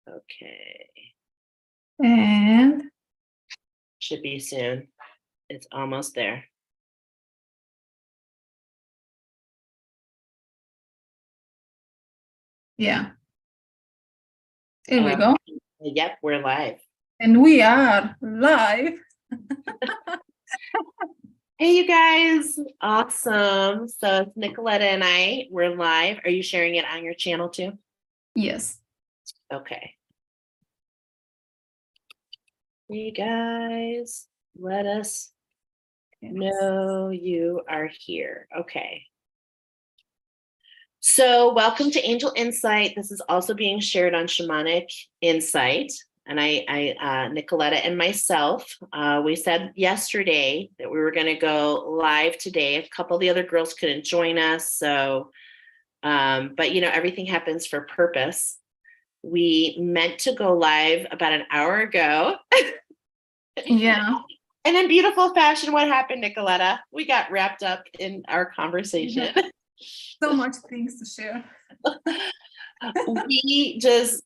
Okay. And Should be soon. It's almost there. yeah, here we go. Yep, we're live. And we are live. Hey, you guys. Awesome. So it's Nicoletta and we're live. Are you sharing it on your channel too? Yes. Okay. You guys, let us know you are here. Okay. So welcome to Angel Insight. This is also being shared on Shamanic Insight. And Nicoletta and myself, we said yesterday that we were going to go live today. A couple of the other girls couldn't join us. So, but everything happens for purpose. We meant to go live about an hour ago. Yeah. And in beautiful fashion, what happened, Nicoletta? We got wrapped up in our conversation. So much things to share. We just,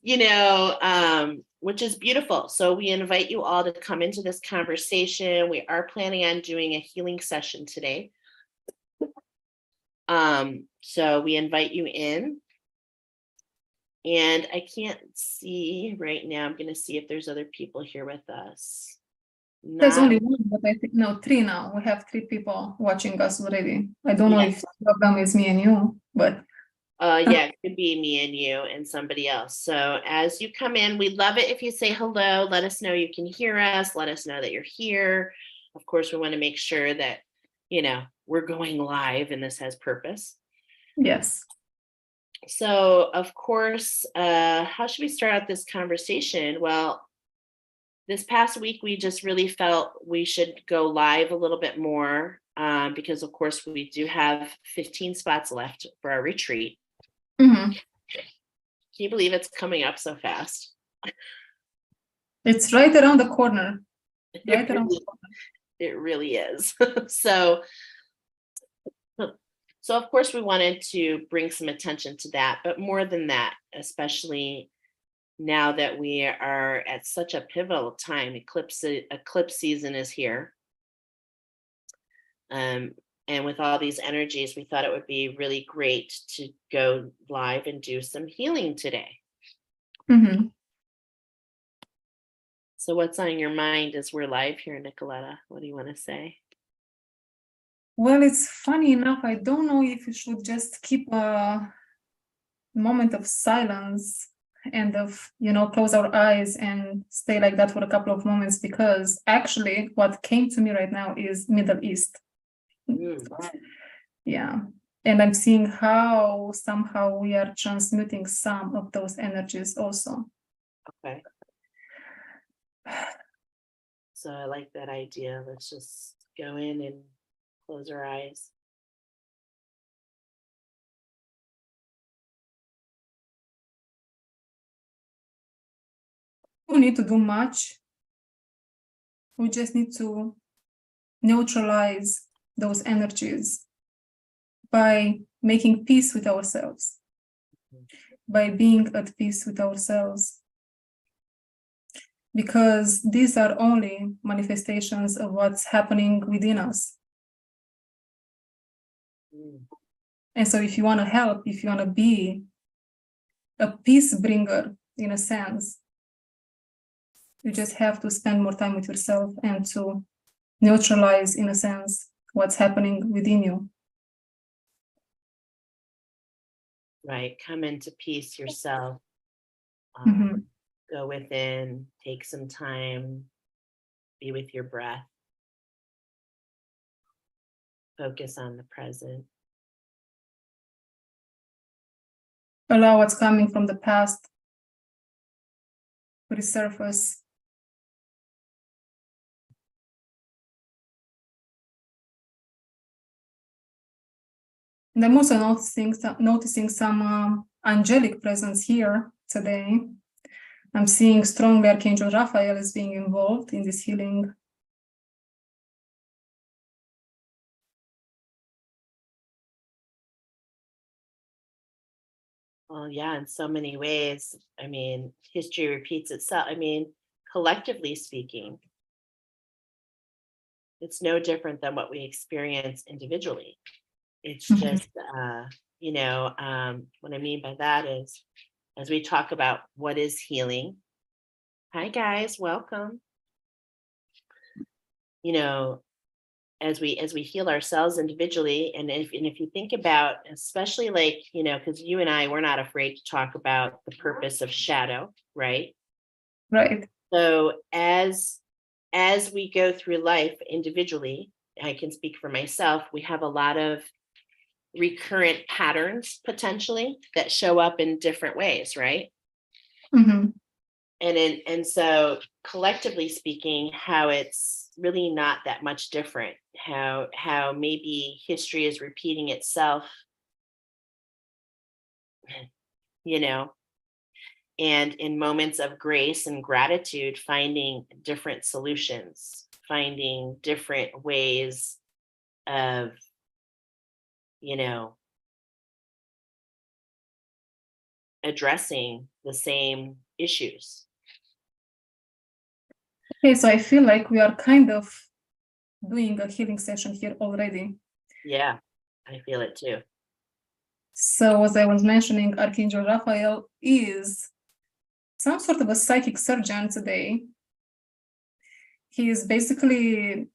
which is beautiful. So we invite you all to come into this conversation. We are planning on doing a healing session today. So we invite you in. And I can't see right now. I'm going to see if there's other people here with us. There's only one, but I think three now. We have 3 people watching us already. I don't know if one of them is me and you, but yeah, it could be me and you and somebody else. So as you come in, we'd love it if you say hello. Let us know you can hear us. Let us know that you're here. Of course, we want to make sure that, we're going live and this has purpose. yes. So, of course, how should we start out this conversation? Well, this past week, we just really felt we should go live a little bit more because, of course, we do have 15 spots left for our retreat. Mm-hmm. Can you believe it's coming up so fast? It's right around the corner. It really is. So, of course, we wanted to bring some attention to that, but more than that, especially now that we are at such a pivotal time, eclipse season is here. And with all these energies, we thought it would be really great to go live and do some healing today. Mm-hmm. So what's on your mind as we're live here, Nicoletta? What do you want to say? Well, it's funny enough. I don't know if you should just keep a moment of silence and close our eyes and stay like that for a couple of moments, because actually what came to me right now is Middle East. Yeah. And I'm seeing how somehow we are transmuting some of those energies also. Okay. So I like that idea. Let's just go in and close our eyes. We don't need to do much. We just need to neutralize those energies by making peace with ourselves, by being at peace with ourselves. Because these are only manifestations of what's happening within us. And so if you want to help, if you want to be a peace bringer, in a sense, you just have to spend more time with yourself and to neutralize, in a sense, what's happening within you. Right. Come into peace yourself. Go within, take some time, be with your breath. Focus on the present. Allow what's coming from the past to resurface. And I'm also noticing some angelic presence here today. I'm seeing strongly Archangel Raphael is being involved in this healing. Well, yeah, in so many ways. I mean, history repeats itself. I mean, collectively speaking, it's no different than what we experience individually. It's Mhm. just, what I mean by that is, as we talk about what is healing. Hi, guys, welcome. You know, as we heal ourselves individually, and if you think about, especially like, because you and I, we're not afraid to talk about the purpose of shadow, right? Right. So as we go through life individually, I can speak for myself, we have a lot of recurrent patterns potentially that show up in different ways, right? Mhm. And so collectively speaking, how it's really not that much different, how maybe history is repeating itself, you know, and in moments of grace and gratitude, finding different solutions, finding different ways of, you know, addressing the same issues. Okay, so I feel like we are kind of doing a healing session here already. Yeah, I feel it too. So as I was mentioning, Archangel Raphael is some sort of a psychic surgeon today. He is basically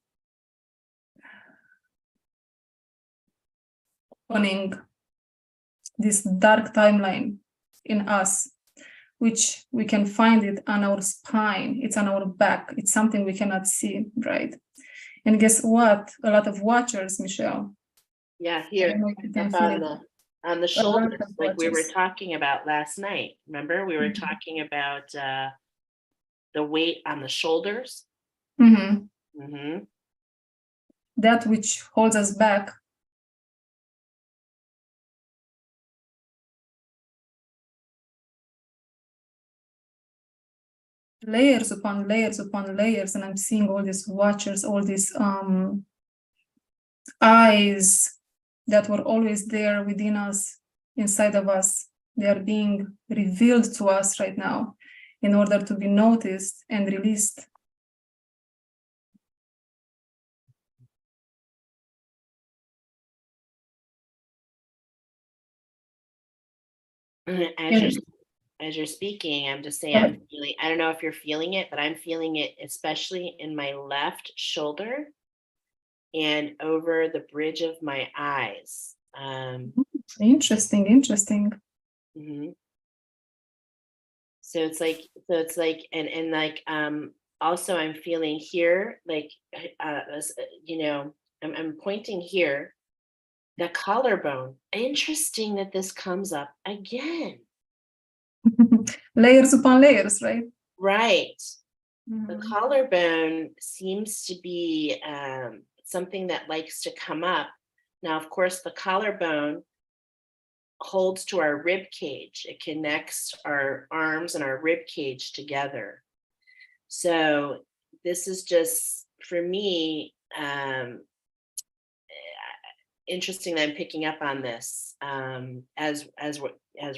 opening this dark timeline in us, which we can find it on our spine. It's on our back. It's something we cannot see, right? And guess what? A lot of watchers, Michelle. Yeah, I don't here know if you can up feel it. on the A lot shoulders, of like we were watchers. talking about last night. Remember, we were Mhm. talking about the weight on the shoulders. Mhm. Hmm. That which holds us back. Layers upon layers upon layers, and I'm seeing all these watchers, all these eyes that were always there within us, inside of us. They are being revealed to us right now in order to be noticed and released. As you're And as you're speaking, I'm just saying, I'm feeling, I don't know if you're feeling it, but I'm feeling it especially in my left shoulder and over the bridge of my eyes. interesting, interesting. Mhm. So it's like and like also I'm feeling here like as, I'm pointing here, the collarbone. Interesting that this comes up again. Layers upon layers, right? Right. The Mhm. collarbone seems to be something that likes to come up. Now, of course, the collarbone holds to our rib cage. It connects our arms and our rib cage together. So this is just for me interesting that I'm picking up on this as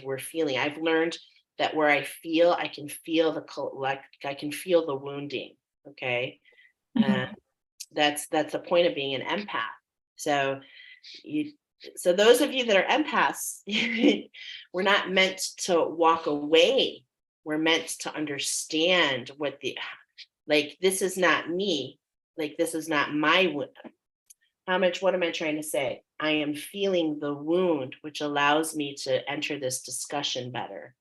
we're feeling. I've learned that where I feel, I can feel like I can feel the wounding. Okay, uh, Mhm. that's the point of being an empath. So you, so those of you that are empaths, we're not meant to walk away. We're meant to understand what the like. This is not me. Like this is not my what am I trying to say? I am feeling the wound, which allows me to enter this discussion better.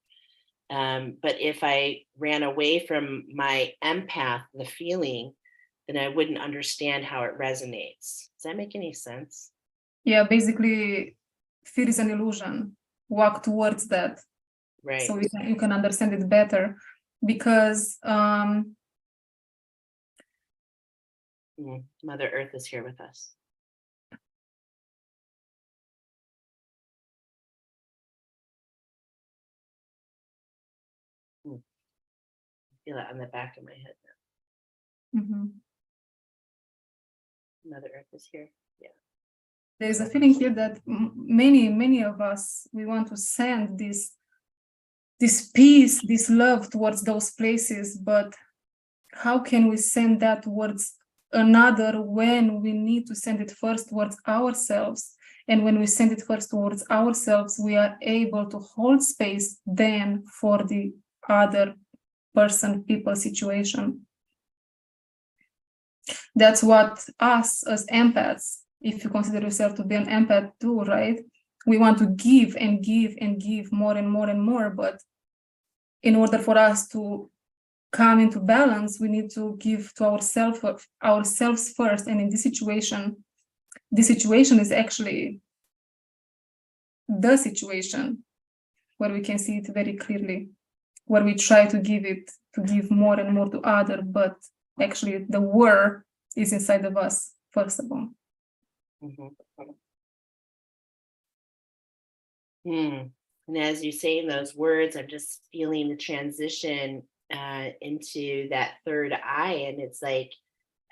But if I ran away from my empath, the feeling, then I wouldn't understand how it resonates. Does that make any sense? Yeah, basically, fear is an illusion. Walk towards that so Right. you can understand it better. Because Mother Earth is here with us. I feel it on the back of my head now. mhm. Mother Earth is here. Yeah. There is a feeling here that many of us, we want to send this this peace, this love towards those places, but how can we send that towards another when we need to send it first towards ourselves? And when we send it first towards ourselves, we are able to hold space then for the other person, people, situation. That's what us as empaths, if you consider yourself to be an empath too, right? We want to give and give and give more and more and more, but in order for us to come into balance, we need to give to ourselves first. And in this situation is actually the situation where we can see it very clearly, where we try to give more and more to other, but actually the war is inside of us, first of all. And as you say in those words, I'm just feeling the transition into that third eye. And it's like,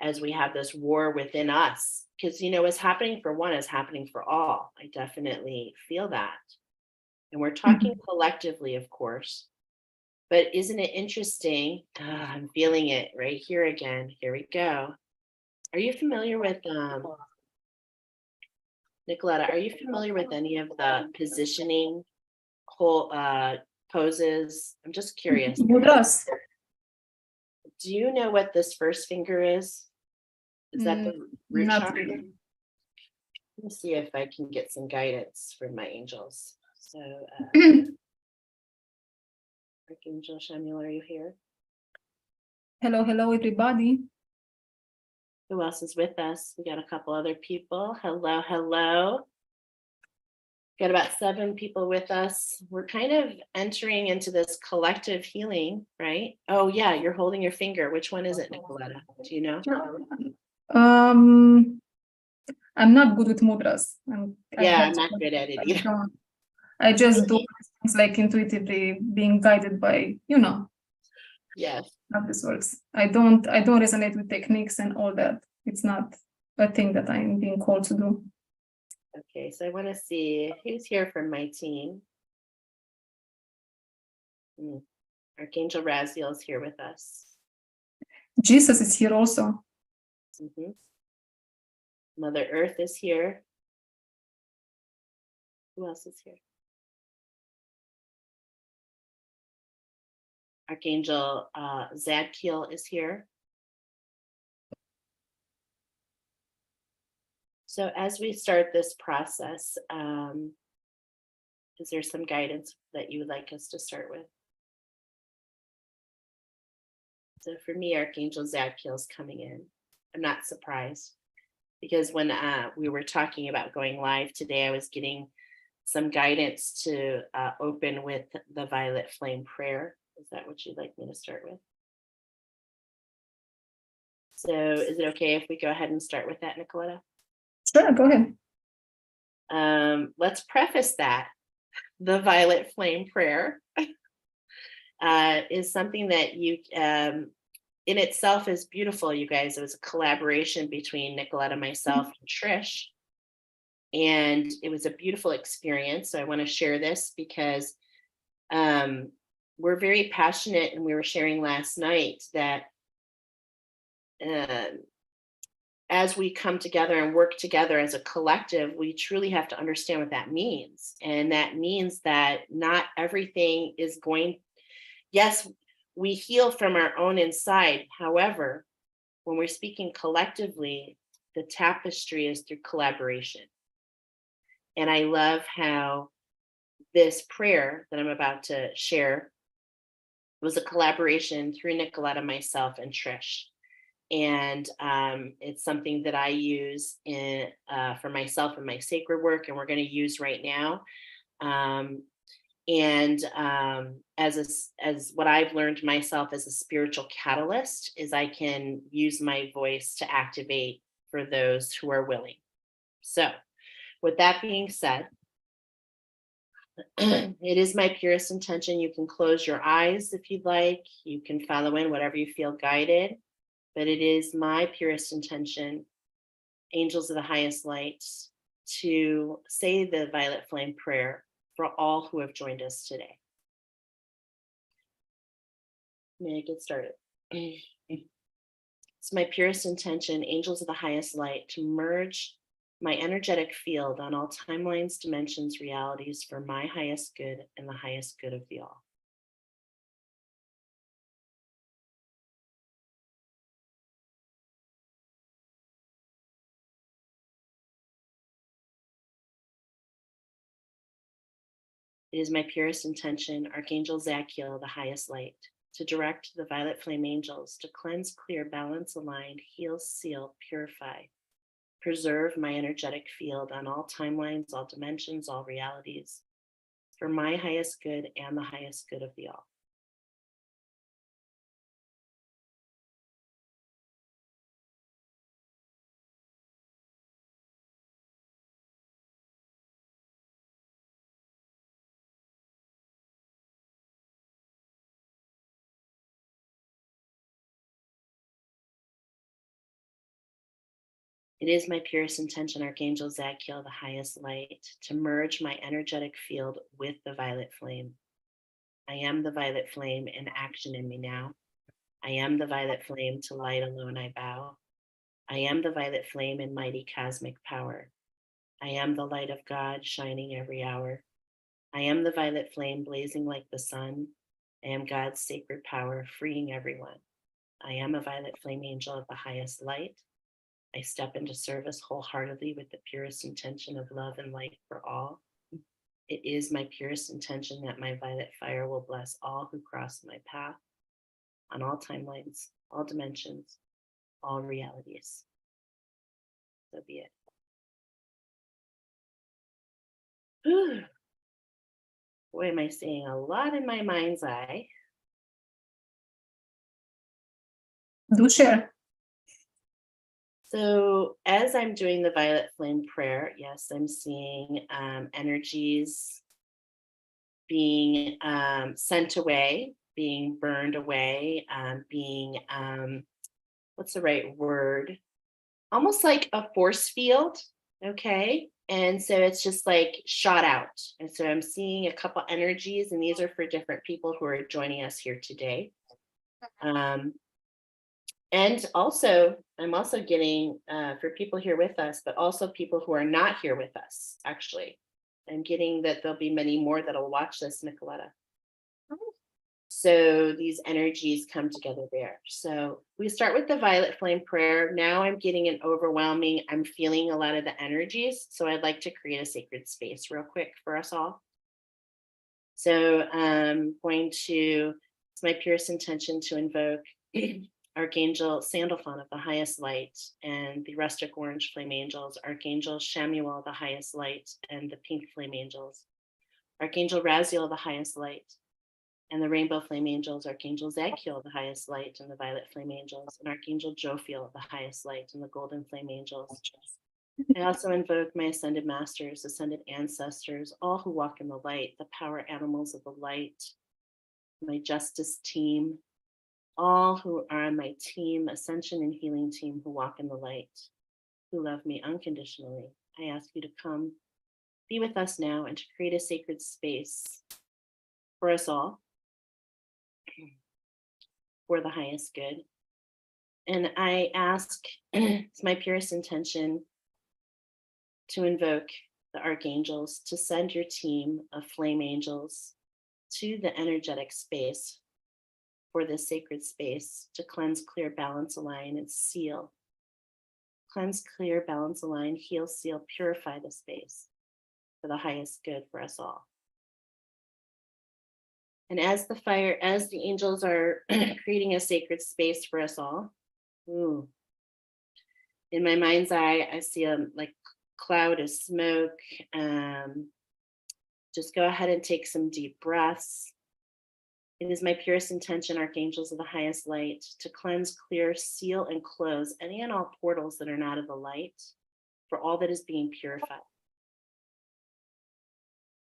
as we have this war within us, because, what's happening for one is happening for all. I definitely feel that. And we're talking collectively, of course. But isn't it interesting? I'm feeling it right here again. Here we go. Are you familiar with, Nicoletta, are you familiar with any of the positioning whole poses? I'm just curious. Mudras. Do you know what this first finger is? Is that the root Not chakra? really. Let me see if I can get some guidance from my angels. So, Archangel Shamuel, are you here? Hello, everybody. Who else is with us? We got a couple other people. Hello. Got about 7 people with us. We're kind of entering into this collective healing, right? Oh yeah, you're holding your finger. Which one is it, Nicoletta? Do you know? I'm not good with mudras. I'm not good at it either. I just do things like intuitively being guided by, Yes. how this works. I don't resonate with techniques and all that. It's not a thing that I'm being called to do. Okay, so I want to see who's here from my team. Archangel Raziel is here with us. Jesus is here also. Mother Earth is here. Who else is here? Archangel Zadkiel is here. So as we start this process, is there some guidance that you would like us to start with? So for me, Archangel Zadkiel is coming in. I'm not surprised, because when we were talking about going live today, I was getting some guidance to open with the violet flame prayer. Is that what you'd like me to start with? So is it okay if we go ahead and start with that, Nicoletta? Sure, go ahead. Let's preface that. The violet flame prayer is something that you, in itself, is beautiful, you guys. It was a collaboration between Nicoletta, myself, and Trish. And it was a beautiful experience. So I want to share this because we're very passionate, and we were sharing last night that as we come together and work together as a collective, we truly have to understand what that means. And that means that not everything is yes, we heal from our own inside. However, when we're speaking collectively, the tapestry is through collaboration. And I love how this prayer that I'm about to share was a collaboration through Nicoletta, myself, and Trish. And it's something that I use for myself in my sacred work, and we're going to use right now. As what I've learned myself as a spiritual catalyst is I can use my voice to activate for those who are willing. So with that being said, it is my purest intention. You can close your eyes if you'd like. You can follow in whatever you feel guided. But it is my purest intention, angels of the highest light, to say the violet flame prayer for all who have joined us today. May I get started? It's my purest intention, angels of the highest light, to merge my energetic field on all timelines, dimensions, realities for my highest good and the highest good of the all. It is my purest intention, Archangel Zachiel, the highest light, to direct the violet flame angels to cleanse, clear, balance, align, heal, seal, purify, preserve my energetic field on all timelines, all dimensions, all realities, for my highest good and the highest good of the all. It is my purest intention, Archangel Zachiel, the highest light, to merge my energetic field with the violet flame. I am the violet flame in action in me now. I am the violet flame, to light alone I bow. I am the violet flame in mighty cosmic power. I am the light of God shining every hour. I am the violet flame blazing like the sun. I am God's sacred power freeing everyone. I am a violet flame angel of the highest light. I step into service wholeheartedly with the purest intention of love and light for all. It is my purest intention that my violet fire will bless all who cross my path on all timelines, all dimensions, all realities. So be it. Whew. Boy, am I seeing a lot in my mind's eye. Do share. So as I'm doing the violet flame prayer, yes, I'm seeing energies being sent away, being burned away, being, what's the right word? Almost like a force field, okay? And so it's just like shot out. And so I'm seeing a couple energies, and these are for different people who are joining us here today. And also, I'm also getting, for people here with us, but also people who are not here with us, actually. I'm getting that there'll be many more that'll watch this, Nicoletta. So these energies come together there. So we start with the violet flame prayer. Now I'm getting an overwhelming, I'm feeling a lot of the energies. So I'd like to create a sacred space real quick for us all. So I'm going to, it's my purest intention to invoke Archangel Sandalphon of the highest light and the rustic orange flame angels, Archangel Shamuel, the highest light, and the pink flame angels, Archangel Raziel, the highest light, and the rainbow flame angels, Archangel Zachiel, the highest light, and the violet flame angels, and Archangel Jophiel, the highest light, and the golden flame angels. I also invoke my ascended masters, ascended ancestors, all who walk in the light, the power animals of the light, my justice team, all who are on my team, ascension and healing team, who walk in the light, who love me unconditionally. I ask you to come be with us now and to create a sacred space for us all, for the highest good. And I ask, it's my purest intention to invoke the archangels to send your team of flame angels to the energetic space for this sacred space to cleanse, clear, balance, align, and seal. Cleanse, clear, balance, align, heal, seal, purify the space for the highest good for us all. And as the angels are creating a sacred space for us all, in my mind's eye, I see a like cloud of smoke. Just go ahead and take some deep breaths. It is my purest intention, archangels of the highest light, to cleanse, clear, seal, and close any and all portals that are not of the light for all that is being purified.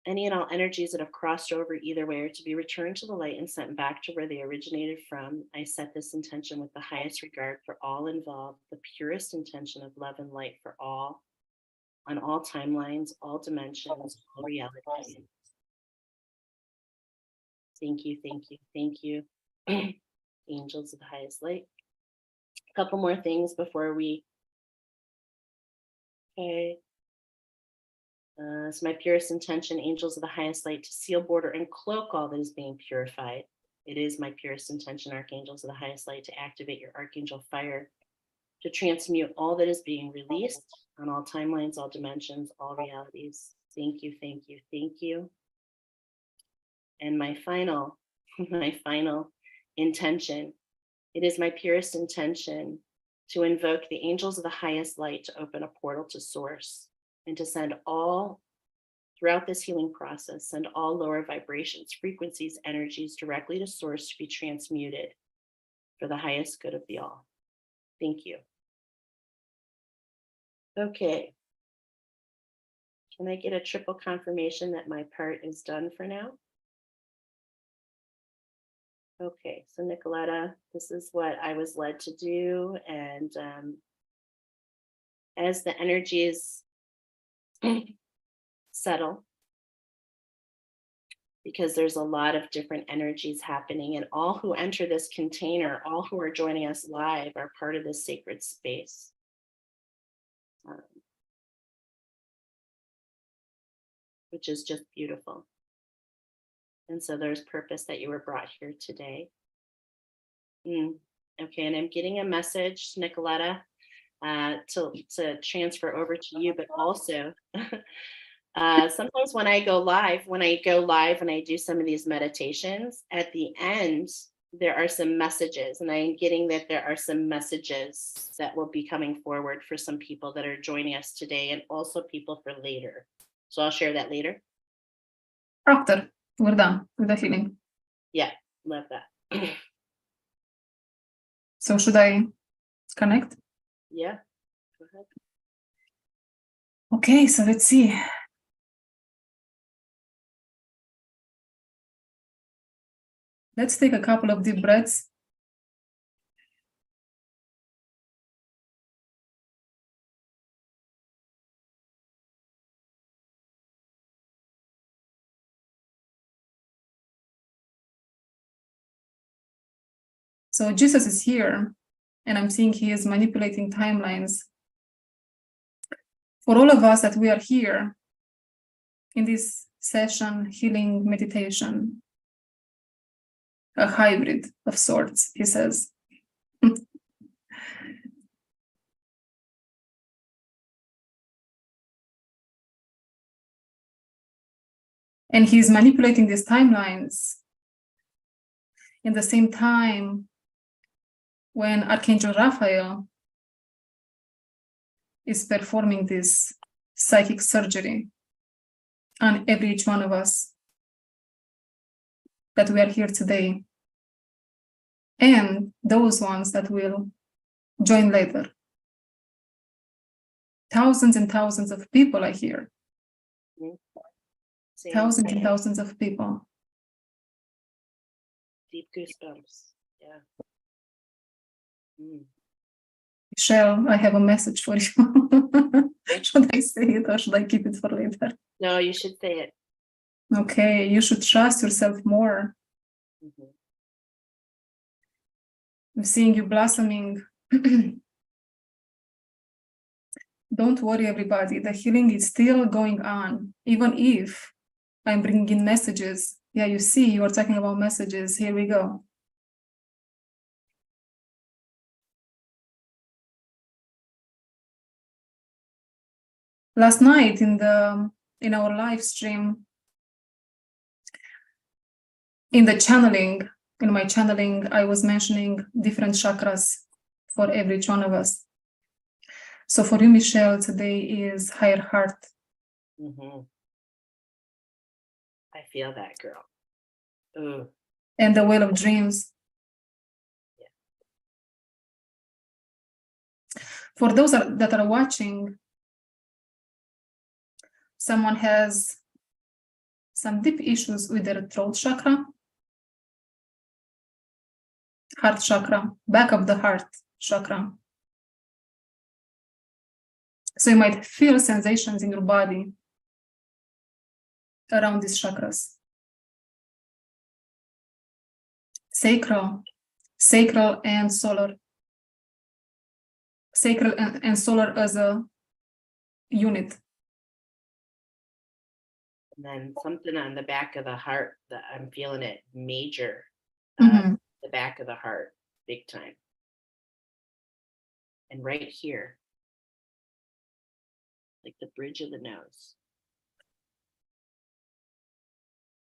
Any and all energies that have crossed over either way are to be returned to the light and sent back to where they originated from. I set this intention with the highest regard for all involved, the purest intention of love and light for all, on all timelines, all dimensions, all realities. Thank you, thank you, thank you. angels of the highest light. A couple more things before we, okay. It's my purest intention, angels of the highest light, to seal, border, and cloak all that is being purified. It is my purest intention, archangels of the highest light, to activate your archangel fire, to transmute all that is being released on all timelines, all dimensions, all realities. Thank you, thank you, thank you. And my final intention, it is my purest intention to invoke the angels of the highest light to open a portal to source and to send all, throughout this healing process, send all lower vibrations, frequencies, energies directly to source to be transmuted for the highest good of the all. Thank you. Okay. Can I get a triple confirmation that my part is done for now? Okay, so Nicoletta, this is what I was led to do. And as the energies settle, because there's a lot of different energies happening, and all who enter this container, all who are joining us live, are part of this sacred space. Which is just beautiful. And so there's purpose that you were brought here today. Okay, and I'm getting a message, Nicoletta, to transfer over to you, but also sometimes when I go live and I do some of these meditations, at the end, there are some messages, and I'm getting that there are some messages that will be coming forward for some people that are joining us today, and also people for later. So I'll share that later. After we're done with the healing. Yeah, love that. So should I connect? Yeah, go ahead. Okay, so let's see. Let's take a couple of deep breaths. So Jesus is here, and I'm seeing he is manipulating timelines. For all of us that we are here in this session, healing meditation, a hybrid of sorts, he says. And he's manipulating these timelines in the same time when Archangel Raphael is performing this psychic surgery on every each one of us that we are here today, and those ones that will join later. Thousands and thousands of people are here. Thousands and thousands of people. Deep goosebumps. Yeah. Michelle, I have a message for you. Should I say it or should I keep it for later? No, you should say it. Okay, you should trust yourself more. I'm seeing you blossoming. Don't worry, everybody. The healing is still going on, even if I'm bringing in messages. Yeah, you see, you are talking about messages. Here we go. Last night in our live stream, in my channeling, I was mentioning different chakras for every one of us. So for you, Michelle, today is higher heart. I feel that, girl. Ooh. And the wheel of dreams. Yeah. For those that are watching, someone has some deep issues with their throat chakra, heart chakra, back of the heart chakra. So you might feel sensations in your body around these chakras. Sacral, sacral and solar. Sacral and solar as a unit. And then something on the back of the heart that I'm feeling it major. Mhm. The back of the heart, big time. And right here, like the bridge of the nose.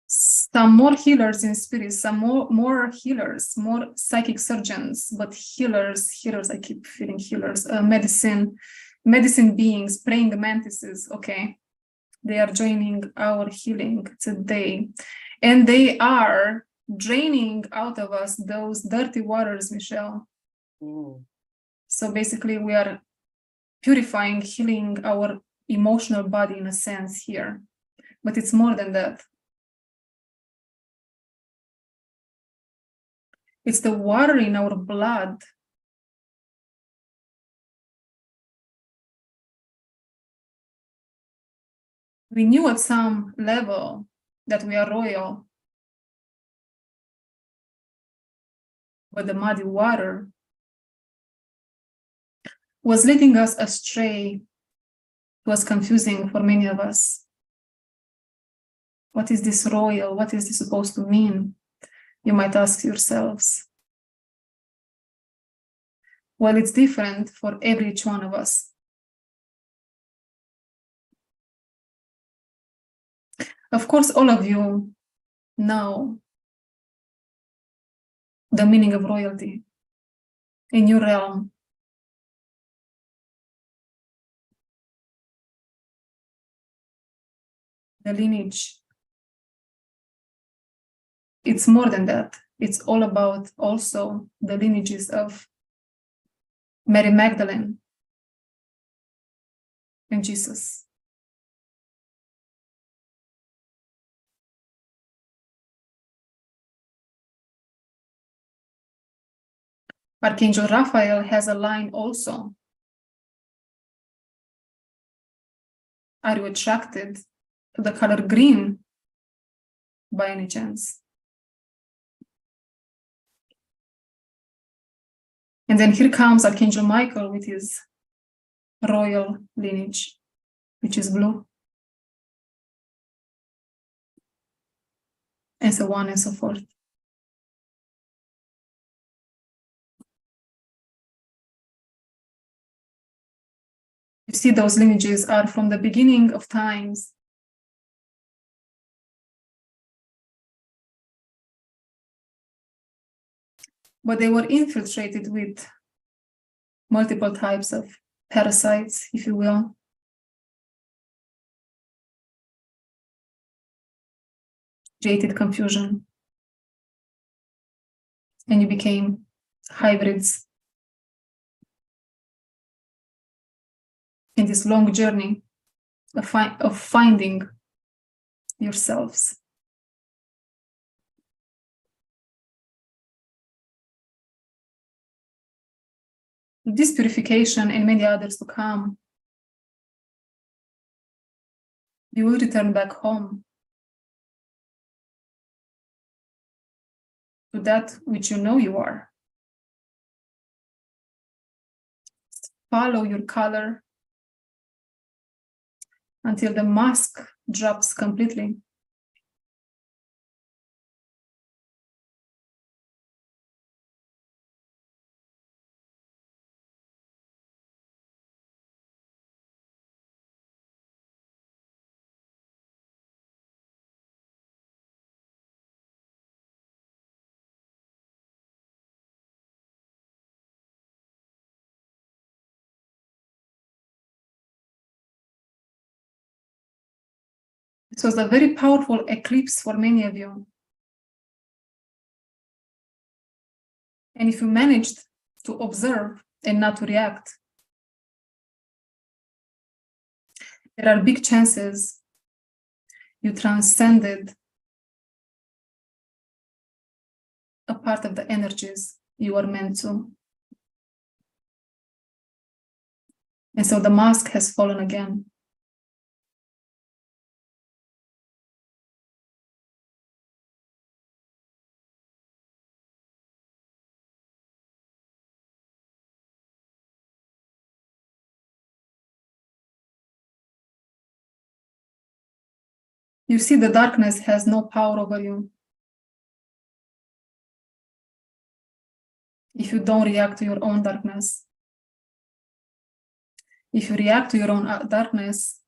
Some more healers in spirit, some more healers, more psychic surgeons, but healers, I keep feeling healers, medicine beings, praying mantises, okay. They are joining our healing today. And they are draining out of us those dirty waters, Michelle. So basically we are purifying, healing our emotional body in a sense here, but it's more than that. It's the water in our blood. We knew at some level that we are royal, but the muddy water was leading us astray. It was confusing for many of us. What is this royal? What is this supposed to mean? You might ask yourselves. Well, it's different for every each one of us. Of course, all of you know the meaning of royalty in your realm. The lineage. It's more than that. It's all about also the lineages of Mary Magdalene and Jesus. Archangel Raphael has a line also. Are you attracted to the color green by any chance? And then here comes Archangel Michael with his royal lineage, which is blue. And so on and so forth. You see, those lineages are from the beginning of times. But they were infiltrated with multiple types of parasites, if you will. Created confusion. And you became hybrids in this long journey of finding yourselves. This purification and many others to come, you will return back home to that which you know you are. Follow your color until the mask drops completely. It was a very powerful eclipse for many of you. And if you managed to observe and not to react, there are big chances you transcended a part of the energies you were meant to. And so the mask has fallen again. You see, the darkness has no power over you if you don't react to your own darkness. If you react to your own darkness,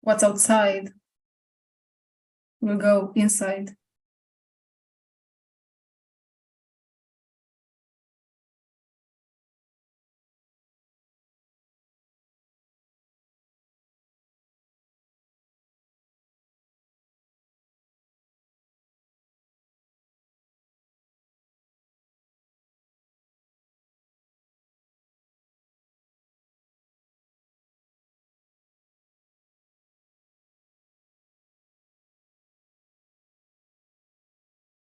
what's outside will go inside.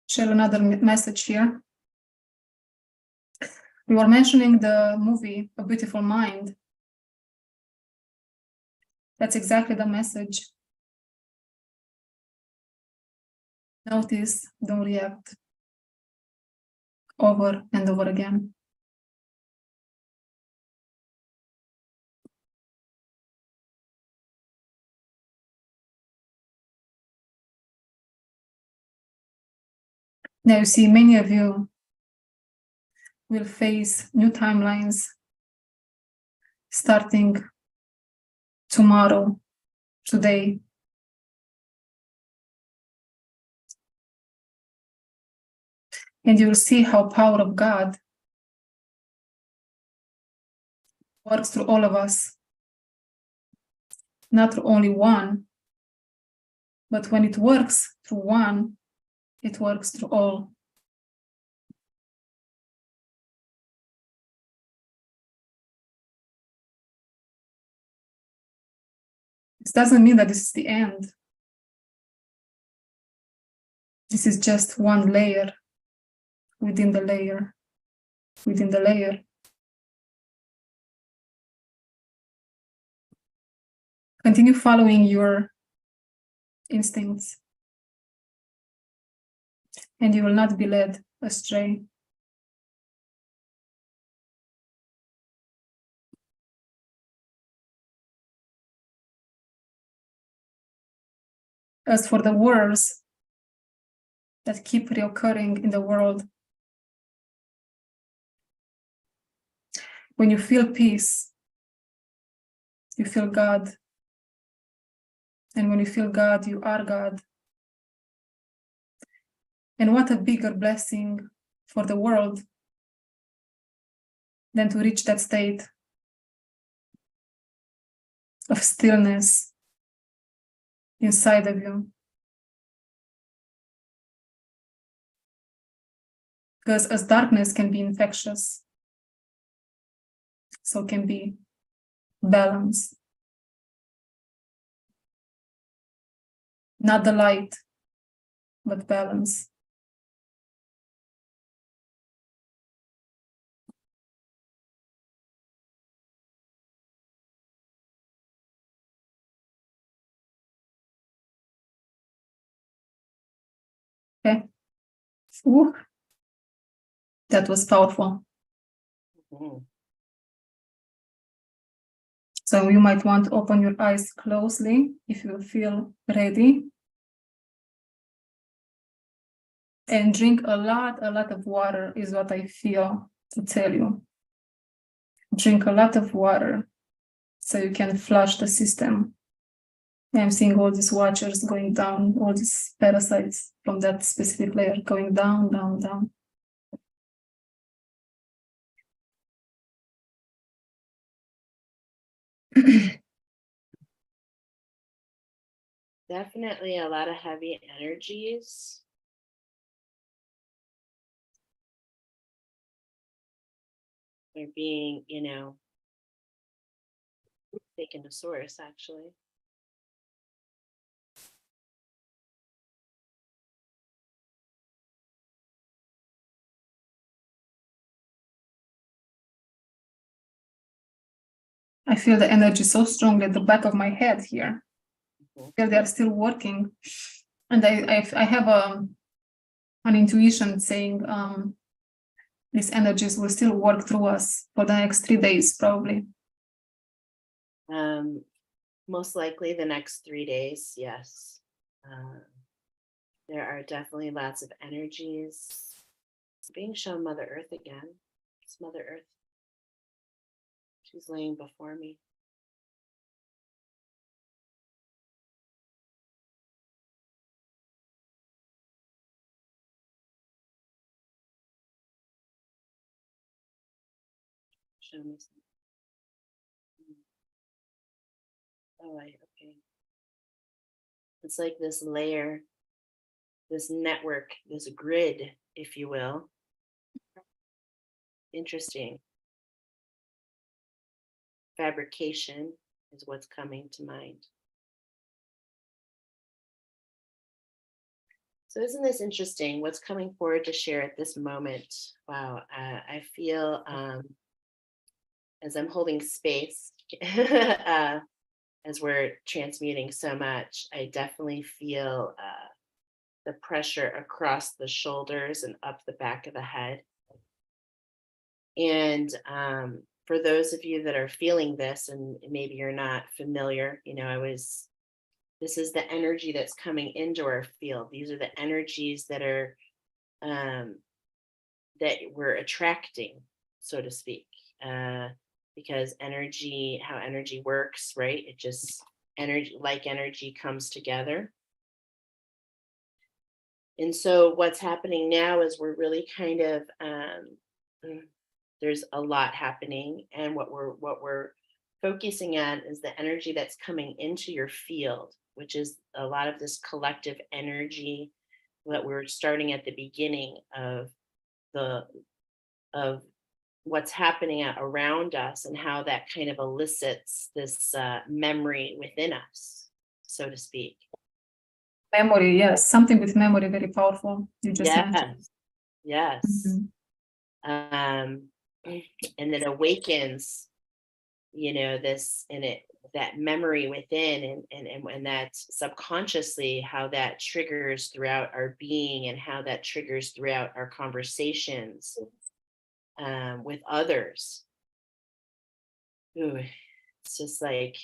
Share another message here. We were mentioning the movie A Beautiful Mind. That's exactly the message. Notice, don't react over and over again. Now you see many of you will face new timelines starting tomorrow, today. And you will see how power of God works through all of us. Not through only one, but when it works through one, it works through all. This doesn't mean that this is the end. This is just one layer within the layer, within the layer. Continue following your instincts, and you will not be led astray. As for the wars that keep reoccurring in the world, when you feel peace, you feel God. And when you feel God, you are God. And what a bigger blessing for the world than to reach that state of stillness inside of you. Because as darkness can be infectious, so can be balance. Not the light, but balance. Okay. Ooh. That was powerful. Mhm. So you might want to open your eyes closely if you feel ready. And drink a lot of water is what I feel to tell you. Drink a lot of water so you can flush the system. I'm seeing all these watchers going down, all these parasites from that specific layer going down, down, down. Definitely a lot of heavy energies. They're being, taken to source, actually. I feel the energy so strongly at the back of my head here. Mhm. I feel they are still working. And I have an intuition saying these energies will still work through us for the next 3 days, probably. Most likely the next 3 days, yes. There are definitely lots of energies. It's being shown Mother Earth again. It's Mother Earth. She's laying before me. Show me some. Oh, okay. It's like this layer, this network, this grid, if you will. Interesting. Fabrication is what's coming to mind. So isn't this interesting? What's coming forward to share at this moment? Wow, I feel as I'm holding space, as we're transmuting so much, I definitely feel the pressure across the shoulders and up the back of the head. And for those of you that are feeling this, and maybe you're not familiar, this is the energy that's coming into our field. These are the energies that are that we're attracting, so to speak, because how energy works, right? It just energy comes together. And so what's happening now is we're really kind of there's a lot happening, and what we're focusing on is the energy that's coming into your field, which is a lot of this collective energy that we're starting at the beginning of what's happening around us, and how that kind of elicits this memory within us, so to speak. Memory, yes, something with memory, very powerful. You just mentioned. Yes. And it awakens, this in it, that memory within, and that subconsciously, how that triggers throughout our being, and how that triggers throughout our conversations with others. Ooh, it's just like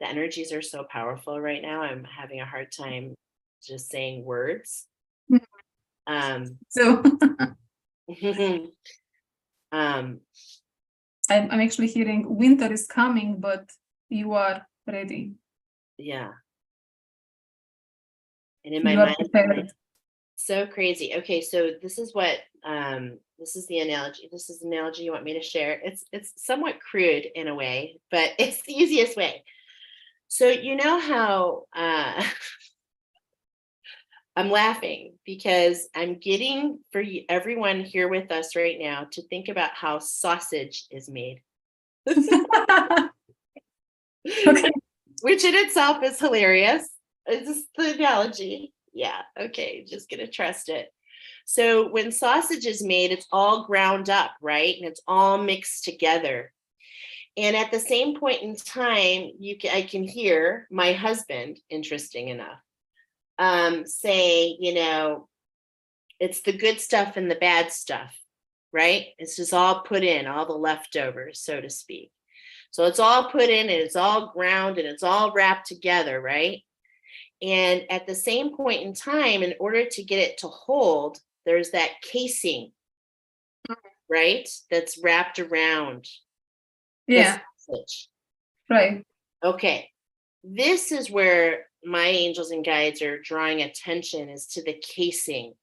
the energies are so powerful right now. I'm having a hard time just saying words. So I'm actually hearing winter is coming, but you are ready. Yeah. And in my mind, so crazy. Okay, so this is what this is the analogy. This is the analogy you want me to share. It's somewhat crude in a way, but it's the easiest way. So you know how I'm laughing because I'm getting for everyone here with us right now to think about how sausage is made. Okay. Which in itself is hilarious. It's just the analogy. Yeah, okay, just gonna trust it. So when sausage is made, it's all ground up, right? And it's all mixed together. And at the same point in time, I can hear my husband, interesting enough, say, it's the good stuff and the bad stuff, right? It's just all put in, all the leftovers, so to speak. So it's all put in, and it's all ground, and it's all wrapped together, right? And at the same point in time, in order to get it to hold, there's that casing, right? That's wrapped around. Yeah. Right. Okay. This is where my angels and guides are drawing attention, is to the casing,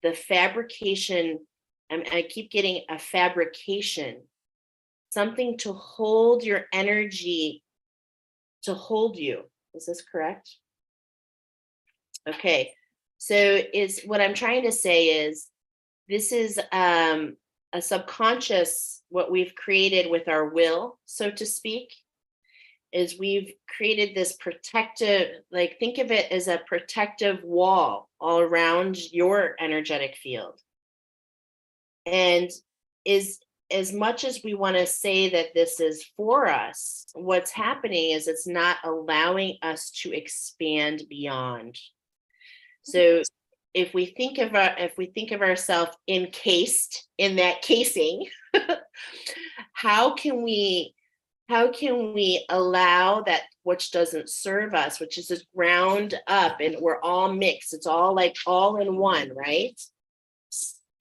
the fabrication. I keep getting a fabrication, something to hold your energy, to hold you. Is this correct? Okay. So what I'm trying to say is, this is a subconscious, what we've created with our will, so to speak, is we've created this protective, like, think of it as a protective wall all around your energetic field. And as much as we want to say that this is for us, what's happening is it's not allowing us to expand beyond. So if we think of ourselves encased in that casing, how can we how can we allow that which doesn't serve us, which is just ground up and we're all mixed. It's all like all in one, right?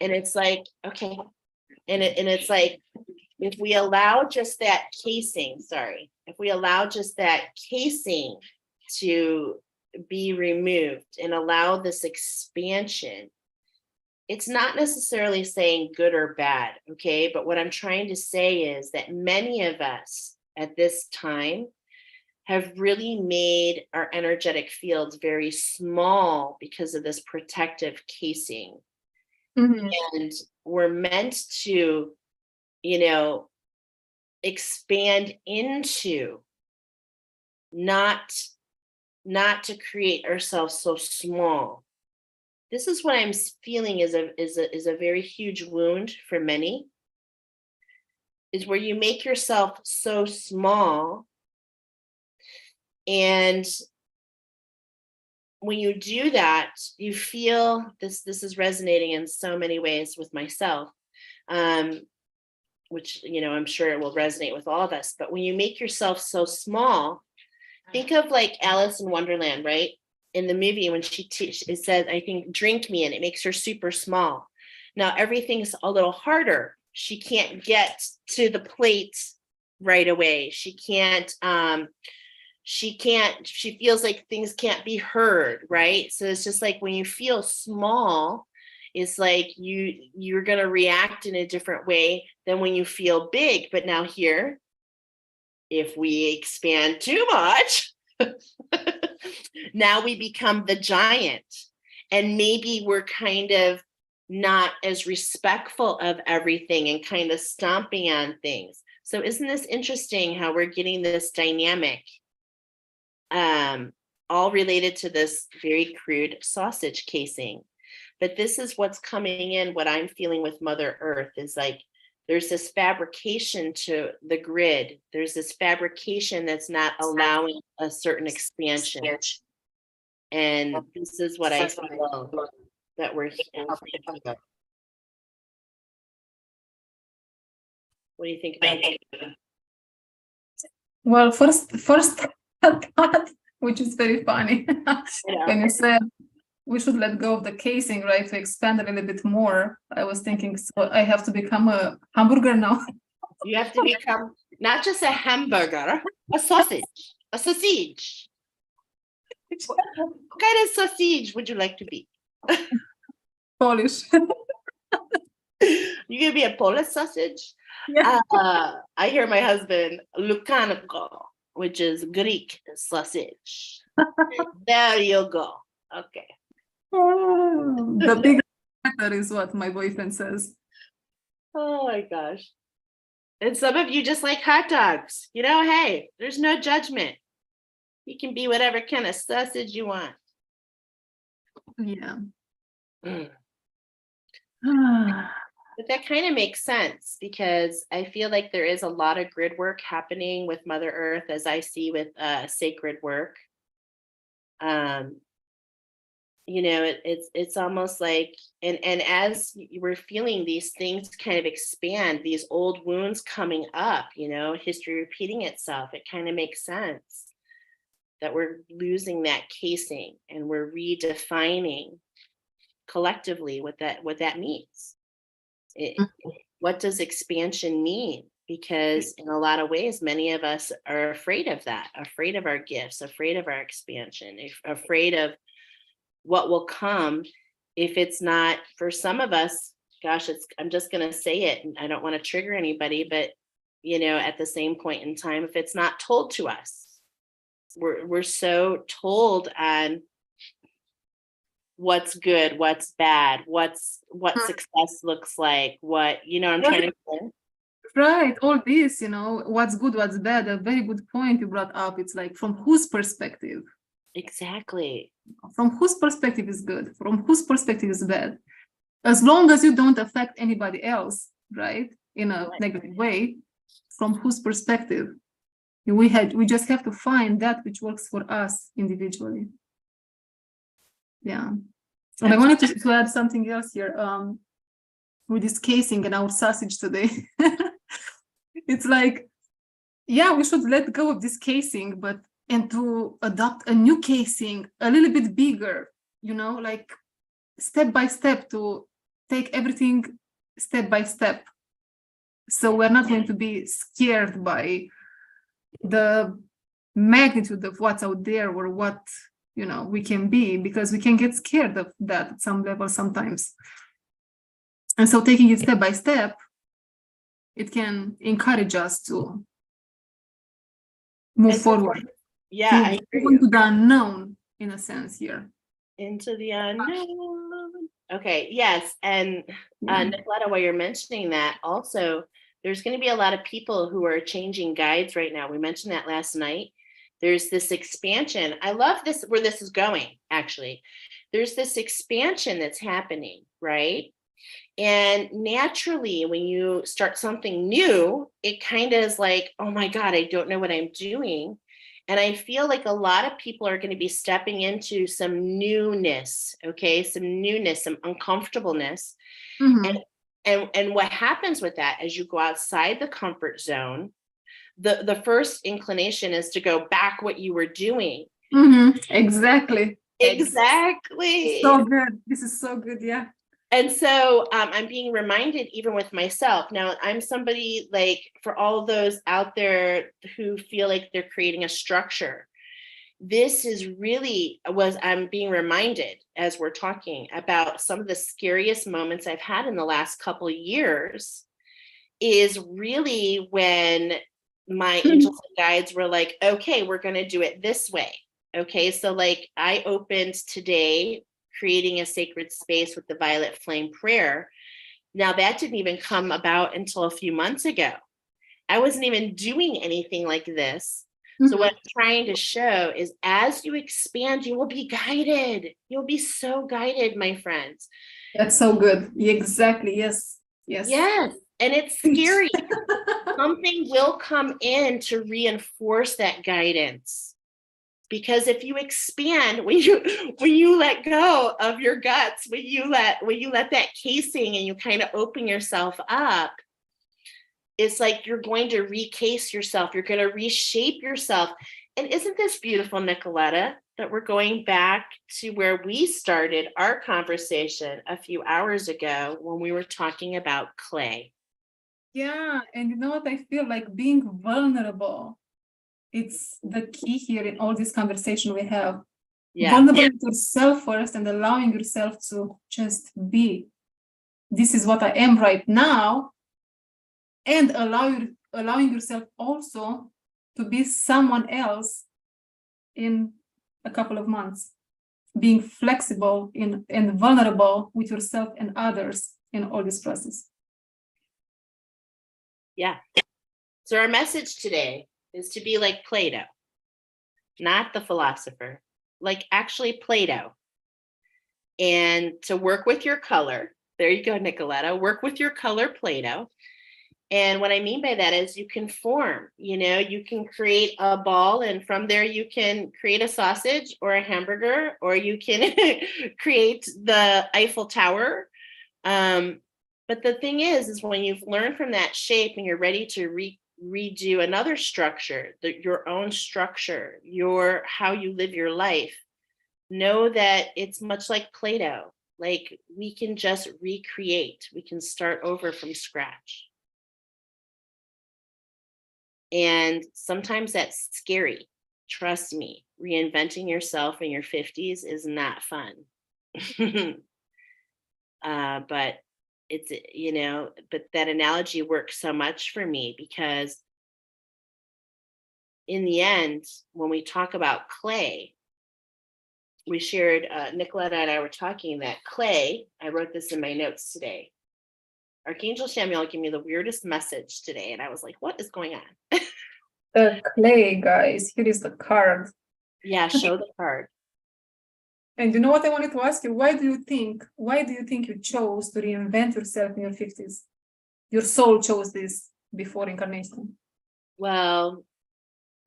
And it's like, okay. And it's like, if we allow just that casing, if we allow just that casing to be removed and allow this expansion, it's not necessarily saying good or bad, okay? But what I'm trying to say is that many of us at this time have really made our energetic fields very small because of this protective casing. Mhm. And we're meant to, expand into, not to create ourselves so small. This is what I'm feeling is a very huge wound for many, is where you make yourself so small, and when you do that, you feel this is resonating in so many ways with myself, which I'm sure it will resonate with all of us. But when you make yourself so small, think of like Alice in Wonderland, right? In the movie, when it says, I think, drink me, and it makes her super small. Now everything's a little harder. She can't get to the plate right away. She feels like things can't be heard, right? So it's just like when you feel small, it's like you're going to react in a different way than when you feel big. But now here, if we expand too much, now we become the giant, and maybe we're kind of not as respectful of everything and kind of stomping on things. So isn't this interesting how we're getting this dynamic, all related to this very crude sausage casing? But this is what's coming in. What I'm feeling with Mother Earth is like, there's this fabrication to the grid. There's this fabrication that's not allowing a certain expansion. And this is what I feel that we're hearing. What do you think about that? Well, first thought, which is very funny, when you said we should let go of the casing, right, to expand a little bit more. I was thinking, so I have to become a hamburger now. You have to become not just a hamburger, a sausage. What kind of sausage would you like to be? Polish. You gonna be a Polish sausage? Yeah. I hear my husband, Lukanko, which is Greek sausage. There you go. Okay. The bigger better is what my boyfriend says. Oh my gosh. And some of you just like hot dogs. Hey, there's no judgment. You can be whatever kind of sausage you want. Yeah. Mm. But that kind of makes sense, because I feel like there is a lot of grid work happening with Mother Earth, as I see with sacred work. It's almost like, and as we're feeling these things kind of expand, these old wounds coming up, history repeating itself, it kind of makes sense that we're losing that casing and we're redefining collectively what that means. What does expansion mean? Because in a lot of ways, many of us are afraid of that, afraid of our gifts, afraid of our expansion, afraid of what will come if it's not, for some of us, gosh, I'm just going to say it, and I don't want to trigger anybody, but at the same point in time, if it's not told to us, we're so told on what's good, what's bad, what success looks like, what I'm trying to say. Right, all this, what's good, what's bad, a very good point you brought up. It's like, from whose perspective? Exactly. From whose perspective is good? From whose perspective is bad? As long as you don't affect anybody else, right, in a negative way, from whose perspective? We just have to find that which works for us individually. Yeah. And I wanted to add something else here. With this casing and our sausage today. It's like, yeah, we should let go of this casing, and to adopt a new casing a little bit bigger, like step by step, to take everything step by step. So we're not going to be scared by the magnitude of what's out there, or what we can be, because we can get scared of that at some level sometimes. And so taking it step by step, it can encourage us to move forward, Yeah, I to hear go you. into the unknown, in a sense, here. Into the unknown. Okay, yes. And Yeah. Nicoletta, while you're mentioning that, also, there's going to be a lot of people who are changing guides right now. We mentioned that last night. There's this expansion. I love this, where this is going, actually. There's this expansion that's happening, right? And naturally, when you start something new, it kind of is like, oh my God, I don't know what I'm doing. And I feel like a lot of people are going to be stepping into some newness, okay? Some newness, some uncomfortableness. Mm-hmm. And what happens with that, as you go outside the comfort zone, the first inclination is to go back what you were doing. Mm-hmm. Exactly. Exactly. So good. This is so good. Yeah. And so I'm being reminded, even with myself. Now, I'm somebody, like, for all those out there who feel like they're creating a structure, this is really I'm being reminded, as we're talking about some of the scariest moments I've had in the last couple of years, is really when my angels and guides were like, okay, we're going to do it this way. Okay, so like I opened today creating a sacred space with the violet flame prayer. Now, that didn't even come about until a few months ago. I wasn't even doing anything like this. So what I'm trying to show is, as you expand, you will be guided. You'll be so guided, my friends. That's so good. Exactly. Yes. Yes. Yes. And it's scary. Something will come in to reinforce that guidance. Because if you expand, when you let go of your guts, when you let that casing and you kind of open yourself up, it's like you're going to recase yourself. You're going to reshape yourself. And isn't this beautiful, Nicoletta, that we're going back to where we started our conversation a few hours ago when we were talking about clay? Yeah. And you know what? I feel like being vulnerable, it's the key here in all this conversation we have. Yeah. Vulnerable with yourself first, and allowing yourself to just be. This is what I am right now. And allowing yourself also to be someone else in a couple of months. Being flexible and vulnerable with yourself and others in all this process. Yeah. So our message today is to be like Plato, not the philosopher, like actually Plato, and to work with your color. There you go, Nicoletta. Work with your color, Plato. And what I mean by that is you can form, you can create a ball, and from there you can create a sausage or a hamburger, or you can create the Eiffel Tower. But the thing is when you've learned from that shape and you're ready to redo another structure, your own structure, how you live your life, know that it's much like Plato. Like, we can just recreate. We can start over from scratch. And sometimes that's scary. Trust me, reinventing yourself in your 50s is not fun. But it's, but that analogy works so much for me, because in the end, when we talk about clay, we shared, Nicoletta and I were talking that clay, I wrote this in my notes today. Archangel Samuel gave me the weirdest message today. And I was like, what is going on? The clay, guys. Here is the card. Yeah, show the card. And you know what I wanted to ask you? Why do you think you chose to reinvent yourself in your 50s? Your soul chose this before incarnation. Well,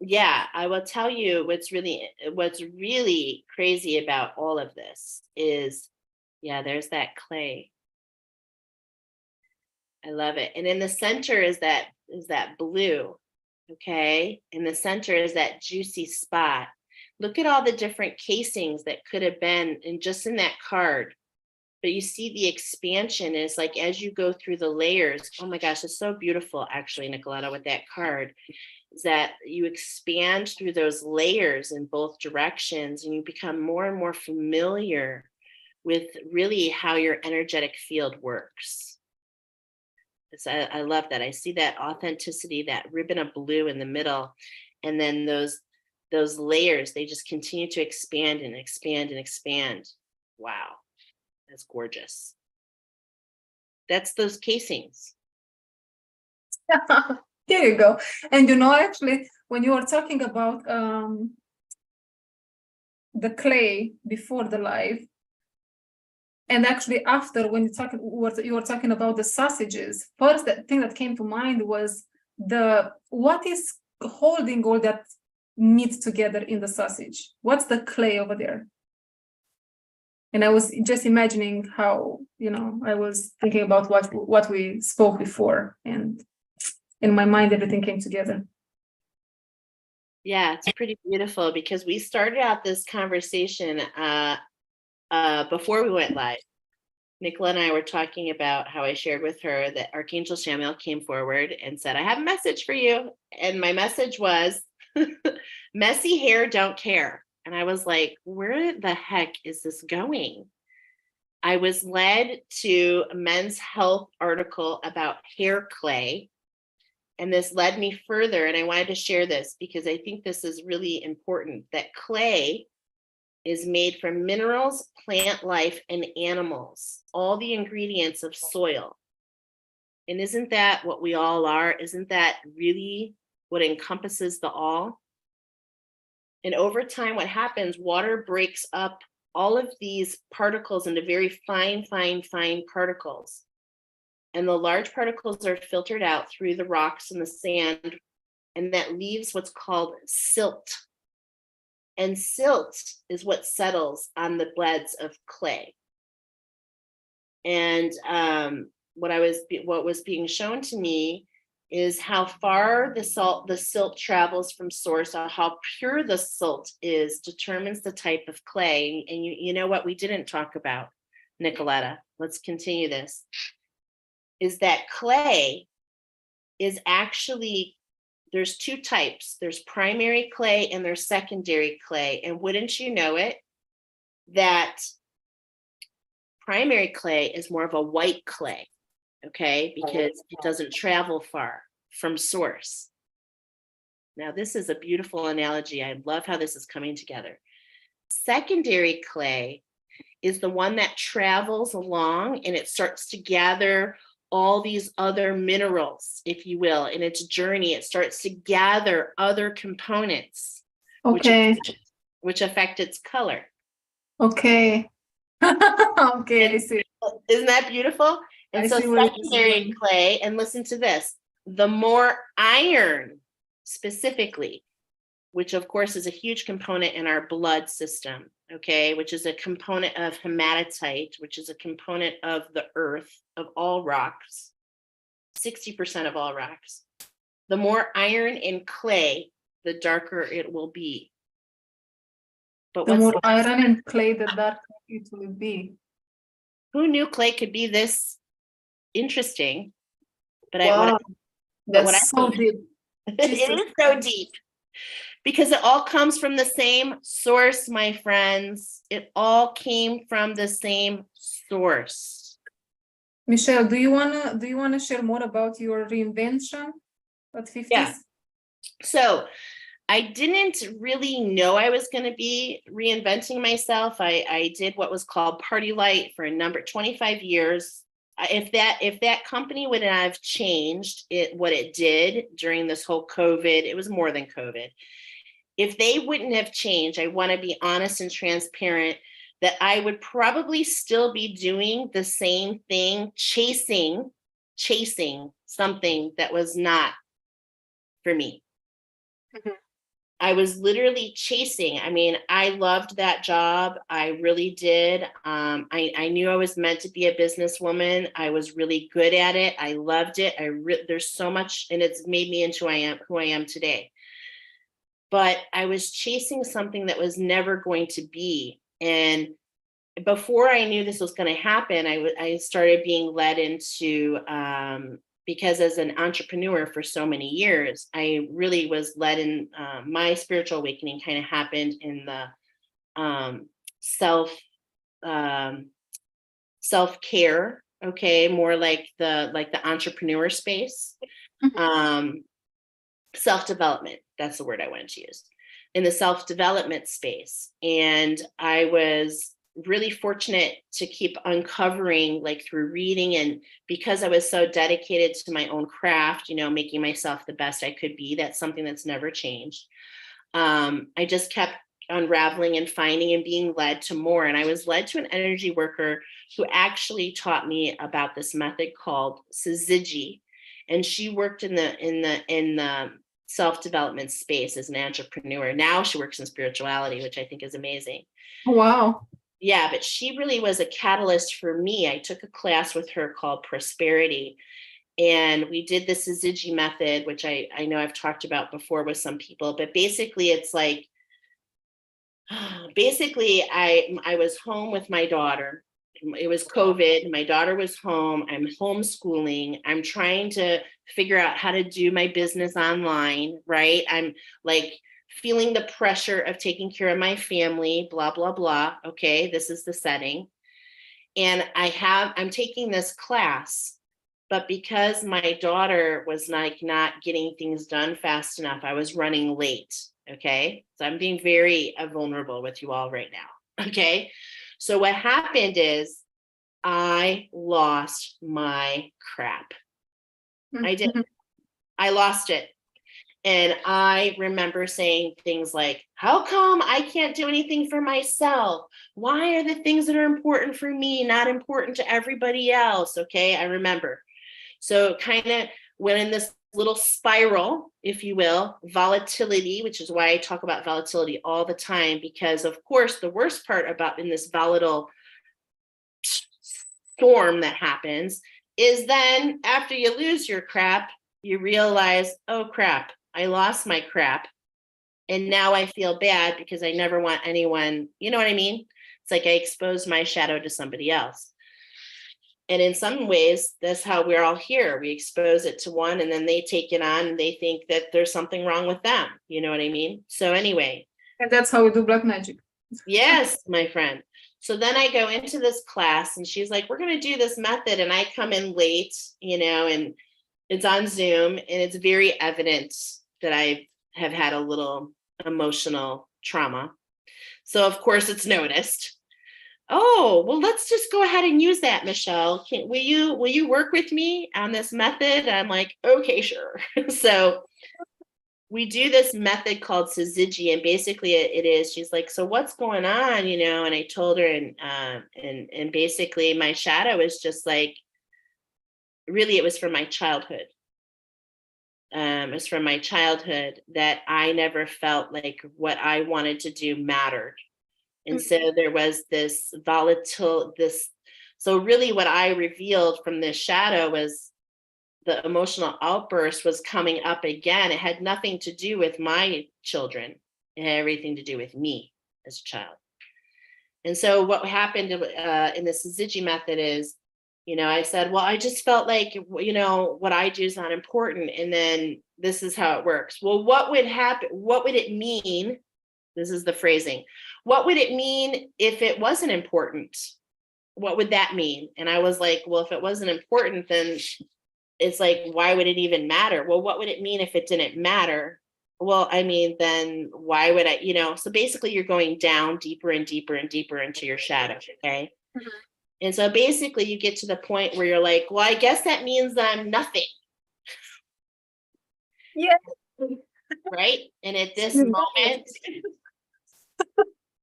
yeah, I will tell you what's really crazy about all of this is, yeah, there's that clay. I love it. And in the center is that blue. okay? In the center is that juicy spot. Look at all the different casings that could have been just in that card. But you see the expansion is like as you go through the layers. Oh my gosh, it's so beautiful, actually, Nicoletta, with that card, is that you expand through those layers in both directions and you become more and more familiar with really how your energetic field works. I love that. I see that authenticity, that ribbon of blue in the middle, and then those layers, they just continue to expand and expand and expand. Wow, that's gorgeous. That's those casings. Here you go. And actually, when you were talking about the clay before the life, and actually after, when you were talking about the sausages, first the thing that came to mind was what is holding all that meat together in the sausage? What's the clay over there? And I was just imagining how, I was thinking about what we spoke before, and in my mind, everything came together. Yeah, it's pretty beautiful because we started out this conversation before we went live. Nicola and I were talking about how I shared with her that Archangel Shamiel came forward and said, I have a message for you. And my message was, messy hair don't care. And I was like, where the heck is this going? I was led to a Men's Health article about hair clay. And this led me further. And I wanted to share this because I think this is really important, that clay is made from minerals, plant life, and animals, all the ingredients of soil. And isn't that what we all are? Isn't that really what encompasses the all? And over time, what happens, water breaks up all of these particles into very fine, fine, fine particles. And the large particles are filtered out through the rocks and the sand, and that leaves what's called silt. And silt is what settles on the beds of clay. And what was being shown to me is how far the silt travels from source, or how pure the silt is determines the type of clay. And you know what we didn't talk about, Nicoletta, let's continue this, is that clay is actually, there's two types. There's primary clay and there's secondary clay. And wouldn't you know it, that primary clay is more of a white clay, okay? Because it doesn't travel far from source. Now, this is a beautiful analogy. I love how this is coming together. Secondary clay is the one that travels along and it starts to gather all these other minerals, if you will. In its journey, it starts to gather other components, okay, which affect its color. Okay. Okay, I see. Isn't that beautiful? And I so secondary clay, and listen to this, the more iron specifically, which of course is a huge component in our blood system, okay, which is a component of hematite, which is a component of the earth, of all rocks, 60% of all rocks. The more iron in clay, the darker it will be. But the more iron in clay, the darker it will be. Who knew clay could be this interesting? But wow. That's so deep. It is so deep. Because it all comes from the same source, my friends. It all came from the same source. Michelle, do you wanna share more about your reinvention at 50s? Yeah. So I didn't really know I was going to be reinventing myself. I did what was called Party Light for 25 years. If that company would have changed what it did during this whole COVID, it was more than COVID. If they wouldn't have changed, I want to be honest and transparent that I would probably still be doing the same thing, chasing something that was not for me. Mm-hmm. I was literally chasing. I mean, I loved that job. I really did. I knew I was meant to be a businesswoman. I was really good at it. I loved it. There's so much, and it's made me into who I am today. But I was chasing something that was never going to be. And before I knew this was going to happen, I started being led into, because as an entrepreneur for so many years, I really was led in, my spiritual awakening kind of happened in the self self-care, okay, more like the entrepreneur space. Self-development, that's the word I wanted to use, in the self-development space. And I was really fortunate to keep uncovering, like through reading, and because I was so dedicated to my own craft, making myself the best I could be. That's something that's never changed. I just kept unraveling and finding and being led to more. And I was led to an energy worker who actually taught me about this method called syzygy. And she worked in the self-development space as an entrepreneur. Now she works in spirituality, which I think is amazing. Wow. Yeah, but she really was a catalyst for me. I took a class with her called Prosperity, and we did the syzygy method, which I know I've talked about before with some people, but basically it's like, I was home with my daughter. It was COVID. My daughter was home. I'm homeschooling. I'm trying to figure out how to do my business online, right? I'm like feeling the pressure of taking care of my family, blah, blah, blah. Okay, this is the setting. And I'm taking this class, but because my daughter was like not getting things done fast enough, I was running late. Okay, so I'm being very vulnerable with you all right now. Okay, so what happened is I lost my crap. I did. I lost it. And I remember saying things like, how come I can't do anything for myself? Why are the things that are important for me not important to everybody else? Okay, I remember. So kind of went in this little spiral, if you will, volatility, which is why I talk about volatility all the time, because of course, the worst part about in this volatile storm that happens is then after you lose your crap, you realize, oh crap, I lost my crap. And now I feel bad because I never want anyone, you know what I mean? It's like I exposed my shadow to somebody else. And in some ways, that's how we're all here. We expose it to one and then they take it on and they think that there's something wrong with them. You know what I mean? So anyway. And that's how we do black magic. Yes, my friend. So then I go into this class and she's like, we're going to do this method. And I come in late, and it's on Zoom and it's very evident that I have had a little emotional trauma. So of course it's noticed. Oh, well, let's just go ahead and use that, Michelle. Will you work with me on this method? I'm like, okay, sure. So we do this method called syzygy, and basically it is, she's like, so what's going on? And I told her, and basically my shadow is just like, really, it was from my childhood. It was from my childhood that I never felt like what I wanted to do mattered. And so there was this so really what I revealed from this shadow was the emotional outburst was coming up again. It had nothing to do with my children. It had everything to do with me as a child. And so what happened in the syzygy method is, I said, well, I just felt like, what I do is not important. And then this is how it works. Well, what would happen? What would it mean? This is the phrasing. What would it mean if it wasn't important? What would that mean? And I was like, well, if it wasn't important, then it's like, why would it even matter? Well, what would it mean if it didn't matter? Well, I mean, then why would I, so basically you're going down deeper and deeper and deeper into your shadow. Okay. Mm-hmm. And so basically you get to the point where you're like, well, I guess that means I'm nothing. Yeah. Right. And at this moment,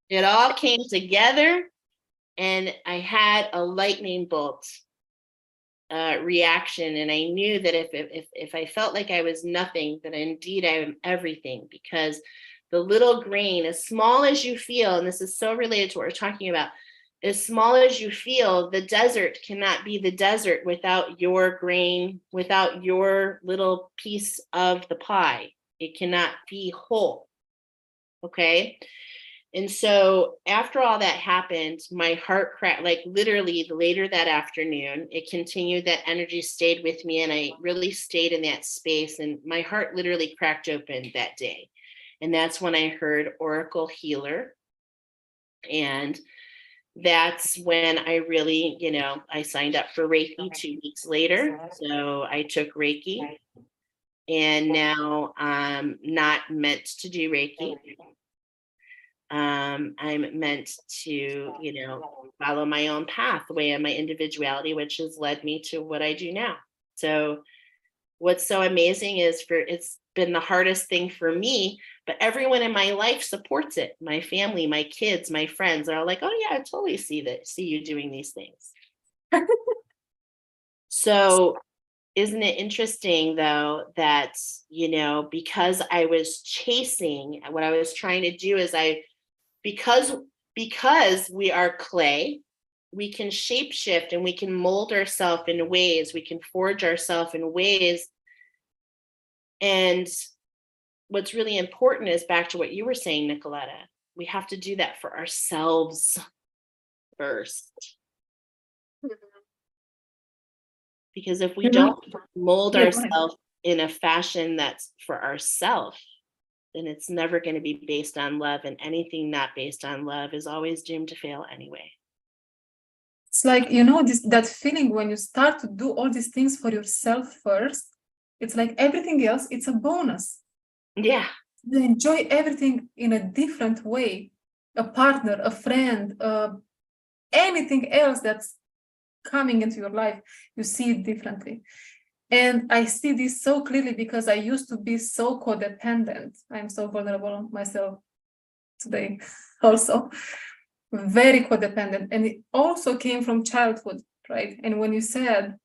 it all came together and I had a lightning bolt reaction. And I knew that if I felt like I was nothing, that indeed I am everything, because the little grain, as small as you feel, and this is so related to what we're talking about, as small as you feel, the desert cannot be the desert without your grain, without your little piece of the pie. It cannot be whole. Okay. And so after all that happened, my heart cracked, like literally later that afternoon, it continued, that energy stayed with me, and I really stayed in that space, and my heart literally cracked open that day. And that's when I heard Oracle Healer. And that's when I really, I signed up for Reiki 2 weeks later. So I took Reiki, and now I'm not meant to do Reiki. I'm meant to, follow my own pathway and my individuality, which has led me to what I do now. So what's so amazing is it's been the hardest thing for me, but everyone in my life supports it. My family, my kids, my friends are all like, oh yeah, I totally see you doing these things. So isn't it interesting though, that, because I was chasing, what I was trying to do is because we are clay, we can shapeshift and we can mold ourselves in ways, we can forge ourselves in ways. And what's really important is back to what you were saying, Nicoletta, we have to do that for ourselves first. Because if we don't mold ourselves in a fashion that's for ourselves, then it's never going to be based on love, and anything not based on love is always doomed to fail anyway. It's like, that feeling when you start to do all these things for yourself first, it's like everything else, it's a bonus. Yeah. You enjoy everything in a different way. A partner, a friend, anything else that's coming into your life, you see it differently. And I see this so clearly because I used to be so codependent. I'm so vulnerable myself today also. Very codependent. And it also came from childhood, right? And when you said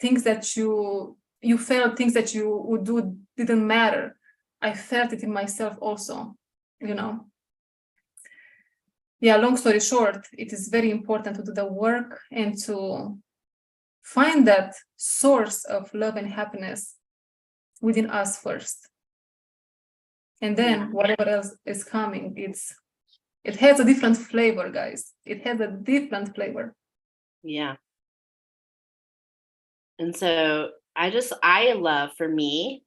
things that you felt, things that you would do didn't matter, I felt it in myself also, Yeah, long story short, it is very important to do the work and to find that source of love and happiness within us first. And then whatever else is coming, it has a different flavor, guys. It has a different flavor. Yeah. And so I love, for me,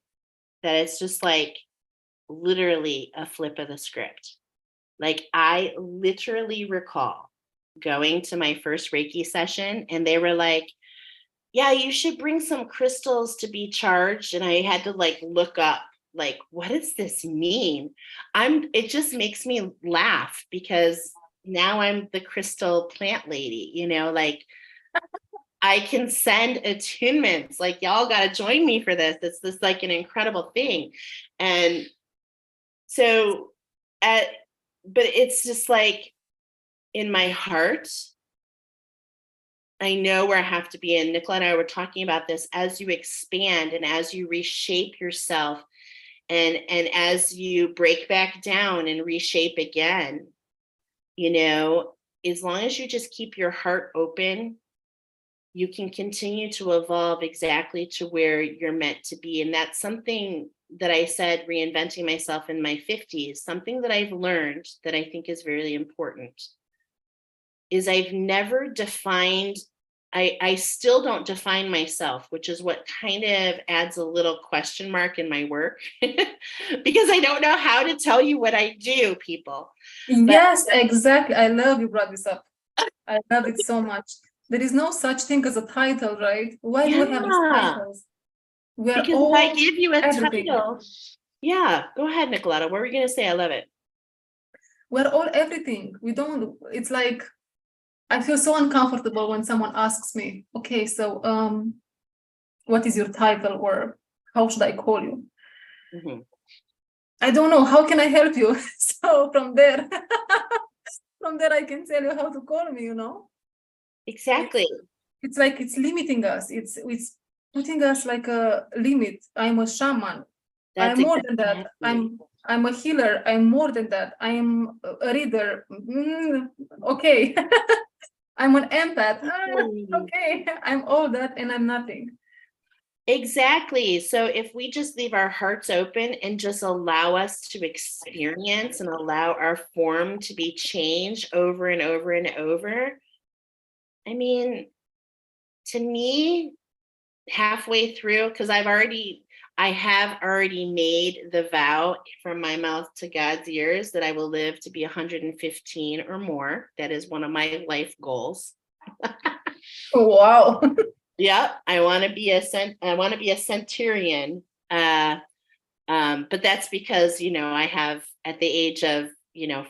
that it's just like literally a flip of the script. Like I literally recall going to my first Reiki session, and they were like, yeah, you should bring some crystals to be charged. And I had to look up, what does this mean? It just makes me laugh because now I'm the crystal plant lady, I can send attunements. Y'all got to join me for this. It's this an incredible thing. And so, but it's just in my heart, I know where I have to be. And Nicola and I were talking about this, as you expand and as you reshape yourself and as you break back down and reshape again, as long as you just keep your heart open, you can continue to evolve exactly to where you're meant to be. And that's something that I said, reinventing myself in my 50s, something that I've learned that I think is really important is I've never defined, I still don't define myself, which is what kind of adds a little question mark in my work because I don't know how to tell you what I do, people. Yes, exactly. I love you brought this up. I love it so much. There is no such thing as a title, right? Why do we have these titles? Because if I give you a title, go ahead, Nicoletta. What were you going to say? I love it. We're all everything. We don't, it's like, I feel so uncomfortable when someone asks me, okay, so what is your title, or how should I call you? Mm-hmm. I don't know. How can I help you? So from there, I can tell you how to call me, Exactly. It's like it's limiting us. It's putting us like a limit. I'm a shaman. I'm more than that. I'm a healer. I'm more than that. I am a reader. Okay. I'm an empath. Okay. I'm all that and I'm nothing. Exactly. So if we just leave our hearts open and just allow us to experience and allow our form to be changed over and over and over, I mean, to me, halfway through, because I have already made the vow from my mouth to God's ears that I will live to be 115 or more. That is one of my life goals. Wow. Yep, I want to be a centurion. But that's because, I have, at the age of,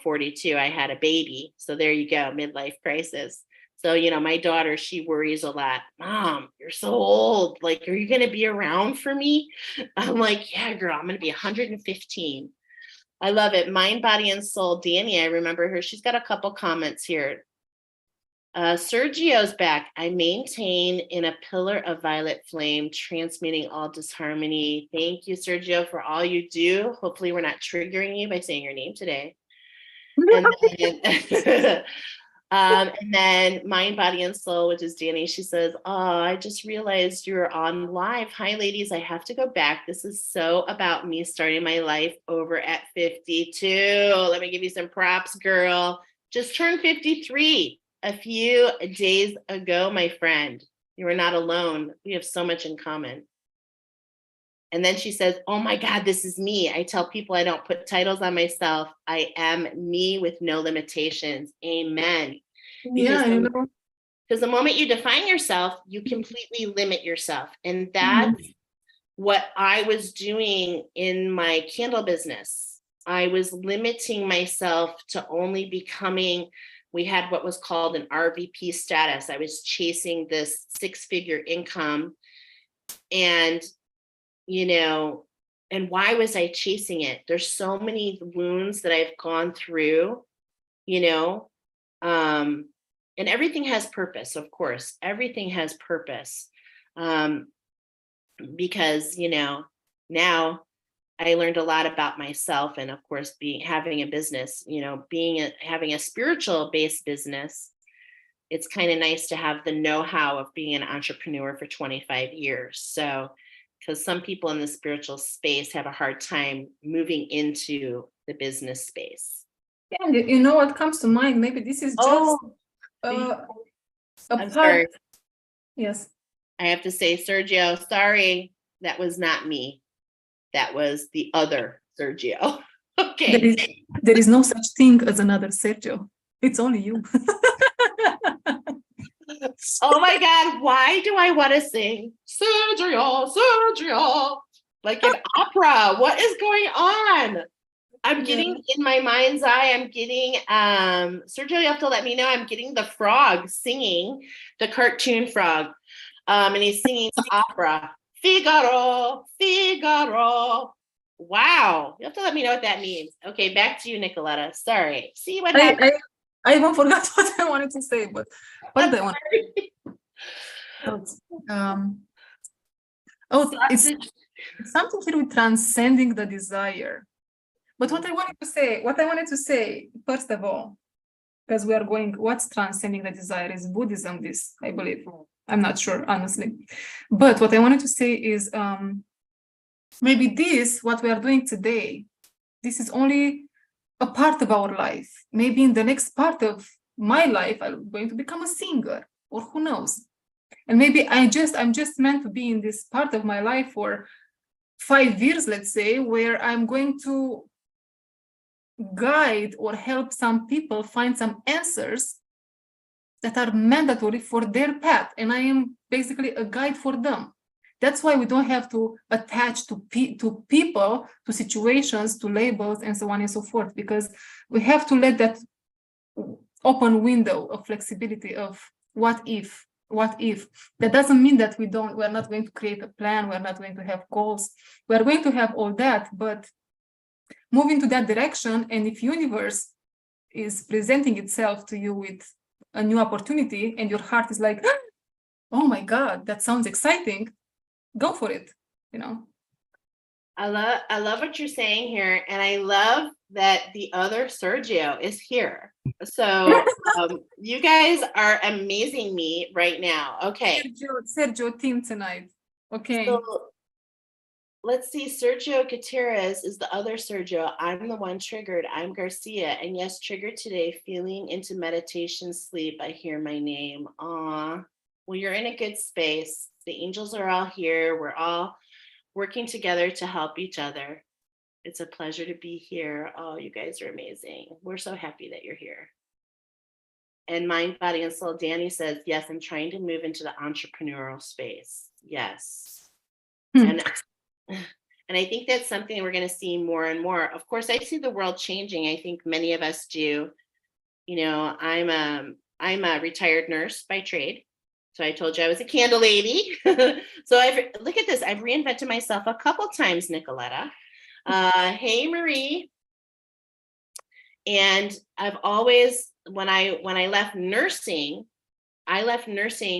42, I had a baby. So there you go, midlife crisis. So, my daughter, she worries a lot. Mom, you're so old. Like, are you going to be around for me? I'm like, yeah, girl, I'm going to be 115. I love it. Mind, body, and soul. Danny, I remember her. She's got a couple comments here. Sergio's back. I maintain in a pillar of violet flame, transmuting all disharmony. Thank you, Sergio, for all you do. Hopefully, we're not triggering you by saying your name today. And then, and then Mind, Body, and Soul, which is Danny. She says, "Oh, I just realized you're on live. Hi, ladies. I have to go back. This is so about me starting my life over at 52. Let me give you some props, girl. Just turned 53. A few days ago, my friend. You are not alone. We have so much in common." And then she says, "Oh my God, this is me. I tell people I don't put titles on myself. I am me with no limitations." Amen. Yeah, Because the moment you define yourself, you completely limit yourself. And that's what I was doing in my candle business. I was limiting myself to only becoming, we had what was called an RVP status. I was chasing this 6-figure income. And, and why was I chasing it? There's so many wounds that I've gone through, and everything has purpose, of course. Everything has purpose. Because, now I learned a lot about myself, and of course, having a business, having a spiritual based business, it's kind of nice to have the know-how of being an entrepreneur for 25 years. So, because some people in the spiritual space have a hard time moving into the business space. And you know what comes to mind? Maybe this is just a I'm part. sorry. Yes. I have to say, Sergio, sorry, that was not me. That was the other Sergio. Okay. There is no such thing as another Sergio. It's only you. Oh my God, why do I want to sing Sergio, Sergio, like an opera? What is going on? I'm getting in my mind's eye, I'm getting, Sergio, you have to let me know, I'm getting the frog singing, the cartoon frog. And he's singing opera. Figaro, Figaro. Wow. You have to let me know what that means. Okay, back to you, Nicoletta. Sorry. See what happened? I even forgot what I wanted to say, but what did I want to it's something here with transcending the desire. But what I wanted to say, first of all, because we are going, what's transcending the desire is Buddhism, this, I believe. I'm not sure, honestly. But what I wanted to say is maybe what we are doing today, this is only a part of our life. Maybe in the next part of my life, I'm going to become a singer, or who knows. And maybe I'm just meant to be in this part of my life for 5 years, let's say, where I'm going to guide or help some people find some answers that are mandatory for their path, and I am basically a guide for them. That's why we don't have to attach to people, to situations, to labels, and so on and so forth, because we have to let that open window of flexibility of what if. That doesn't mean that we're not going to create a plan, we're not going to have goals, we're going to have all that, but move into that direction. And if universe is presenting itself to you with a new opportunity and your heart is like, oh my God, that sounds exciting, go for it, I love what you're saying here, and I love that the other Sergio is here. So you guys are amazing me right now. Okay. Sergio team tonight. Okay. So let's see. Sergio Gutierrez is the other Sergio. I'm the one triggered. I'm Garcia. And yes, triggered today, feeling into meditation sleep. I hear my name. Aw. Well, you're in a good space. The angels are all here. We're all working together to help each other. It's a pleasure to be here. Oh, you guys are amazing. We're so happy that you're here. And Mind, Body, and Soul, Danny says, yes, I'm trying to move into the entrepreneurial space. Yes. And I think that's something we're going to see more and more. Of course, I see the world changing. I think many of us do. You know, I'm a retired nurse by trade. So I told you I was a candle lady. So look at this. I've reinvented myself a couple times, Nicoletta. Hey, Marie. And I've always, when I left nursing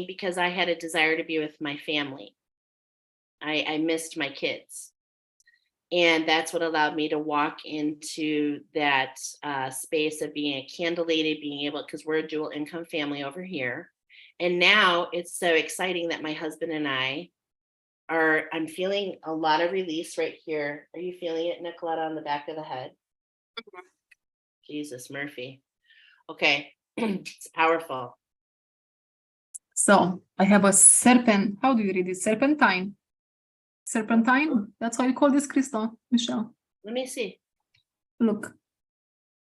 because I had a desire to be with my family. I missed my kids. And that's what allowed me to walk into that space of being a candle lady, being able, because we're a dual income family over here. And now it's so exciting that my husband and I'm feeling a lot of release right here. Are you feeling it, Nicoletta, on the back of the head? Mm-hmm. Jesus, Murphy. Okay, it's powerful. So I have a serpent. How do you read it? Serpentine. Serpentine? That's how you call this crystal, Michelle. Let me see. Look.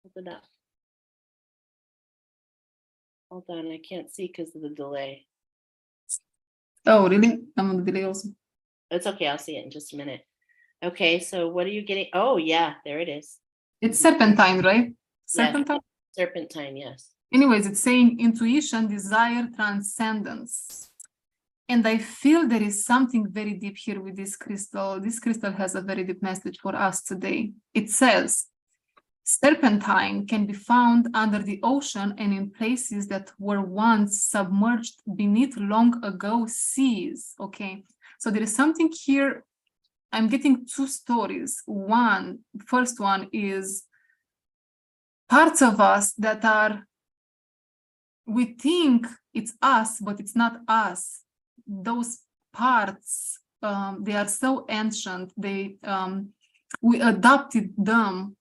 Hold it up. Hold on, I can't see because of the delay. Oh, really? I'm on the delay also. It's okay, I'll see it in just a minute. Okay, so what are you getting? Oh, yeah, there it is. It's serpentine, right? Serpentine? Yes, serpentine, yes. Anyways, it's saying intuition, desire, transcendence. And I feel there is something very deep here with this crystal. This crystal has a very deep message for us today. It says, serpentine can be found under the ocean and in places that were once submerged beneath long ago seas. Okay, so there is something here. I'm getting two stories. First one is parts of us that are, we think it's us, but it's not us. Those parts, they are so ancient. We adopted them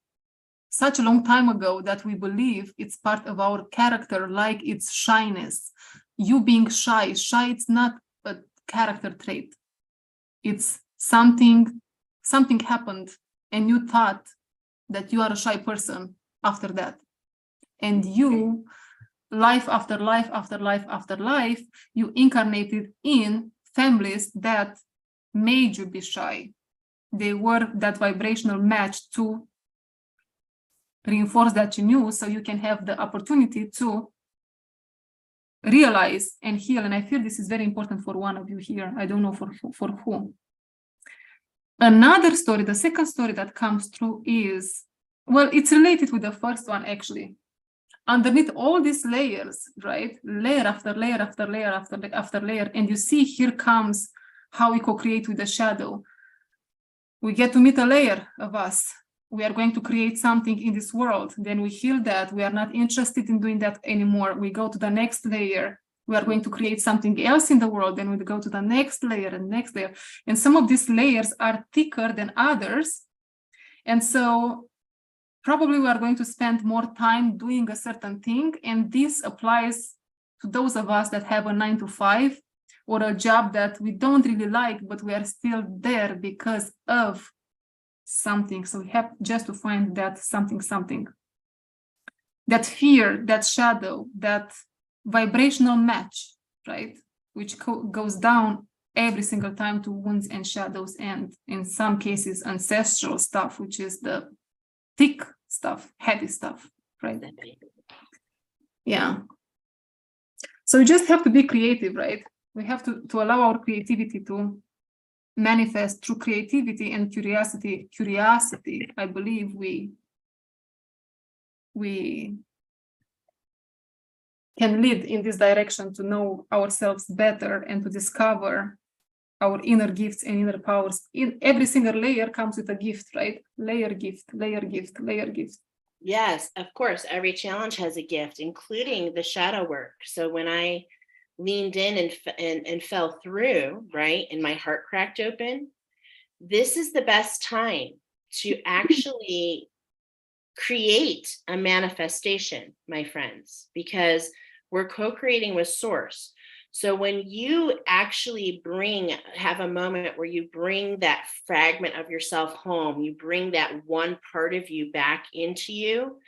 such a long time ago that we believe it's part of our character, like it's shyness. You being shy, it's not a character trait. It's something happened and you thought that you are a shy person after that. And you, life after life after life after life, you incarnated in families that made you be shy. They were that vibrational match to reinforce that you knew, so you can have the opportunity to realize and heal. And I feel this is very important for one of you here. I don't know for who. Another story, the second story that comes through is, well, it's related with the first one actually. Underneath all these layers, right? Layer after layer after layer after layer. And you see here comes how we co-create with the shadow. We get to meet a layer of us. We are going to create something in this world. Then we heal that. We are not interested in doing that anymore. We go to the next layer. We are going to create something else in the world. Then we go to the next layer and next layer. And some of these layers are thicker than others. And so probably we are going to spend more time doing a certain thing. And this applies to those of us that have a 9-to-5 or a job that we don't really like, but we are still there because of something. So we have just to find that something. That fear, that shadow, that vibrational match, right? Which goes down every single time to wounds and shadows, and in some cases, ancestral stuff, which is the thick stuff, heavy stuff, right? Yeah. So we just have to be creative, right? We have to allow our creativity to manifest through creativity and curiosity. Curiosity, I believe we can lead in this direction to know ourselves better and to discover our inner gifts and inner powers. In every single layer comes with a gift, right? Layer gift, layer gift, layer gift. Yes, of course. Every challenge has a gift, including the shadow work. So when I leaned in and fell through, right, and my heart cracked open, this is the best time to actually create a manifestation, my friends, because we're co-creating with source. So when you actually have a moment where you bring that fragment of yourself home, you bring that one part of you back into you,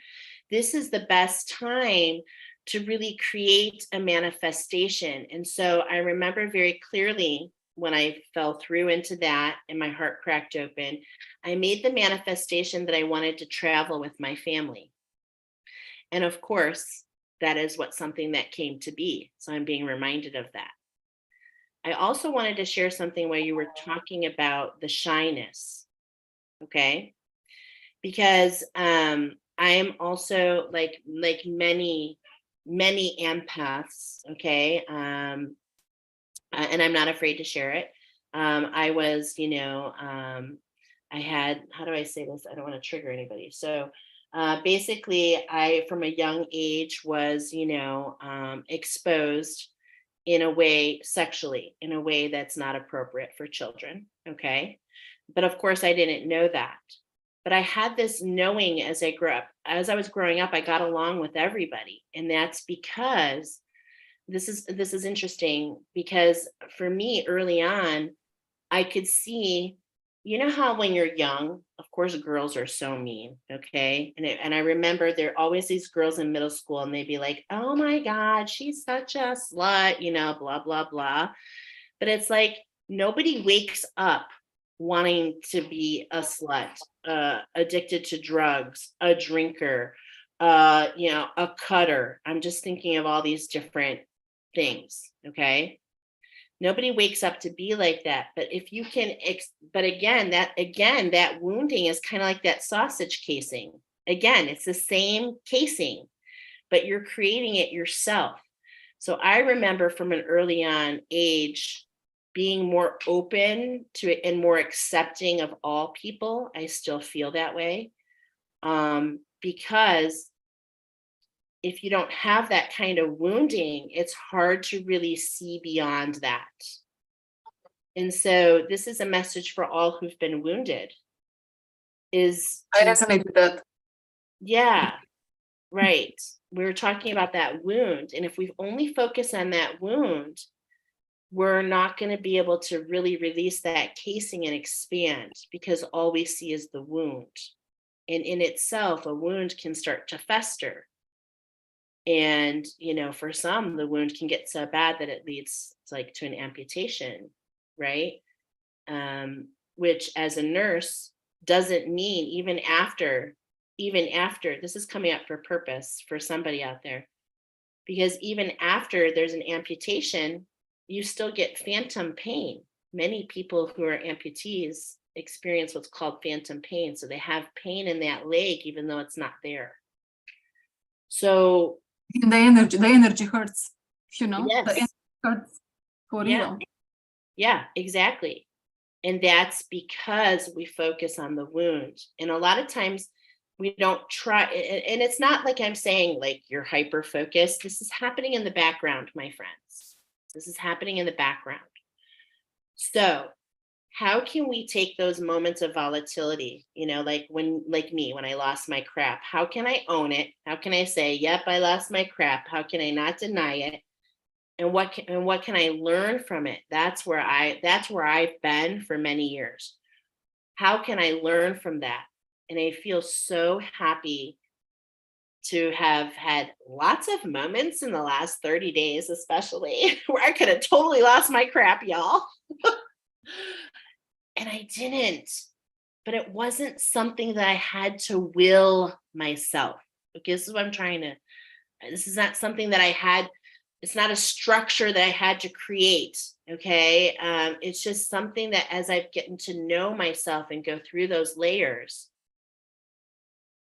this is the best time to really create a manifestation. And so I remember very clearly when I fell through into that and my heart cracked open, I made the manifestation that I wanted to travel with my family. And of course, that is something that came to be. So I'm being reminded of that. I also wanted to share something where you were talking about the shyness. Okay. Because I am also like many empaths. Okay. And I'm not afraid to share it. I was, I had, how do I say this? I don't want to trigger anybody. So basically, I, from a young age, was, exposed in a way sexually, in a way that's not appropriate for children. Okay. But of course, I didn't know that. But I had this knowing as I grew up. As I was growing up, I got along with everybody. And that's because this is interesting, because for me early on, I could see, you know how when you're young, of course, girls are so mean, okay? And I remember there are always these girls in middle school, and they'd be like, "Oh my God, she's such a slut," blah, blah, blah. But it's like nobody wakes up wanting to be a slut, addicted to drugs, a drinker, a cutter. I'm just thinking of all these different things, okay? Nobody wakes up to be like that. But if you can, but again, that wounding is kind of like that sausage casing. Again, it's the same casing, but you're creating it yourself. So I remember from an early on age being more open to it and more accepting of all people. I still feel that way, because if you don't have that kind of wounding, it's hard to really see beyond that. And so this is a message for all who've been wounded, is I resonate with that. yeah, right. We were talking about that wound. And if we only focus on that wound, we're not going to be able to really release that casing and expand, because all we see is the wound. And in itself, a wound can start to fester. And, for some, the wound can get so bad that it leads to an amputation, right? Which as a nurse doesn't mean even after, this is coming up for purpose for somebody out there, because even after there's an amputation, you still get phantom pain. Many people who are amputees experience what's called phantom pain. So they have pain in that leg, even though it's not there. So the energy hurts, yes. The energy hurts for real. Yeah, exactly. And that's because we focus on the wound. And a lot of times we don't try, and it's not like I'm saying like you're hyper focused. This is happening in the background, my friends. This is happening in the background. So how can we take those moments of volatility, like me, when I lost my crap? How can I own it? How can I say, yep, I lost my crap? How can I not deny it? And what can I learn from it? That's where I've been for many years. How can I learn from that? And I feel so happy to have had lots of moments in the last 30 days, especially where I could have totally lost my crap, y'all. And I didn't, but it wasn't something that I had to will myself. Okay, this is what I'm trying to, this is not something that I had, it's not a structure that I had to create. Okay. It's just something that as I've gotten to know myself and go through those layers,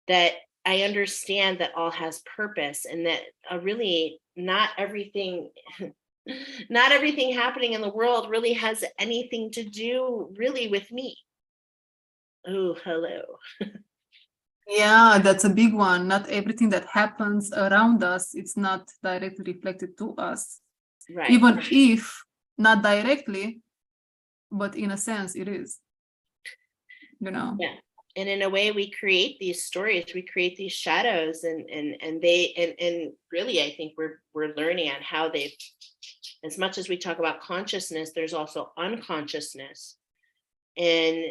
that I understand that all has purpose, and that really not everything, Not everything happening in the world really has anything to do really with me. Oh, hello. Yeah, that's a big one. Not everything that happens around us, it's not directly reflected to us. Right. Even if not directly, but in a sense it is, you know. Yeah. And in a way, we create these stories, we create these shadows, and they and really, I think we're learning on how they've, as much as we talk about consciousness, there's also unconsciousness. And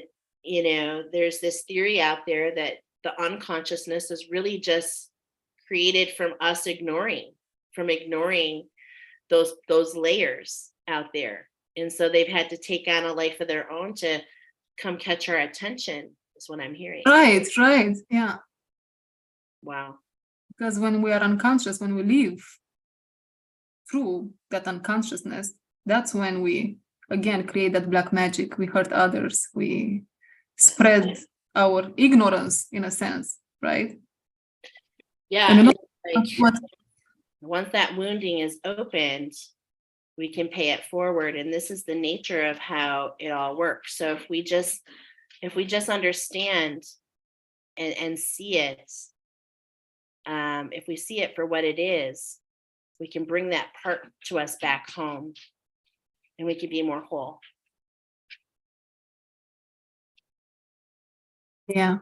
there's this theory out there that the unconsciousness is really just created from us ignoring those layers out there. And so they've had to take on a life of their own to come catch our attention, is what I'm hearing. Right, yeah. Wow. Because when we are unconscious, when we live through that unconsciousness, that's when we again create that black magic. We hurt others, we spread our ignorance in a sense, right? Yeah. And once that wounding is opened, we can pay it forward. And this is the nature of how it all works. So if we just understand and see it, if we see it for what it is, we can bring that part to us back home, and we can be more whole. Yeah.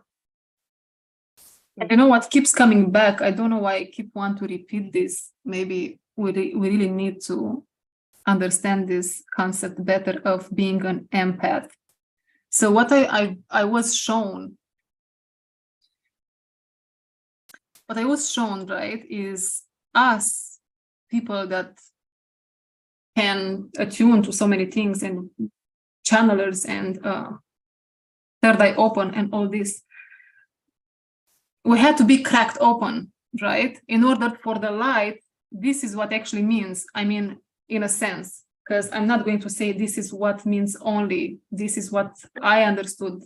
And you know what keeps coming back? I don't know why I keep wanting to repeat this. Maybe we really need to understand this concept better of being an empath. So what I was shown, right, is us people that can attune to so many things, and channelers and third eye open and all this. We had to be cracked open, right? In order for the light, this is what actually means. I mean, in a sense, because I'm not going to say this is what means only. This is what I understood.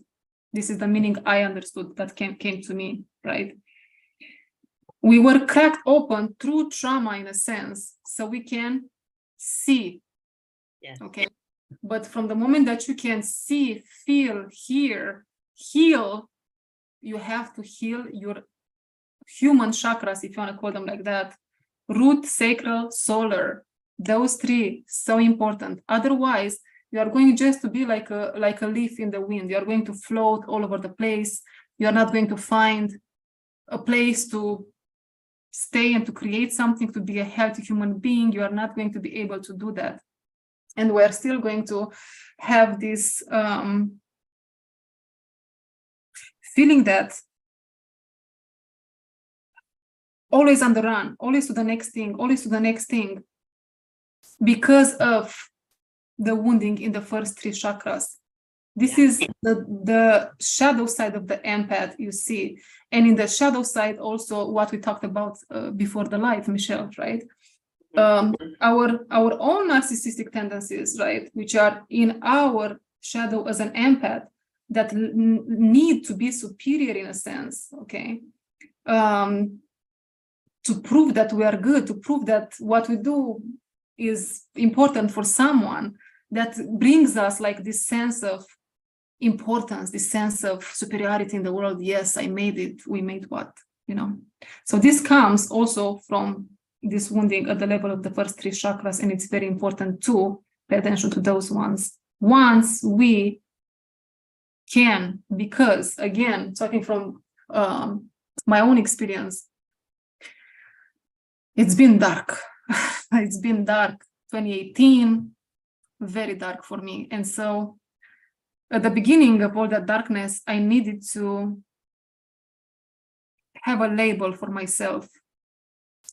This is the meaning I understood that came to me, right? We were cracked open through trauma in a sense, so we can see. Yeah. Okay. But from the moment that you can see, feel, hear, heal, you have to heal your human chakras, if you want to call them like that. Root, sacral, solar. Those three, so important. Otherwise, you are going just to be like a leaf in the wind. You are going to float all over the place. You are not going to find a place to stay and to create something, to be a healthy human being. You are not going to be able to do that. And we're still going to have this feeling that always on the run, always to the next thing, always to the next thing, because of the wounding in the first three chakras. This is the shadow side of the empath, you see. And in the shadow side, also what we talked about before the light, Michelle, right? Our own narcissistic tendencies, right, which are in our shadow as an empath, that need to be superior in a sense, okay? To prove that we are good, to prove that what we do is important for someone, that brings us like this sense of importance, this sense of superiority in the world. Yes, I made it. We made what, So this comes also from this wounding at the level of the first three chakras, and it's very important to pay attention to those ones. Once we can, because again, talking from my own experience, it's been dark. It's been dark. 2018, very dark for me. And so at the beginning of all that darkness, I needed to have a label for myself.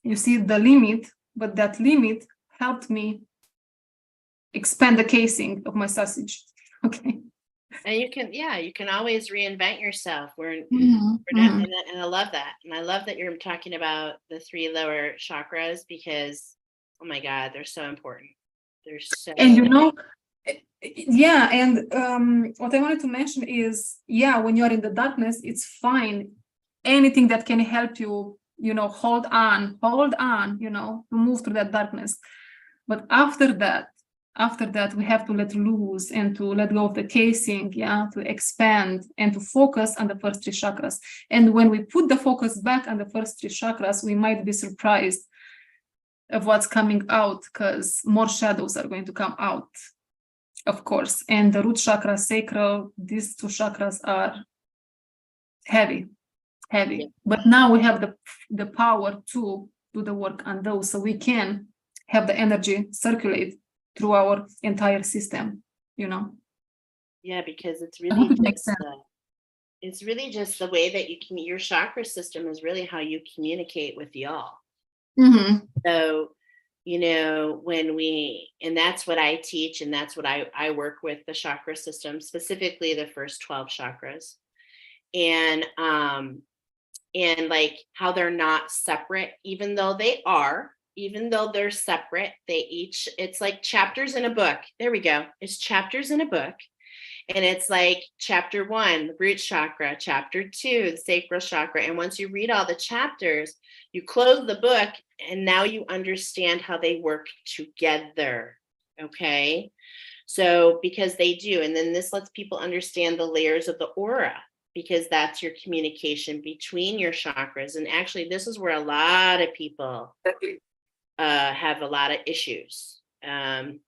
You see the limit, but that limit helped me expand the casing of my sausage. Okay. And you can always reinvent yourself. And I love that. And I love that you're talking about the three lower chakras, because, oh my God, they're so important. They're so. And yeah. And what I wanted to mention is, when you're in the darkness, it's fine. Anything that can help you, hold on, to move through that darkness. But after that, we have to let loose and to let go of the casing, to expand and to focus on the first three chakras. And when we put the focus back on the first three chakras, we might be surprised of what's coming out, because more shadows are going to come out, of course. And the root chakra, sacral, these two chakras are heavy. Yeah. But now we have the power to do the work on those, so we can have the energy circulate through our entire system, Yeah, because it's I really hope it makes just sense. it's really just the way that your chakra system is really how you communicate with y'all. Mhm. So, and that's what I teach, and that's what I work with the chakra system, specifically the first 12 chakras. And like how they're not separate, even though they're separate, it's like chapters in a book. There we go. It's chapters in a book. And it's like chapter 1, the root chakra, chapter 2, the sacral chakra. And once you read all the chapters, you close the book and now you understand how they work together. Okay. So because they do, and then this lets people understand the layers of the aura, because that's your communication between your chakras. And actually, this is where a lot of people have a lot of issues,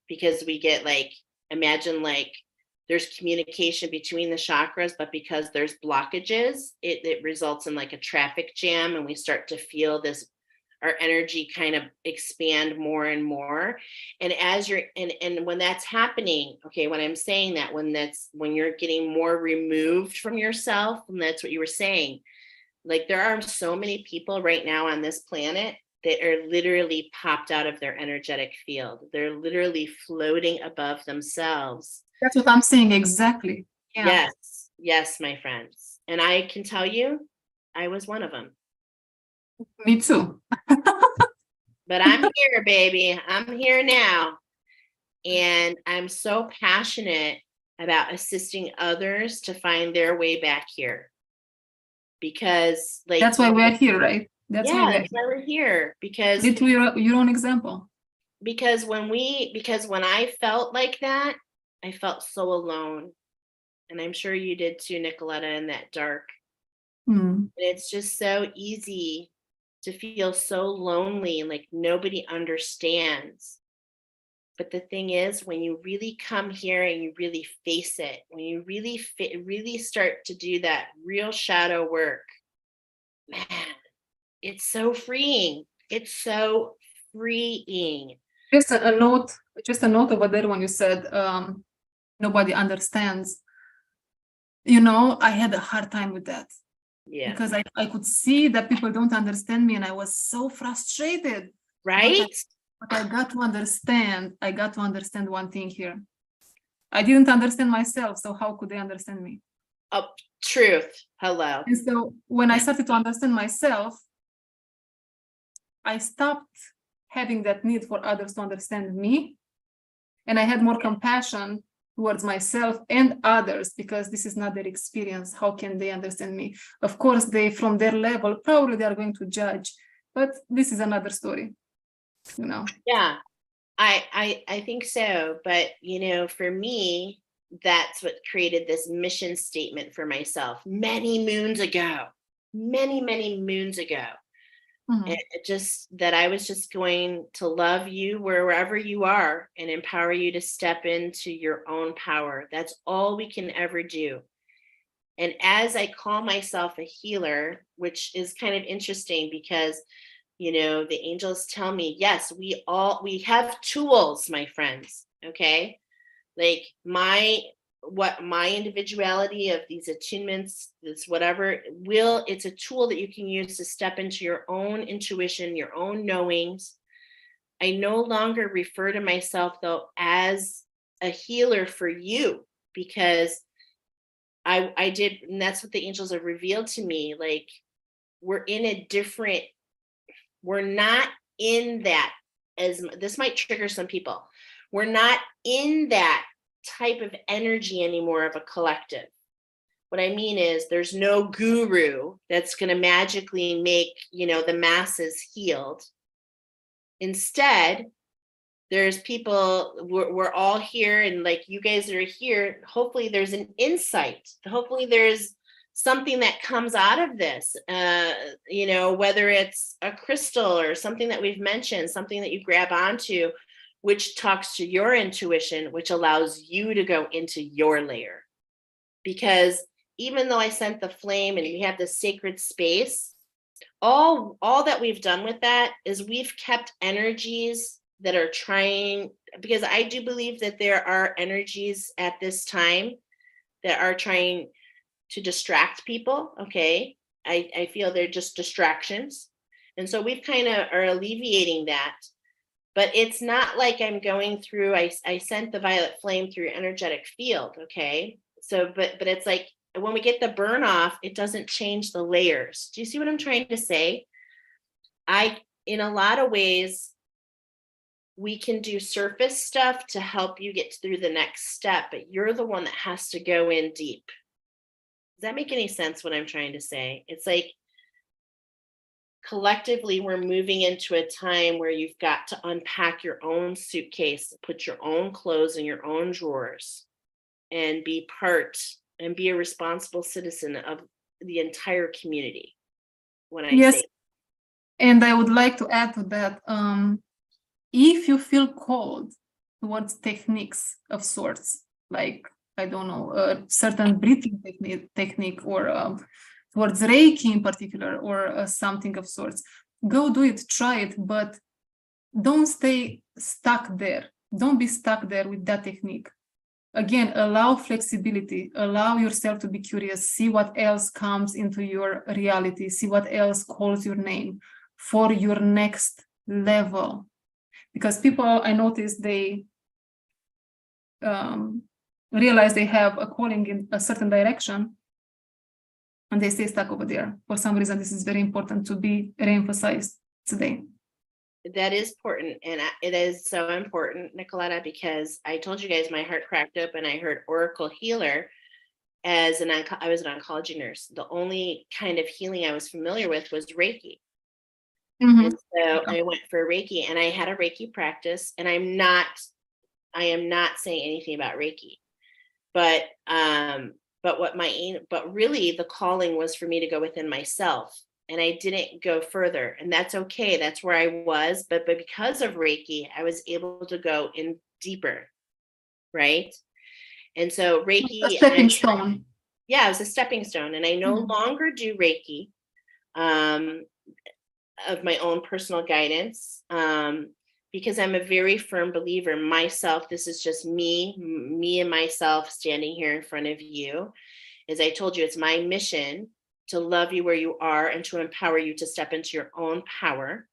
because we get imagine there's communication between the chakras, but because there's blockages, it results in like a traffic jam, and we start to feel our energy kind of expand more and more. And and when that's happening, okay, when I'm saying that, when you're getting more removed from yourself, and that's what you were saying, like there are so many people right now on this planet that are literally popped out of their energetic field. They're literally floating above themselves. That's what I'm saying, exactly. Yeah. Yes, my friends. And I can tell you, I was one of them. Me too. But I'm here, baby. I'm here now. And I'm so passionate about assisting others to find their way back here. Because that's why we're here, right? That's why we're here. Because lead through your own example. Because when I felt like that, I felt so alone. And I'm sure you did too, Nicoletta, in that dark. And it's just so easy to feel so lonely, like nobody understands. But the thing is, when you really come here and you really face it, when you really start to do that real shadow work, man, it's so freeing. It's so freeing. Just a note over there when you said nobody understands. I had a hard time with that. Yeah. Because I could see that people don't understand me, and I was so frustrated. Right? But I got to understand. I got to understand one thing here. I didn't understand myself, so how could they understand me? Oh, truth. Hello. And so when I started to understand myself, I stopped having that need for others to understand me, and I had more compassion towards myself and others, because this is not their experience. How can they understand me? Of course, from their level, probably they are going to judge, but this is another story, Yeah, I think so. But, for me, that's what created this mission statement for myself many moons ago, many, many moons ago. And that I was just going to love you wherever you are and empower you to step into your own power. That's all we can ever do. And as I call myself a healer, which is kind of interesting because, the angels tell me, yes, we have tools, my friends. Okay. Like my individuality of these attunements, this whatever it's a tool that you can use to step into your own intuition, your own knowings. I no longer refer to myself though as a healer for you, because I did, and that's what the angels have revealed to me. Like we're not in that, as this might trigger some people. We're not in that type of energy anymore of a collective. What I mean is there's no guru that's going to magically make, the masses healed. Instead, there's people, we're all here, and like you guys are here, hopefully there's an insight, hopefully there's something that comes out of this, you know, whether it's a crystal or something that we've mentioned, something that you grab onto, which talks to your intuition, which allows you to go into your layer. Because even though I sent the flame and we have this sacred space, all that we've done with that is we've kept energies that are trying, because I do believe that there are energies at this time that are trying to distract people. Okay. I feel they're just distractions. And so we've kind of are alleviating that, but it's not like I'm going through, I sent the violet flame through your energetic field. Okay. So, but it's like, when we get the burn off, it doesn't change the layers. Do you see what I'm trying to say? In a lot of ways, we can do surface stuff to help you get through the next step, but you're the one that has to go in deep. Does that make any sense what I'm trying to say? It's like collectively we're moving into a time where you've got to unpack your own suitcase, put your own clothes in your own drawers, and be a responsible citizen of the entire community. When I Yes, say, and I would like to add to that, if you feel called towards techniques of sorts, like, I don't know, a certain breathing technique or towards Reiki in particular, or something of sorts, go do it, try it, but don't stay stuck there. Don't be stuck there with that technique. Again, allow flexibility, allow yourself to be curious, see what else comes into your reality, see what else calls your name for your next level. Because people, I noticed, they realize they have a calling in a certain direction and they stay stuck over there. For some reason, this is very important to be re-emphasized today. that is important, and it is so important, Nicoletta, because I told you guys my heart cracked open. I heard Oracle Healer I was an oncology nurse. The only kind of healing I was familiar with was Reiki. Mm-hmm. And so I went for Reiki, and I had a Reiki practice, and I am not saying anything about Reiki, but really the calling was for me to go within myself, and I didn't go further, and that's okay. That's where I was, but because of Reiki, I was able to go in deeper, right? And so Reiki, a stepping stone. Yeah, it was a stepping stone, and I no longer do Reiki of my own personal guidance, because I'm a very firm believer myself. This is just me and myself standing here in front of you. As I told you, it's my mission to love you where you are and to empower you to step into your own power.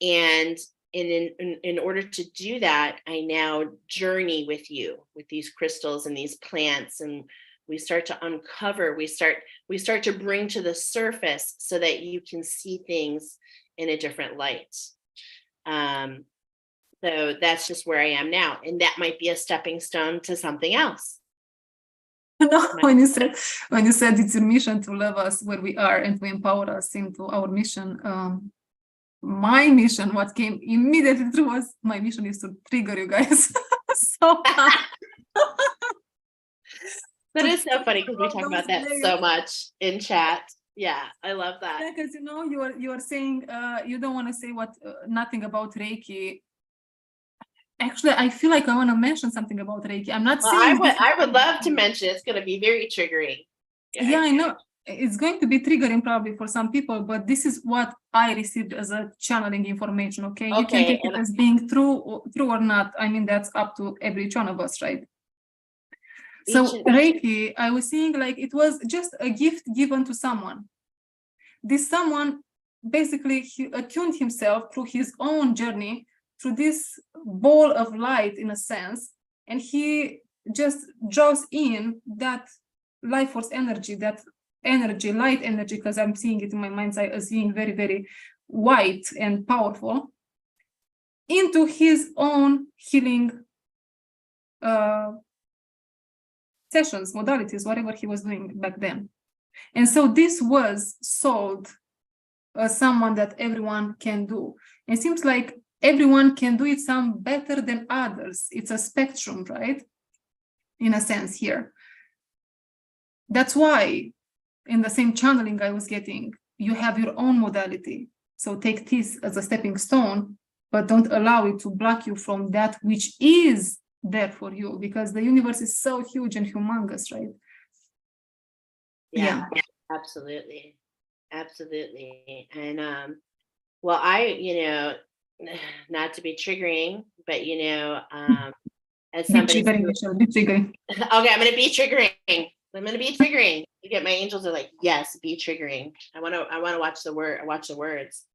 And in order to do that, I now journey with you with these crystals and these plants, and we start to uncover, we start to bring to the surface so that you can see things in a different light. So that's just where I am now, and that might be a stepping stone to something else. No, when you said it's your mission to love us where we are and to empower us into our mission, my mission, what came immediately through was, my mission is to trigger you guys. So that is so funny, because we talk about that so much in chat. Yeah, I love that. Because you are saying you don't want to say nothing about Reiki. Actually, I feel like I want to mention something about Reiki. I'm not saying I would love to mention. It's going to be very triggering. Yeah, I know it's going to be triggering probably for some people, but this is what I received as a channeling information. Okay, you can take it as being true or not. I mean, that's up to every one of us, right? So Reiki, I was seeing like it was just a gift given to someone. This someone basically he attuned himself through his own journey through this ball of light, in a sense, and he just draws in that life force energy, that energy, light energy, because I'm seeing it in my mind's eye as being very, very white and powerful, into his own healing sessions, modalities, whatever he was doing back then. And so this was sold as someone that everyone can do. It seems like everyone can do it some better than others. It's a spectrum, right? In a sense here. That's why in the same channeling I was getting, you have your own modality. So take this as a stepping stone, but don't allow it to block you from that which is there for you, because the universe is so huge and humongous, right? Yeah. Absolutely. Absolutely. And well, I, not to be triggering, but as somebody Be triggering. okay, I'm gonna be triggering. You get my angels are like, yes, be triggering. I wanna watch the words.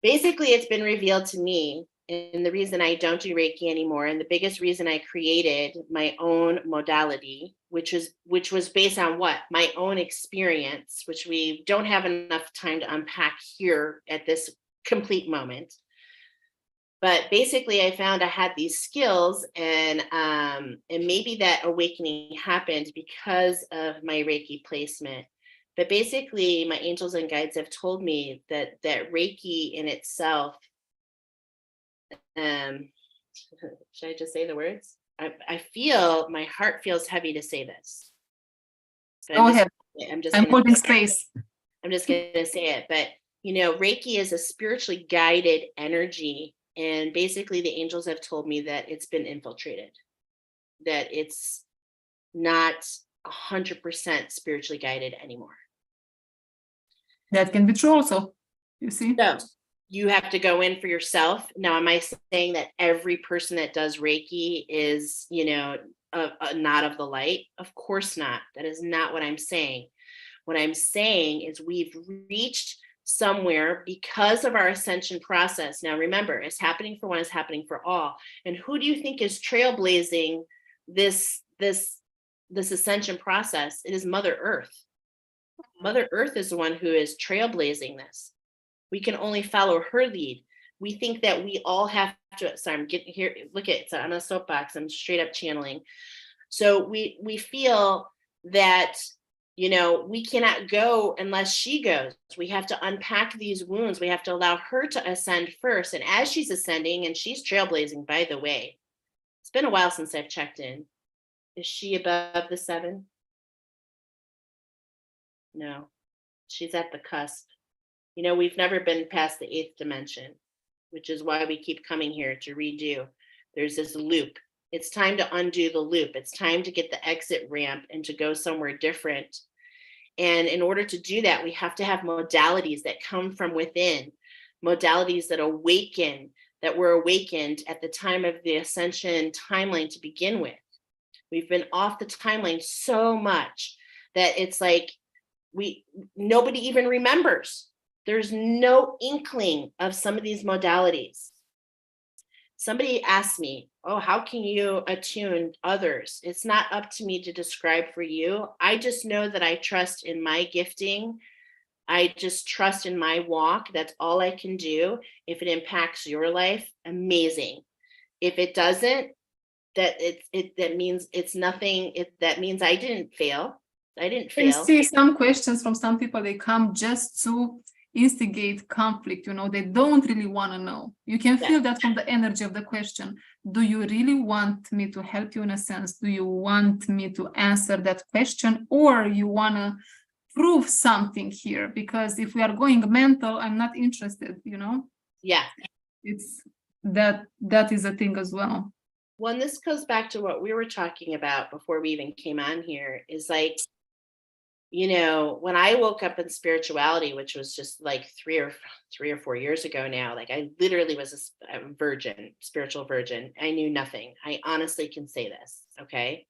Basically, it's been revealed to me, and the reason I don't do Reiki anymore, and the biggest reason I created my own modality, which was based on what? My own experience, which we don't have enough time to unpack here at this complete moment. But basically, I found I had these skills, and maybe that awakening happened because of my Reiki placement. But basically, my angels and guides have told me that Reiki in itself, should I just say the words? I feel, my heart feels heavy to say this. Go ahead. I'm holding space. I'm just going to say it. But, Reiki is a spiritually guided energy. And basically, the angels have told me that it's been infiltrated, that it's not 100% spiritually guided anymore. That can be true also, you see. So you have to go in for yourself. Now, am I saying that every person that does Reiki is, not of the light? Of course not. That is not what I'm saying. What I'm saying is we've reached somewhere because of our ascension process. Now, remember, it's happening for one, it's happening for all. And who do you think is trailblazing this ascension process? It is Mother Earth. Mother Earth is the one who is trailblazing this. We can only follow her lead. We think that we all have to, sorry, I'm getting here, look at it, it's on a soapbox, I'm straight up channeling. So we feel that, we cannot go unless she goes. We have to unpack these wounds. We have to allow her to ascend first. And as she's ascending, and she's trailblazing, by the way, it's been a while since I've checked in. Is she above the 7? No, she's at the cusp. We've never been past the 8th dimension, which is why we keep coming here to redo. There's this loop. It's time to undo the loop. It's time to get the exit ramp and to go somewhere different. And in order to do that, we have to have modalities that come from within, modalities that awaken, that were awakened at the time of the ascension timeline to begin with. We've been off the timeline so much that it's like nobody even remembers. There's no inkling of some of these modalities. Somebody asked me, oh, how can you attune others? It's not up to me to describe for you. I just know that I trust in my gifting. I just trust in my walk. That's all I can do. If it impacts your life, amazing. If it doesn't, that means it's nothing. That means I didn't fail. I see some questions from some people. They come just to instigate conflict. They don't really want to know. You can feel that from the energy of the question. Do you really want me to help you in a sense? Do you want me to answer that question, or you want to prove something here? Because if we are going mental, I'm not interested. Yeah, it's that is a thing as well. Well, and this goes back to what we were talking about before we even came on here, is like, when I woke up in spirituality, which was just like 3 or 4 years ago now, like I literally was a virgin, spiritual virgin. I knew nothing. I honestly can say this. Okay.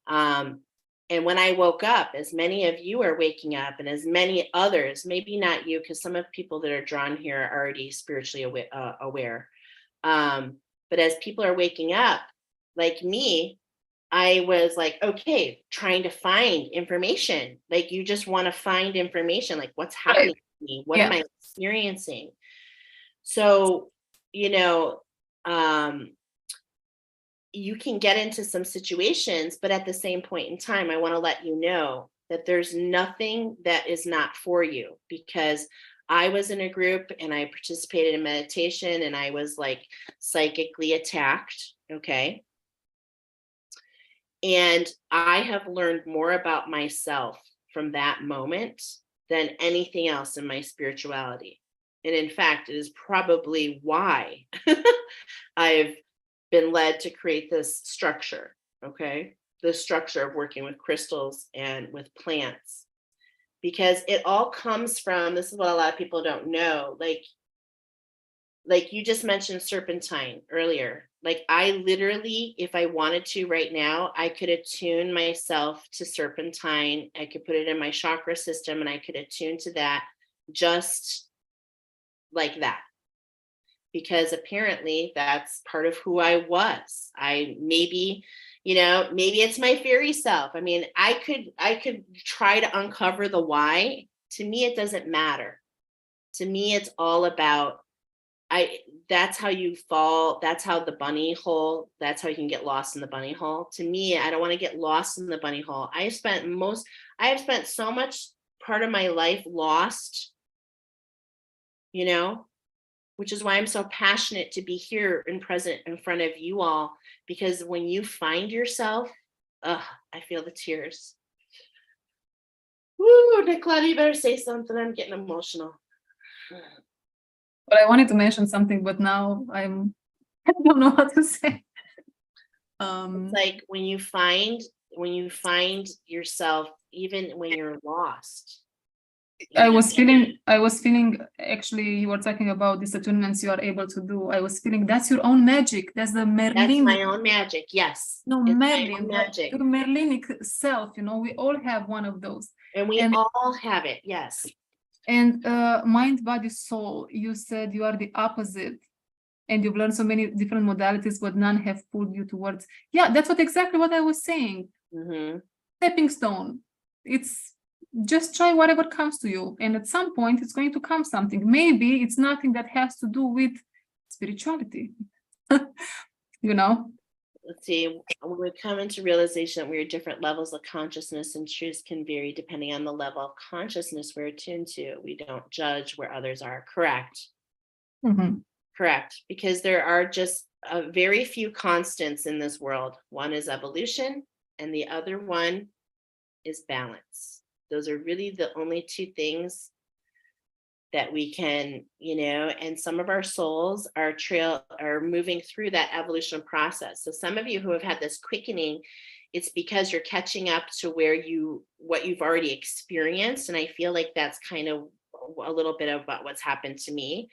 And when I woke up, as many of you are waking up, and as many others, maybe not you, because some of people that are drawn here are already spiritually aware. But as people are waking up, like me, I was like, okay, trying to find information. Like you just want to find information, like what's happening to me? What am I experiencing? So, you can get into some situations, but at the same point in time, I want to let you know that there's nothing that is not for you, because I was in a group and I participated in meditation and I was like psychically attacked. Okay. And I have learned more about myself from that moment than anything else in my spirituality. And in fact, it is probably why I've been led to create this structure. Okay. The structure of working with crystals and with plants, because it all comes from, this is what a lot of people don't know, like you just mentioned serpentine earlier. Like I literally, if I wanted to right now, I could attune myself to serpentine. I could put it in my chakra system and I could attune to that just like that. Because apparently that's part of who I was. Maybe it's my fairy self. I mean, I could try to uncover the why. To me, it doesn't matter. To me, it's all about that's how you fall. That's how the bunny hole, that's how you can get lost in the bunny hole. To me, I don't want to get lost in the bunny hole. I have spent so much part of my life lost, which is why I'm so passionate to be here and present in front of you all, because when you find yourself, I feel the tears. Woo, Nicoletta, you better say something. I'm getting emotional. But I wanted to mention something, but now I don't know what to say. It's like when you find yourself, even when you're lost. I was feeling actually, you were talking about these attunements you are able to do. I was feeling that's your own magic. That's the Merlin. That's my own magic. Yes. No, it's Merlin, magic. Your Merlinic self, we all have one of those. And we all have it. Yes. And mind, body, soul, you said you are the opposite. And you've learned so many different modalities, but none have pulled you towards. Yeah, that's exactly what I was saying. Mm-hmm. Stepping stone. It's just try whatever comes to you. And at some point, it's going to come something. Maybe it's nothing that has to do with spirituality. Let's see, when we come into realization that we're different levels of consciousness, and truths can vary depending on the level of consciousness we're attuned to. We don't judge where others are. Correct. Mm-hmm. Correct. Because there are just very few constants in this world. One is evolution, and the other one is balance. Those are really the only two things that we can, and some of our souls are moving through that evolution process. So some of you who have had this quickening, it's because you're catching up to what you've already experienced. And I feel like that's kind of a little bit about what's happened to me.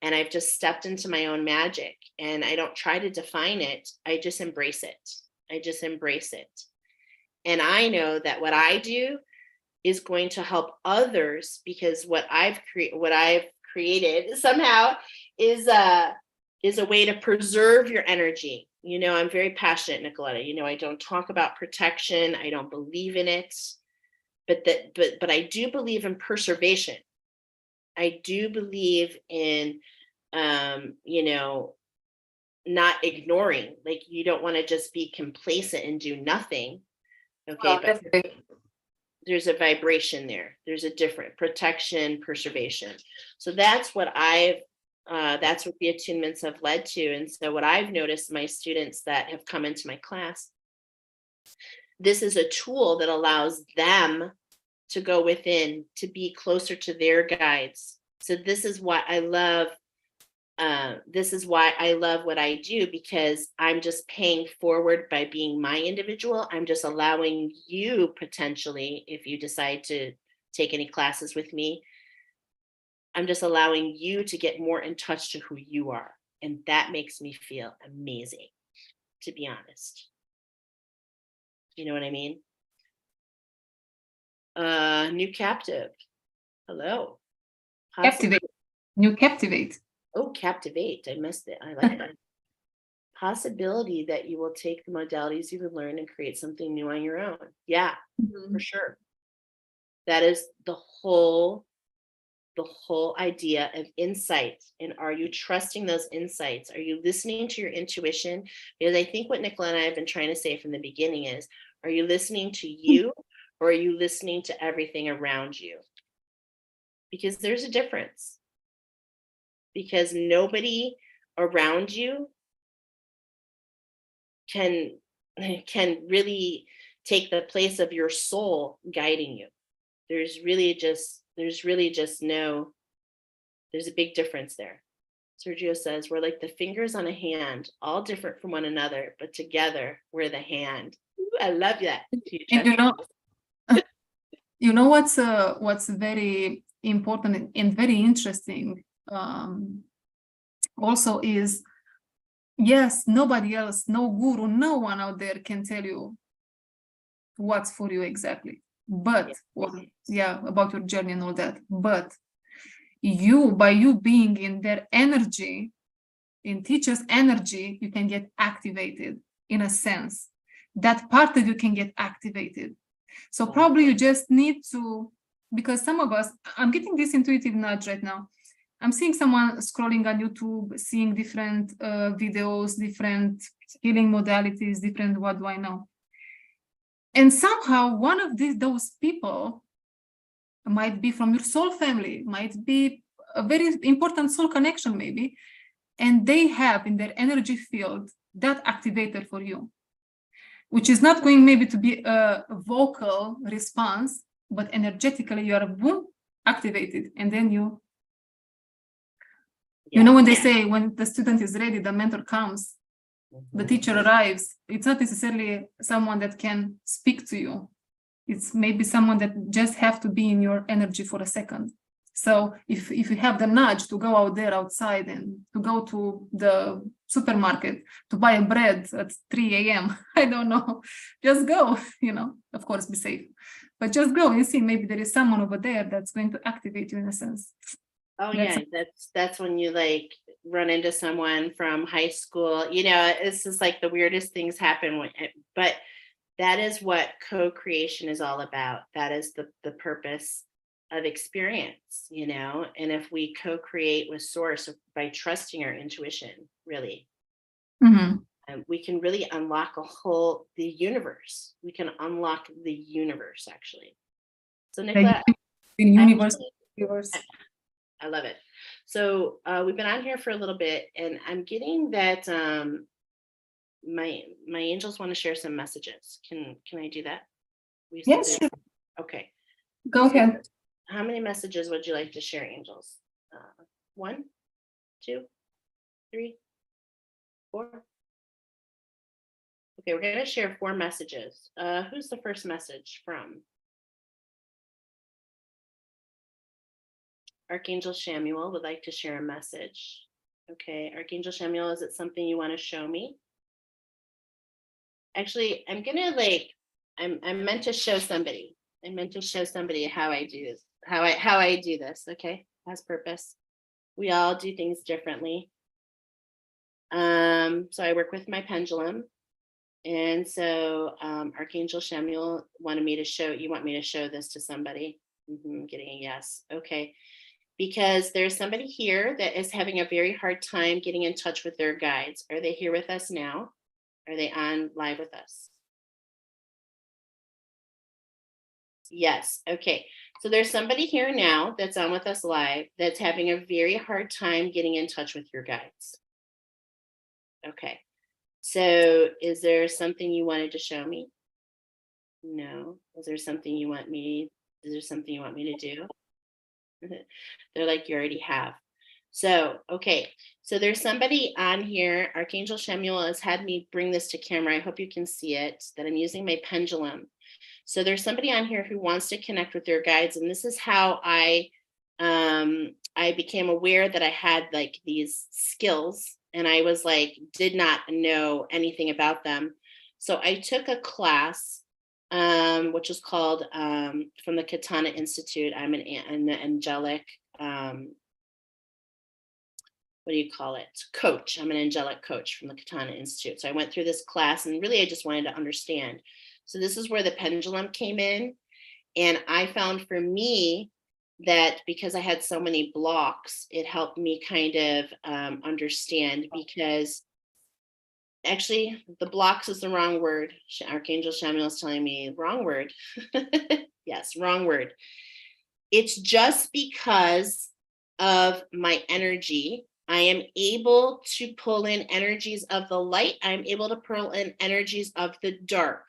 And I've just stepped into my own magic, and I don't try to define it. I just embrace it. And I know that what I do is going to help others, because what I've created somehow is a way to preserve your energy. I'm very passionate, Nicoletta. I don't talk about protection. I don't believe in it, but I do believe in preservation. I do believe in, not ignoring. Like, you don't want to just be complacent and do nothing. Okay, but there's a vibration there. There's a different protection, preservation. So that's what that's what the attunements have led to. And so what I've noticed, my students that have come into my class, this is a tool that allows them to go within, to be closer to their guides. So this is why I love what I do, because I'm just paying forward by being my individual. I'm just allowing you, potentially, if you decide to take any classes with me, I'm just allowing you to get more in touch to who you are. And that makes me feel amazing, to be honest. You know what I mean? New captive. Hello. Captivate. New captivate. Oh, captivate. I missed it. I like that. Possibility that you will take the modalities you've learned and create something new on your own. Yeah, for sure. That is the whole idea of insight. And are you trusting those insights? Are you listening to your intuition? Because I think what Nicola and I have been trying to say from the beginning is, are you listening to you, or are you listening to everything around you? because there's a difference. Because nobody around you can really take the place of your soul guiding you. There's really just no, there's a big difference there. Sergio says, we're like the fingers on a hand, all different from one another, but together we're the hand. Ooh, I love that. And you know what's very important and very interesting also is, yes, nobody else, no guru, no one out there can tell you what's for you exactly. But about your journey and all that. But by you being in their energy, in teacher's energy, you can get activated in a sense. That part of you can get activated. So probably you just need to, because some of us, I'm getting this intuitive nudge right now. I'm seeing someone scrolling on YouTube, seeing different videos, different healing modalities, different what do I know. And somehow one of those people might be from your soul family, might be a very important soul connection maybe, and they have in their energy field that activator for you, which is not going maybe to be a vocal response, but energetically you are boom, activated. And then you know, when they say when the student is ready, the mentor comes, the teacher arrives, it's not necessarily someone that can speak to you. It's maybe someone that just have to be in your energy for a second. So if you have the nudge to go out there outside and to go to the supermarket to buy a bread at 3 a.m., I don't know, just go, you know, of course, be safe, but just go and see, maybe there is someone over there that's going to activate you in a sense. Oh yeah, that's when you like run into someone from high school, you know, it's just like the weirdest things happen, but that is what co-creation is all about. That is the purpose of experience, you know. And if we co-create with source by trusting our intuition, really, we can really unlock the universe. We can unlock the universe, actually. So Nicola, the universe. I love it. So we've been on here for a little bit, and I'm getting that my angels want to share some messages. Can I do that? Yes, sure. Okay. Go ahead. How many messages would you like to share, angels? 1, 2, 3, 4. Okay, we're going to share 4 messages. Who's the first message from? Archangel Samuel would like to share a message. Okay, Archangel Samuel, is it something you want to show me? Actually, I'm gonna I'm meant to show somebody. I meant to show somebody how I do this, how I do this. Okay, has purpose. We all do things differently. So I work with my pendulum, and so Archangel Samuel wanted me to show. You want me to show this to somebody? Getting a yes. Okay. Because there's somebody here that is having a very hard time getting in touch with their guides. Are they here with us now? Are they on live with us? Yes. Okay. So there's somebody here now that's on with us live that's having a very hard time getting in touch with your guides. Okay. So is there something you wanted to show me? No. Is there something you want me? Is there something you want me to do? They're like, you already have. So, okay. So there's somebody on here. Archangel Samuel has had me bring this to camera. I hope you can see it, that I'm using my pendulum. So there's somebody on here who wants to connect with their guides. And this is how I became aware that I had like these skills, and I was like, did not know anything about them. So I took a class which is called from the Katana Institute. I'm an angelic, what do you call it? Coach. I'm an angelic coach from the Katana Institute. So I went through this class, and really I just wanted to understand. So this is where the pendulum came in. And I found for me that because I had so many blocks, it helped me kind of understand, because actually, the blocks is the wrong word. Archangel Samuel is telling me wrong word. Yes, wrong word. It's just because of my energy. I am able to pull in energies of the light. I'm able to pull in energies of the dark.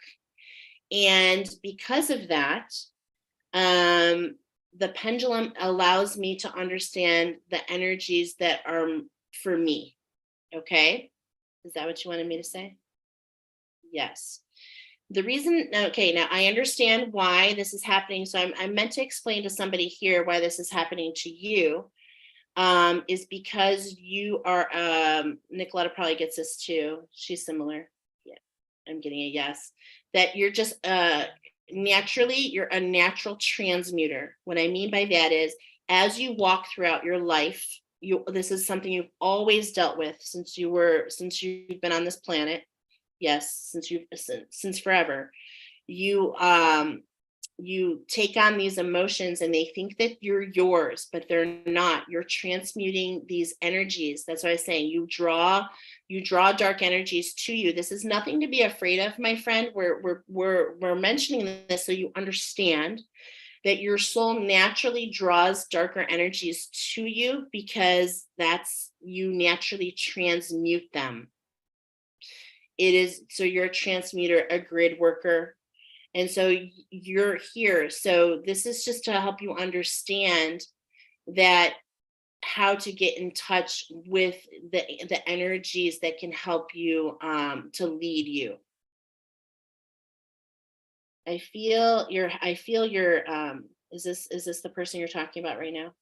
And because of that, the pendulum allows me to understand the energies that are for me. Okay? Is that what you wanted me to say? Yes. The reason, okay, now I understand why this is happening. So I'm meant to explain to somebody here why this is happening to you. Is because you are, Nicoletta probably gets this too. She's similar. Yeah, I'm getting a yes. That you're just naturally, you're a natural transmuter. What I mean by that is, as you walk throughout your life, this is something you've always dealt with since you've been on this planet. Yes, since forever. You take on these emotions and they think that you're yours, but they're not. You're transmuting these energies. That's what I was saying. You draw dark energies to you. This is nothing to be afraid of, my friend. We're mentioning this so you understand that your soul naturally draws darker energies to you because you naturally transmute them. It is, so you're a transmuter, a grid worker. And so you're here. So this is just to help you understand that how to get in touch with the energies that can help you to lead you. I feel your is this the person you're talking about right now?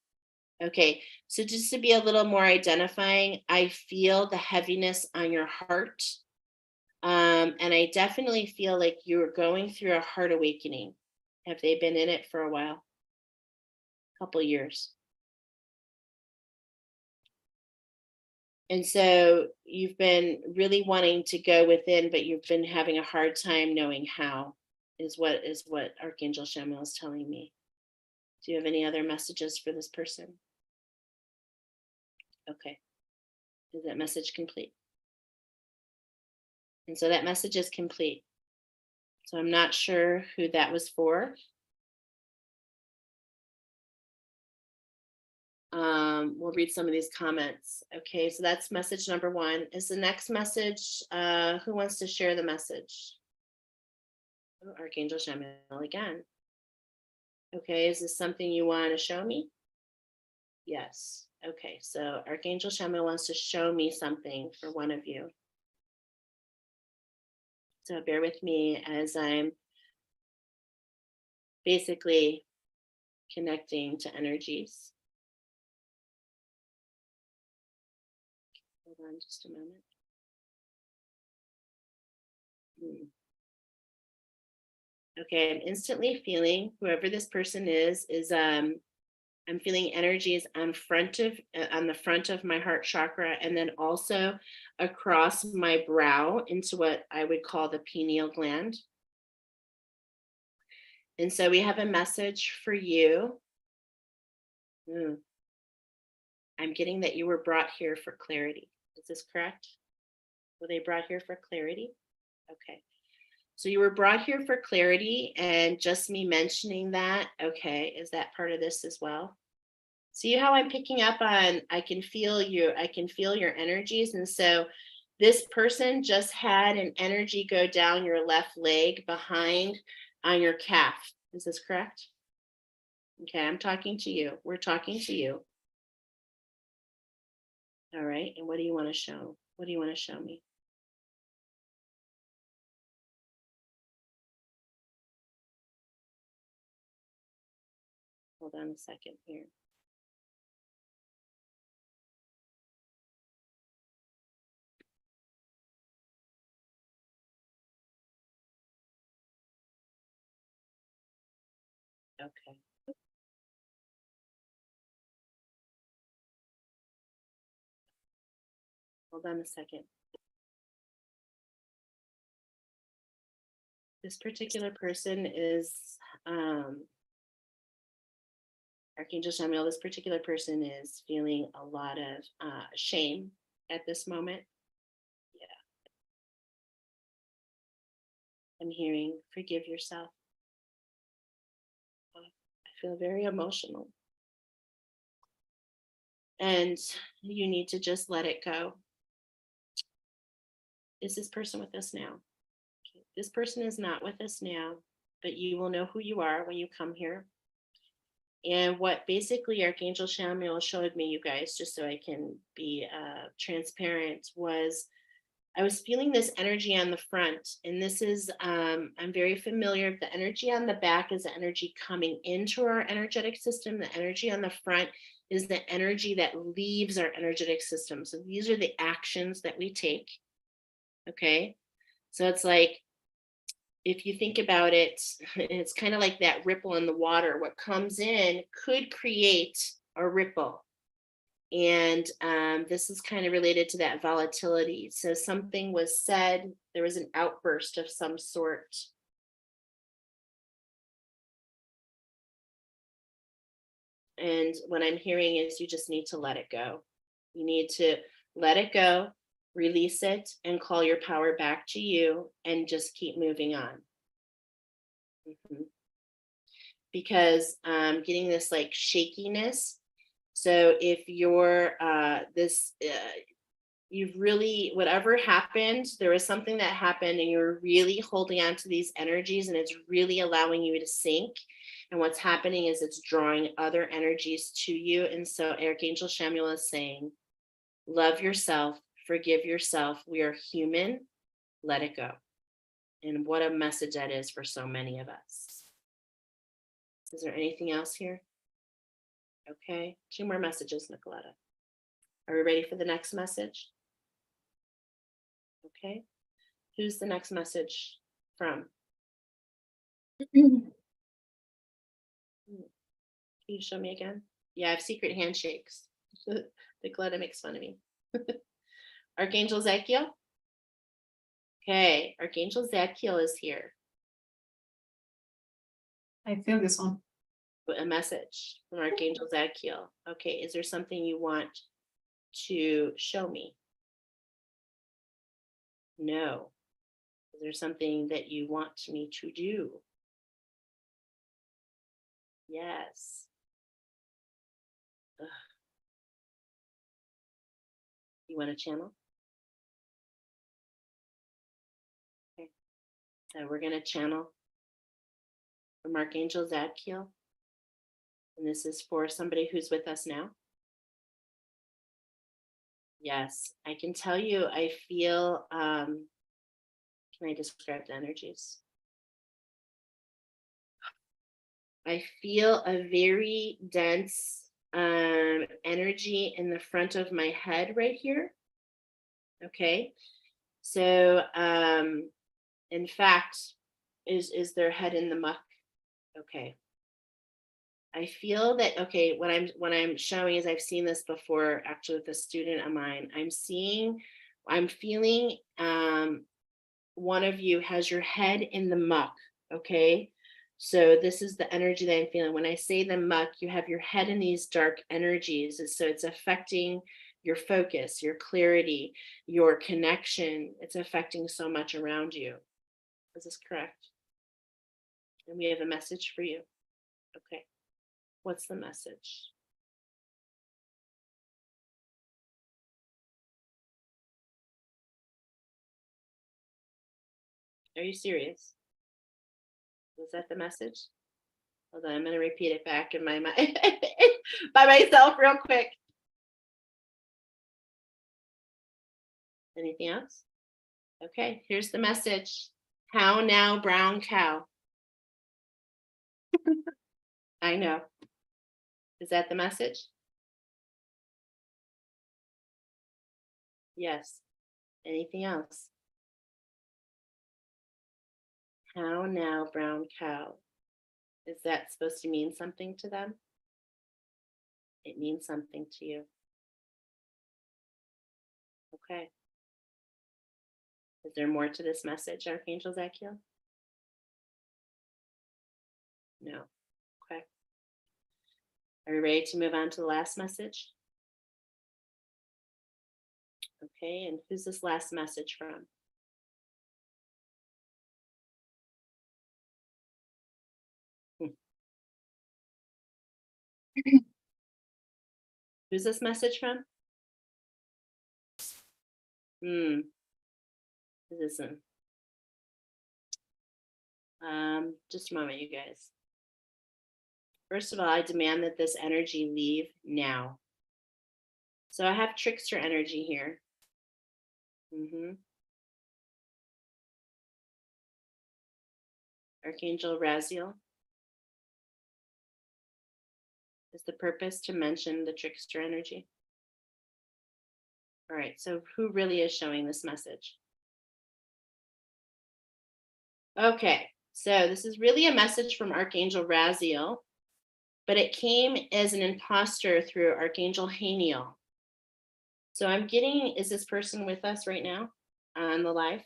Okay. So just to be a little more identifying, I feel the heaviness on your heart. And I definitely feel like you're going through a heart awakening. Have they been in it for a while? A couple years. And so you've been really wanting to go within, but you've been having a hard time knowing how, is what Archangel Chamuel is telling me. Do you have any other messages for this person? Okay. Is that message complete? And so that message is complete. So I'm not sure who that was for. We'll read some of these comments. Okay, so that's message number 1. Is the next message, who wants to share the message? Oh, Archangel Chamuel again. Okay, is this something you want to show me? Yes. Okay, so Archangel Chamuel wants to show me something for one of you. So bear with me as I'm basically connecting to energies. Hold on just a moment. Okay, I'm instantly feeling whoever this person is I'm feeling energies on the front of my heart chakra, and then also across my brow into what I would call the pineal gland. And so we have a message for you. I'm getting that you were brought here for clarity. Is this correct? Were they brought here for clarity? Okay. So you were brought here for clarity, and just me mentioning that, okay, is that part of this as well? See how I'm picking up on, I can feel your energies. And so this person just had an energy go down your left leg behind on your calf. Is this correct? Okay, I'm talking to you. We're talking to you. All right. And what do you want to show? What do you want to show me? Hold on a second here. Okay. Hold on a second. This particular person is Archangel Samuel. This particular person is feeling a lot of shame at this moment. Yeah. I'm hearing forgive yourself. I feel very emotional. And you need to just let it go. Is this person with us now? Okay. This person is not with us now, but you will know who you are when you come here. And what basically Archangel Samuel showed me, you guys, just so I can be transparent, was I was feeling this energy on the front. And this is, I'm very familiar. The energy on the back is the energy coming into our energetic system. The energy on the front is the energy that leaves our energetic system. So these are the actions that we take. Okay. So it's like, if you think about it, it's kind of like that ripple in the water. What comes in could create a ripple. And this is kind of related to that volatility. So something was said, there was an outburst of some sort. And what I'm hearing is you just need to let it go. You need to let it go, release it, and call your power back to you and just keep moving on. Because getting this like shakiness. So if you're you've really, whatever happened, there was something that happened and you're really holding on to these energies and it's really allowing you to sink. And what's happening is it's drawing other energies to you. And so Archangel Samuel is saying, love yourself, forgive yourself. We are human, let it go. And what a message that is for so many of us. Is there anything else here? Okay, 2 more messages, Nicoletta. Are we ready for the next message? Okay, who's the next message from? Can you show me again? Yeah, I have secret handshakes. Nicoletta makes fun of me. Archangel Zadkiel? Okay, Archangel Zadkiel is here. I feel this one. A message from Archangel Zadkiel. Okay, is there something you want to show me? No. Is there something that you want me to do? Yes. Ugh. You want to channel? Okay. So we're going to channel from Archangel Zadkiel. And this is for somebody who's with us now. Yes, I can tell you, I feel, can I describe the energies? I feel a very dense energy in the front of my head right here. Okay. So, in fact, is their head in the muck? Okay. I feel that, okay, what I'm showing is I've seen this before actually with a student of mine. I'm feeling one of you has your head in the muck, okay? So this is the energy that I'm feeling. When I say the muck, you have your head in these dark energies. So it's affecting your focus, your clarity, your connection. It's affecting so much around you. Is this correct? And we have a message for you. Okay. What's the message? Are you serious? Was that the message? Hold on, I'm going to repeat it back in my mind by myself real quick. Anything else? Okay, here's the message. How now, brown cow? I know. Is that the message? Yes. Anything else? How now, brown cow? Is that supposed to mean something to them? It means something to you. Okay. Is there more to this message, Archangel Zadkiel? No. Okay. Are we ready to move on to the last message? Okay, and who's this last message from? Who's this message from? Who's this one? Just a moment, you guys. First of all, I demand that this energy leave now. So I have trickster energy here. Archangel Raziel. Is the purpose to mention the trickster energy? All right, so who really is showing this message? Okay, so this is really a message from Archangel Raziel, but it came as an imposter through Archangel Haniel. So I'm getting, is this person with us right now on the live?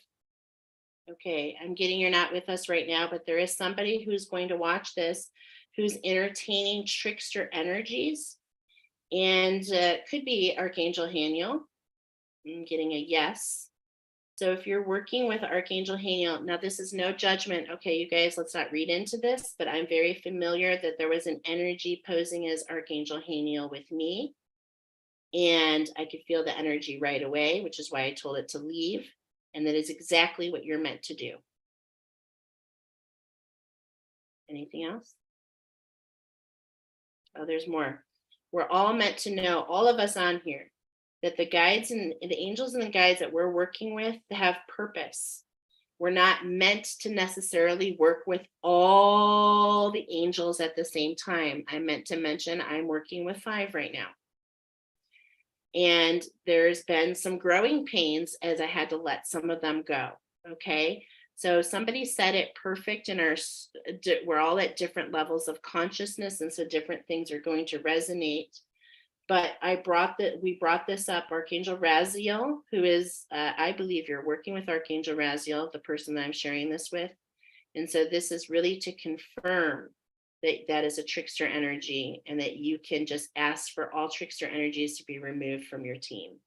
Okay, I'm getting you're not with us right now, but there is somebody who's going to watch this who's entertaining trickster energies, and could be Archangel Haniel. I'm getting a yes. So if you're working with Archangel Haniel, now this is no judgment. Okay, you guys, let's not read into this, but I'm very familiar that there was an energy posing as Archangel Haniel with me. And I could feel the energy right away, which is why I told it to leave. And that is exactly what you're meant to do. Anything else? Oh, there's more. We're all meant to know, all of us on here, that the guides and the angels and the guides that we're working with have purpose. We're not meant to necessarily work with all the angels at the same time. I meant to mention I'm working with 5 right now. And there's been some growing pains as I had to let some of them go. Okay. So somebody said it perfect in we're all at different levels of consciousness. And so different things are going to resonate. But we brought this up, Archangel Raziel, who is, I believe you're working with Archangel Raziel, the person that I'm sharing this with. And so this is really to confirm that is a trickster energy, and that you can just ask for all trickster energies to be removed from your team.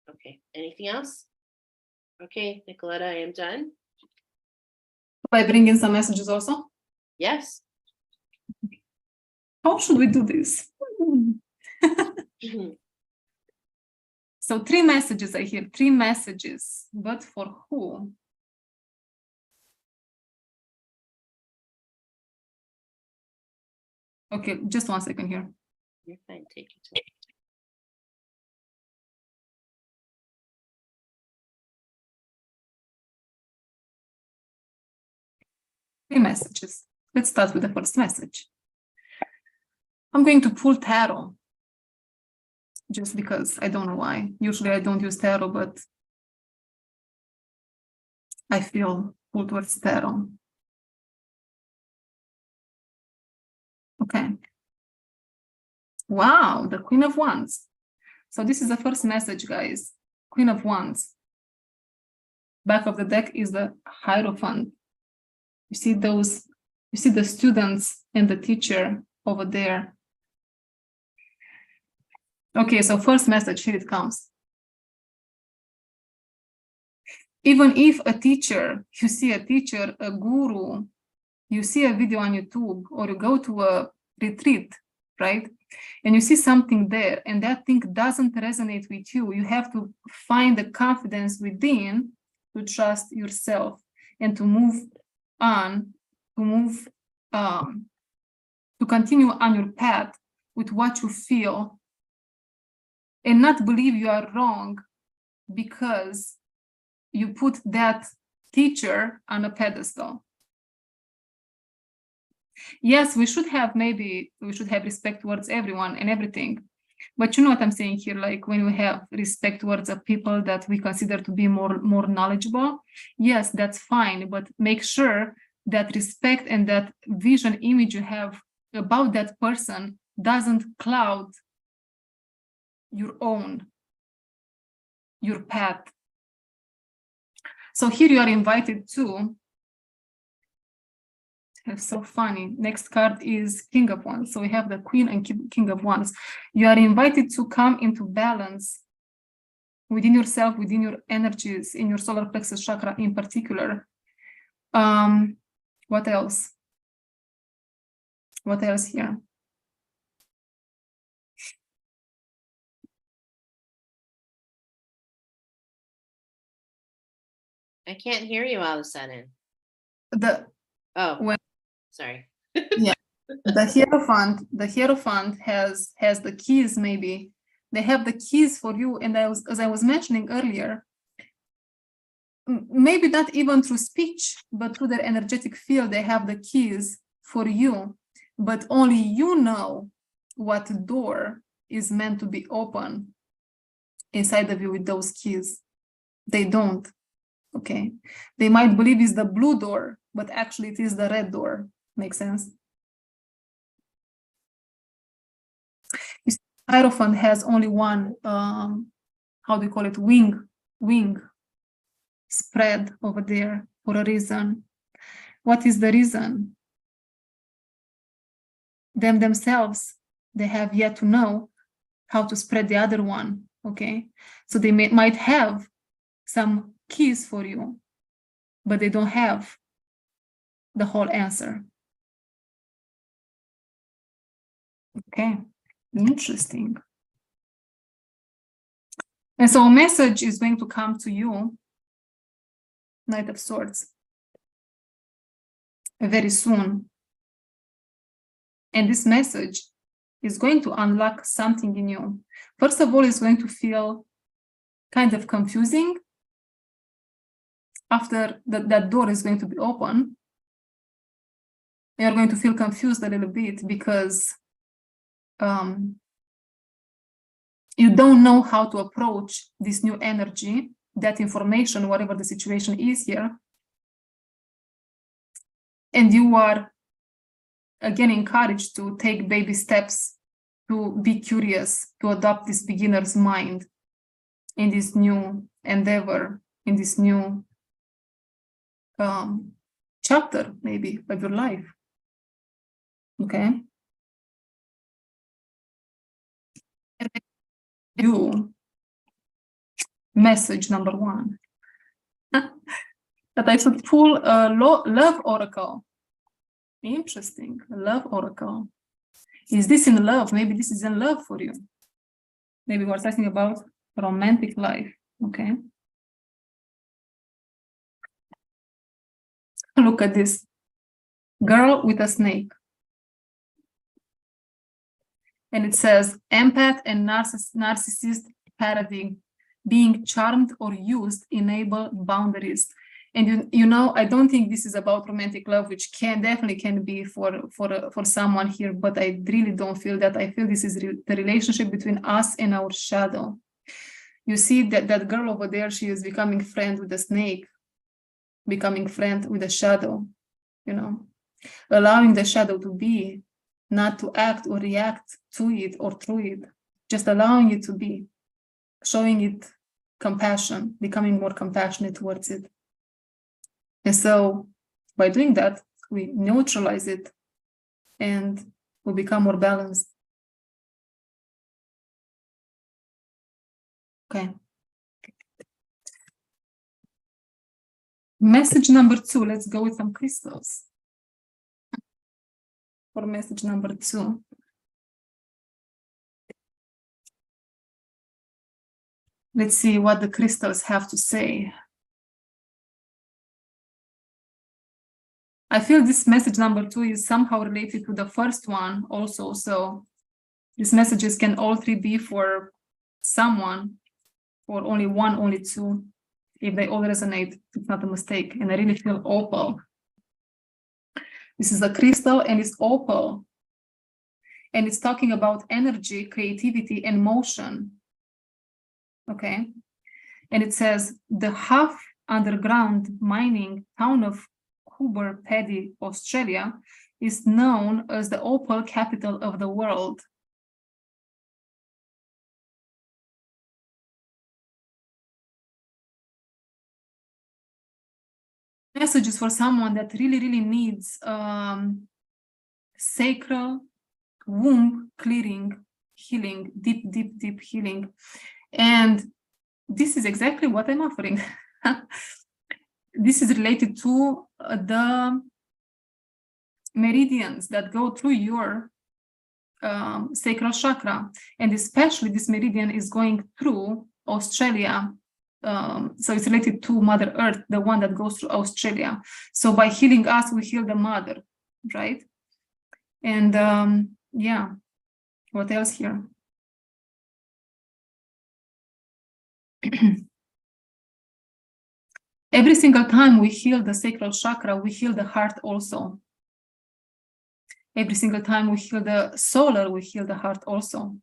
Okay, anything else? Okay, Nicoletta, I am done. I bring in some messages also? Yes. How should we do this? So 3 messages I hear, 3 messages, but for who? Okay, just 1 second here. You're fine, take your time. Three messages. Let's start with the first message. I'm going to pull tarot, just because I don't know why. Usually I don't use tarot, but I feel pulled towards tarot. Okay. Wow, the Queen of Wands. So this is the first message, guys. Queen of Wands. Back of the deck is the Hierophant. You see those, you see the students and the teacher over there. Okay, so first message, here it comes. Even if a teacher, you see a teacher, a guru, you see a video on YouTube, or you go to a retreat, right? And you see something there, and that thing doesn't resonate with you, you have to find the confidence within to trust yourself and to move on, to continue on your path with what you feel, and not believe you are wrong because you put that teacher on a pedestal. Yes, we should have respect towards everyone and everything. But you know what I'm saying here, like when we have respect towards the people that we consider to be more knowledgeable, yes, that's fine, but make sure that respect and that vision image you have about that person doesn't cloud your path. So here you are invited to, it's so funny, next card is King of Wands. So we have the Queen and King of Wands. You are invited to come into balance within yourself, within your energies, in your solar plexus chakra in particular. What else? What else here? I can't hear you all of a sudden. Oh, sorry. Yeah, the Hierophant has the keys. Maybe they have the keys for you. And as I was mentioning earlier, maybe not even through speech, but through their energetic field, they have the keys for you. But only you know what door is meant to be open inside of you with those keys. They don't. Okay, they might believe it's the blue door, but actually it is the red door. Makes sense? Hierophant has only one, how do you call it, wing spread over there for a reason. What is the reason? Themselves, they have yet to know how to spread the other one. Okay, so they might have some keys for you, but they don't have the whole answer. Okay, interesting. And so a message is going to come to you, Knight of Swords, very soon. And this message is going to unlock something in you. First of all, it's going to feel kind of confusing. After that door is going to be open, you're going to feel confused a little bit because you don't know how to approach this new energy, that information, whatever the situation is here. And you are, again, encouraged to take baby steps, to be curious, to adopt this beginner's mind in this new endeavor, in this new chapter, maybe, of your life. Okay? You, message number one, that I should pull a love oracle. Interesting, love oracle. Is this in love? Maybe this is in love for you. Maybe we're talking about romantic life. Okay. Look at this. Girl with a snake. And it says, empath and narcissist paradigm, being charmed or used enable boundaries. And you know, I don't think this is about romantic love, which definitely can be for someone here, but I really don't feel that. I feel this is the relationship between us and our shadow. You see that girl over there, she is becoming friend with the snake, becoming friend with the shadow, you know, allowing the shadow to be, not to act or react to it or through it, just allowing it to be, showing it compassion, becoming more compassionate towards it. And so by doing that, we neutralize it and we become more balanced. Okay. Message number 2, let's go with some crystals. For message number 2. Let's see what the crystals have to say. I feel this message number 2 is somehow related to the first one also. So these messages can all three be for someone, or only one, only two. If they all resonate, it's not a mistake. And I really feel opal. This is a crystal and it's opal. And it's talking about energy, creativity, and motion. Okay. And it says the half underground mining town of Coober Pedy, Australia, is known as the opal capital of the world. Messages for someone that really needs sacral womb clearing, healing, deep healing. And this is exactly what I'm offering. This is related to the meridians that go through your sacral chakra. And especially this meridian is going through Australia, so it's related to Mother Earth, the one that goes through Australia. So by healing us, we heal the mother, right? And yeah, what else here? Every single time we heal the sacral chakra, we heal the heart also. Every single time we heal the solar, we heal the heart also.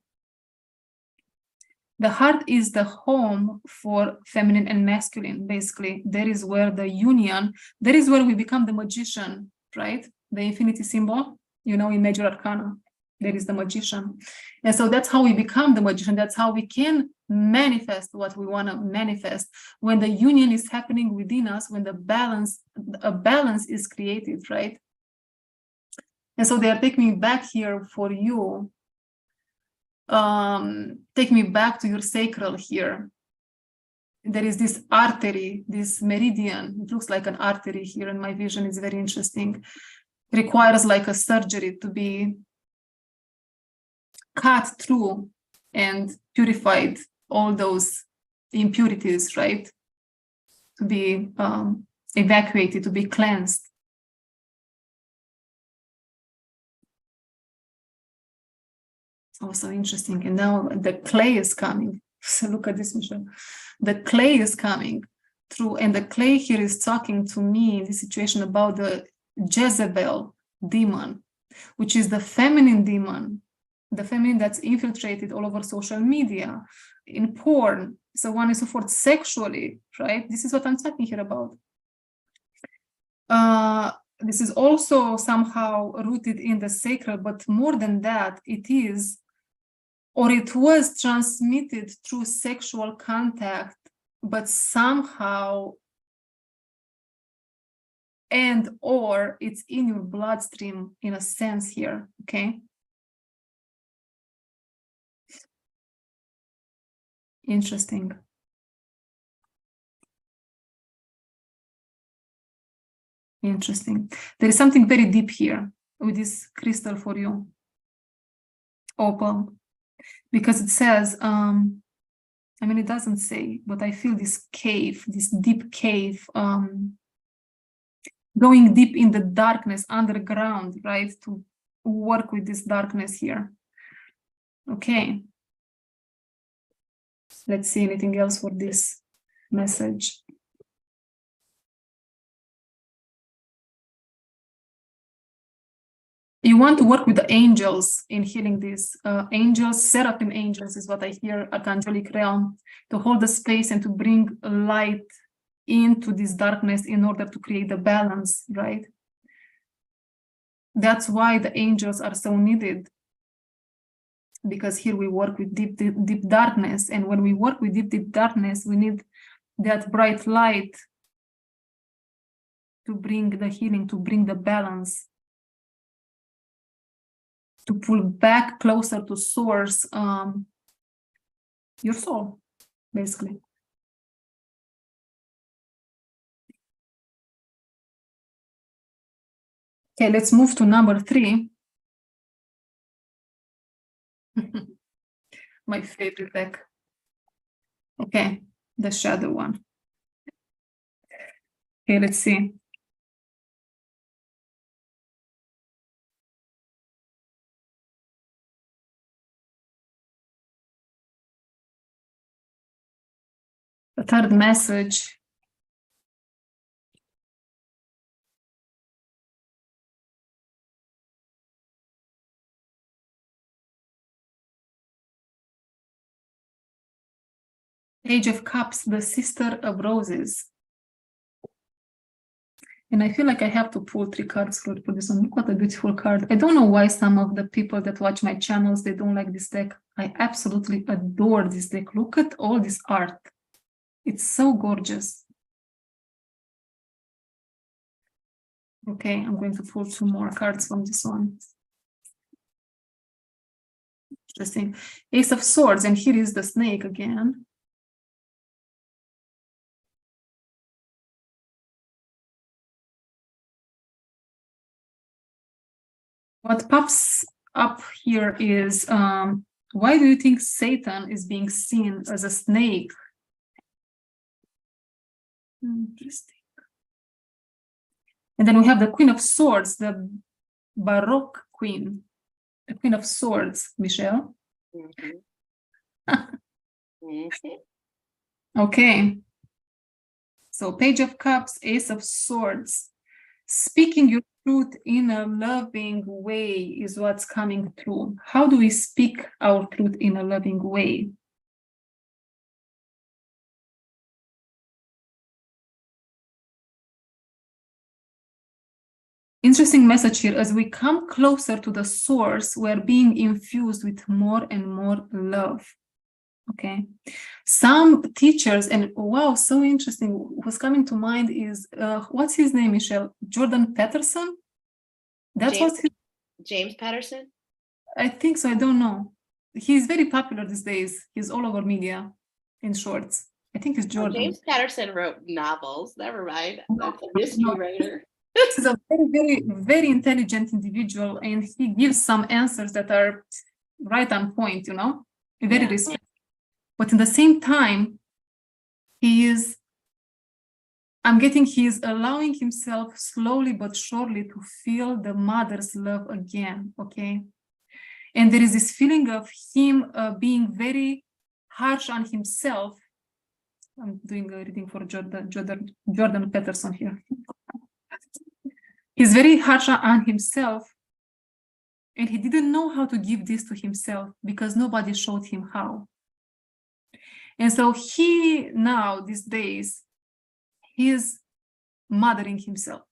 The heart is the home for feminine and masculine, basically. There is where the union, there is where we become the magician, right? The infinity symbol, you know, in major arcana, there is the magician. And so that's how we become the magician. That's how we can manifest what we want to manifest. When the union is happening within us, when a balance is created, right? And so they are taking me back here for you. Take me back to your sacral here. There is this artery, this meridian. It looks like an artery here, and my vision is very interesting. Requires like a surgery to be cut through and purified all those impurities, right? To be evacuated, to be cleansed. Also interesting. And now the clay is coming. So look at this, Michelle. The clay is coming through, and the clay here is talking to me in this situation about the Jezebel demon, which is the feminine demon, the feminine that's infiltrated all over social media, in porn, so on and so forth, sexually, right? This is what I'm talking here about. This is also somehow rooted in the sacral, but more than that, it is, or it was transmitted through sexual contact, but somehow, and or it's in your bloodstream in a sense here, okay? Interesting. Interesting. There is something very deep here with this crystal for you, opal, because it says, I mean, it doesn't say, but I feel this cave, this deep cave, going deep in the darkness, underground, right? To work with this darkness here. Okay. Let's see anything else for this message. You want to work with the angels in healing this. Angels, seraphim angels is what I hear, archangelic realm, to hold the space and to bring light into this darkness in order to create the balance, right? That's why the angels are so needed. Because here we work with deep darkness. And when we work with deep darkness, we need that bright light to bring the healing, to bring the balance, to pull back closer to source, your soul, basically. Okay, let's move to number 3. My favorite deck. Okay, the shadow one. Okay, let's see. The third message. Page of Cups, the Sister of Roses. And I feel like I have to pull 3 cards for this one. Look what a beautiful card. I don't know why some of the people that watch my channels, they don't like this deck. I absolutely adore this deck. Look at all this art. It's so gorgeous. Okay, I'm going to pull 2 more cards from this one. Interesting. Ace of Swords, and here is the snake again. What pops up here is, why do you think Satan is being seen as a snake Interesting. And then we have the Queen of Swords, the Baroque Queen, the Queen of Swords, Michelle. Okay. So Page of Cups, Ace of Swords. Speaking your truth in a loving way is what's coming through. How do we speak our truth in a loving way? Interesting message here. As we come closer to the source, we're being infused with more and more love. Okay. Some teachers, and wow, so interesting. What's coming to mind is, what's his name, Michelle? Jordan Peterson? That's James, what's his, James Patterson? I think so. I don't know. He's very popular these days. He's all over media in shorts. I think it's Jordan. James Patterson wrote novels. Never mind. That's a mystery writer. He's a very, very, very intelligent individual, and he gives some answers that are right on point, you know, very respectful. But in the same time, he's allowing himself slowly but surely to feel the mother's love again, okay? And there is this feeling of him being very harsh on himself. I'm doing a reading for Jordan Peterson here. He's very harsh on himself, and he didn't know how to give this to himself because nobody showed him how. And so he now, these days, he's mothering himself.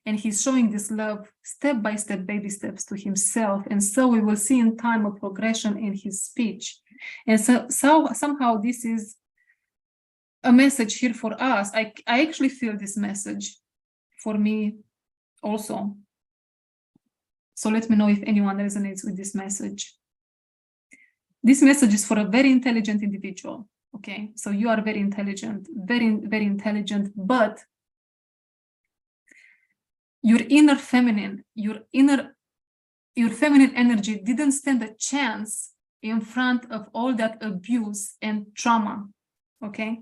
And he's showing this love step by step, baby steps to himself. And so we will see in time a progression in his speech. And so somehow this is a message here for us. I actually feel this message for me also. So let me know if anyone resonates with this message. This message is for a very intelligent individual. Okay, so you are very intelligent, very, very intelligent, but your inner feminine, your feminine energy didn't stand a chance in front of all that abuse and trauma, okay?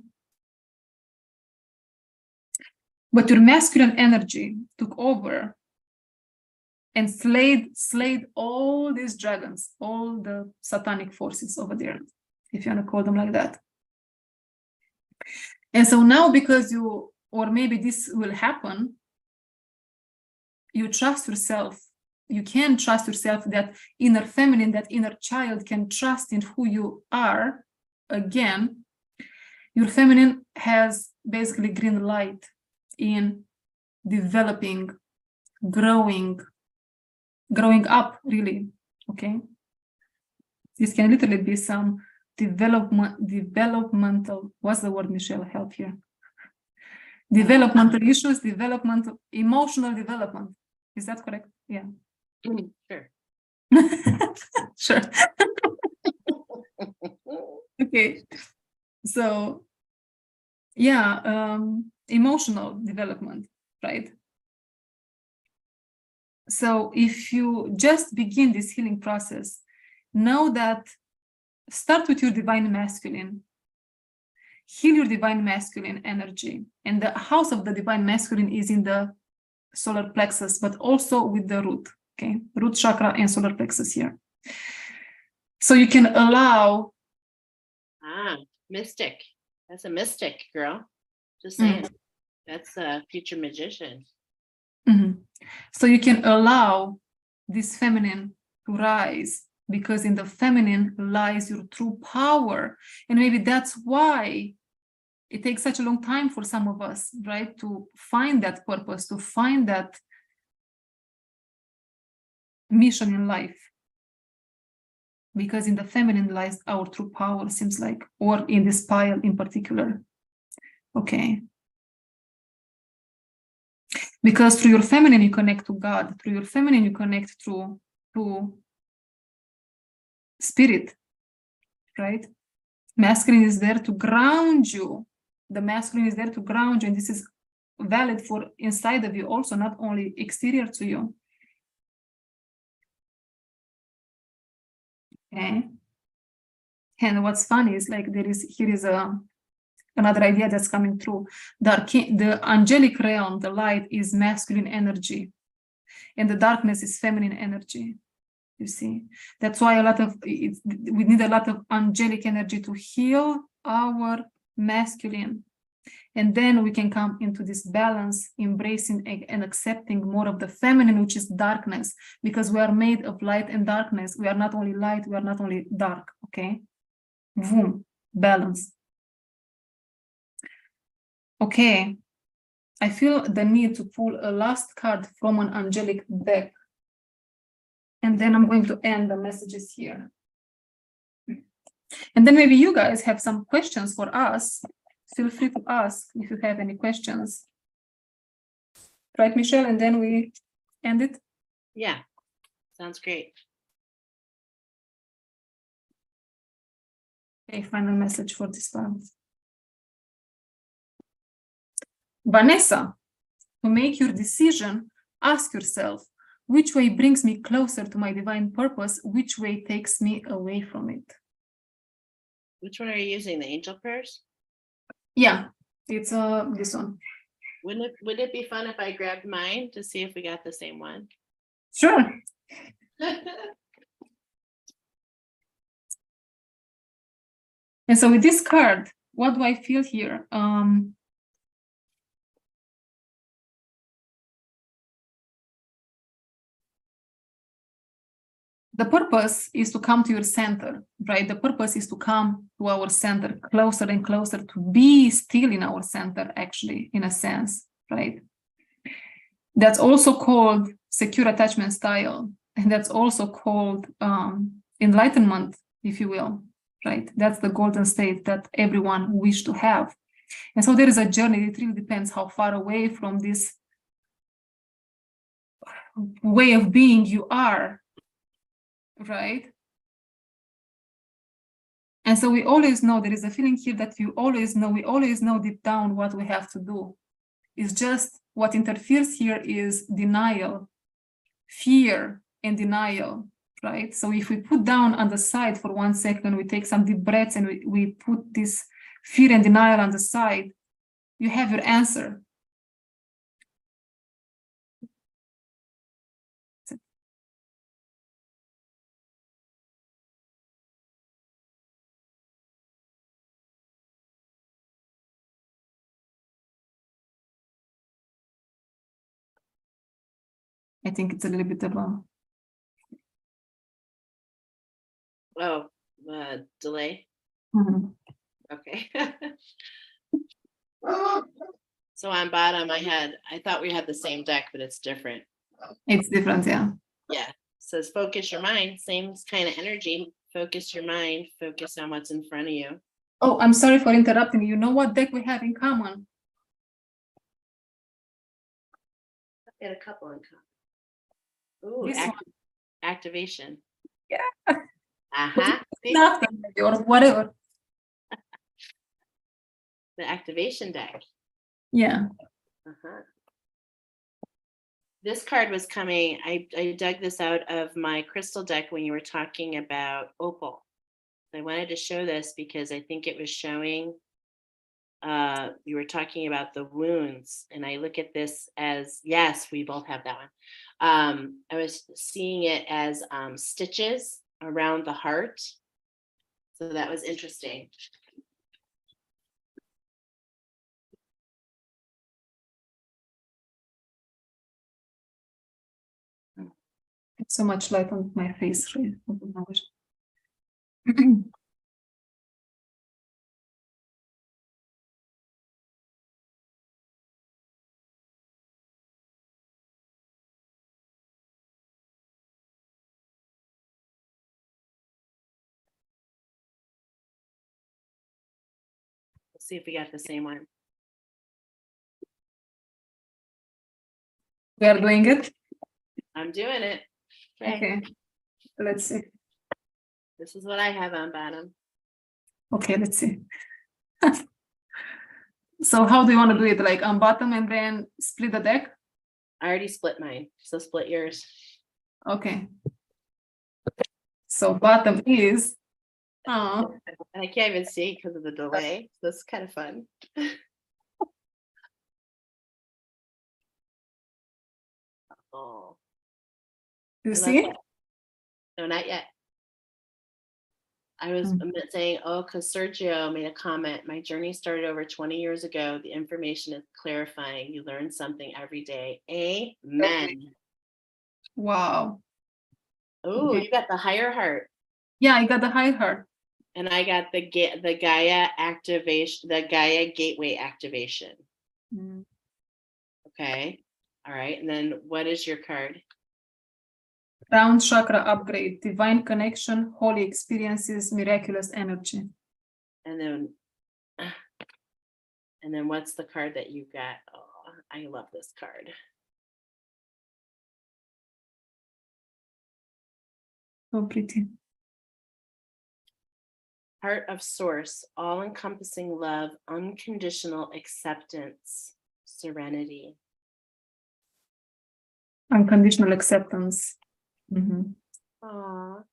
But your masculine energy took over and slayed all these dragons, all the satanic forces over there, if you want to call them like that. And so now, because you, or maybe this will happen, you trust yourself. You can trust yourself, that inner feminine, that inner child can trust in who you are again. Your feminine has basically green light in developing, growing up, really, okay? This can literally be some developmental, what's the word, Michelle, help here? Developmental issues, emotional development. Is that correct? Yeah. Sure. Sure. Okay. So, yeah, emotional development, right? So if you just begin this healing process, know that start with your divine masculine. Heal your divine masculine energy. And the house of the divine masculine is in the solar plexus, but also with the root, okay? Root chakra and solar plexus here. So you can allow... Mystic. That's a mystic, girl. Just saying. That's a future magician. So you can allow this feminine to rise, because in the feminine lies your true power. And maybe that's why it takes such a long time for some of us, right? To find that purpose, to find that mission in life. Because in the feminine lies our true power, seems like, or in this pile in particular. Okay. Because through your feminine, you connect to God. Through your feminine, you connect to spirit, right? Masculine is there to ground you. The masculine is there to ground you. And this is valid for inside of you also, not only exterior to you. Okay. And what's funny is, like, here is a another idea that's coming through. The angelic realm, the light, is masculine energy, and the darkness is feminine energy. You see, that's why we need a lot of angelic energy to heal our masculine. And then we can come into this balance, embracing and accepting more of the feminine, which is darkness, because we are made of light and darkness. We are not only light, we are not only dark, okay? Boom, balance. Okay, I feel the need to pull a last card from an angelic deck. And then I'm going to end the messages here. And then maybe you guys have some questions for us. Feel free to ask if you have any questions. Right, Michelle? And then we end it? Yeah, sounds great. Okay, final message for this one. Vanessa, to make your decision, ask yourself, which way brings me closer to my divine purpose? Which way takes me away from it? Which one are you using? The angel prayers? Yeah, it's this one. Would it be fun if I grabbed mine to see if we got the same one? Sure. And so with this card, what do I feel here? The purpose is to come to your center, right? The purpose is to come to our center, closer and closer, to be still in our center, actually, in a sense, right? That's also called secure attachment style. And that's also called enlightenment, if you will, right? That's the golden state that everyone wishes to have. And so there is a journey. It really depends how far away from this way of being you are, right? And so we always know, there is a feeling here that we always know deep down what we have to do. It's just what interferes here is denial, fear and denial, right? So if we put down on the side for 1 second, we take some deep breaths and we put this fear and denial on the side, you have your answer. I think it's a little bit of a... Delay. Mhm. Okay. So on bottom, I thought we had the same deck, but it's different. It's different, yeah. Yeah. It says focus your mind, same kind of energy. Focus your mind, focus on what's in front of you. Oh, I'm sorry for interrupting. You know what deck we have in common? I had a couple in common. Ooh, This one. activation. Yeah. Uh-huh. Nothing, or whatever. The activation deck. Yeah. Uh-huh. This card was coming. I dug this out of my crystal deck when you were talking about opal. I wanted to show this because I think it was showing, you were talking about the wounds, and I look at this as, yes, we both have that one. I was seeing it as stitches around the heart. So that was interesting. So much light on my face, really. Let's see if we got the same one. We are doing it? I'm doing it. Okay. Let's see. This is what I have on bottom. Okay, let's see. So how do you want to do it? Like on bottom and then split the deck? I already split mine, so split yours. Okay. So bottom is Oh, And I can't even see because of the delay. So it's kind of fun. Oh, you I love see? that. No, not yet. I was Mm. saying, oh, because Sergio made a comment. My journey started over 20 years ago. The information is clarifying. You learn something every day. Amen. Wow. Oh, Okay. you got the higher heart. Yeah, I got the high heart. And I got the Gaia activation, the Gaia gateway activation. Mm. Okay. All right. And then what is your card? Crown chakra upgrade, divine connection, holy experiences, miraculous energy. And then what's the card that you got? Oh, I love this card. So pretty. Heart of Source, all-encompassing love, unconditional acceptance, serenity. Unconditional acceptance. Mhm. Aw.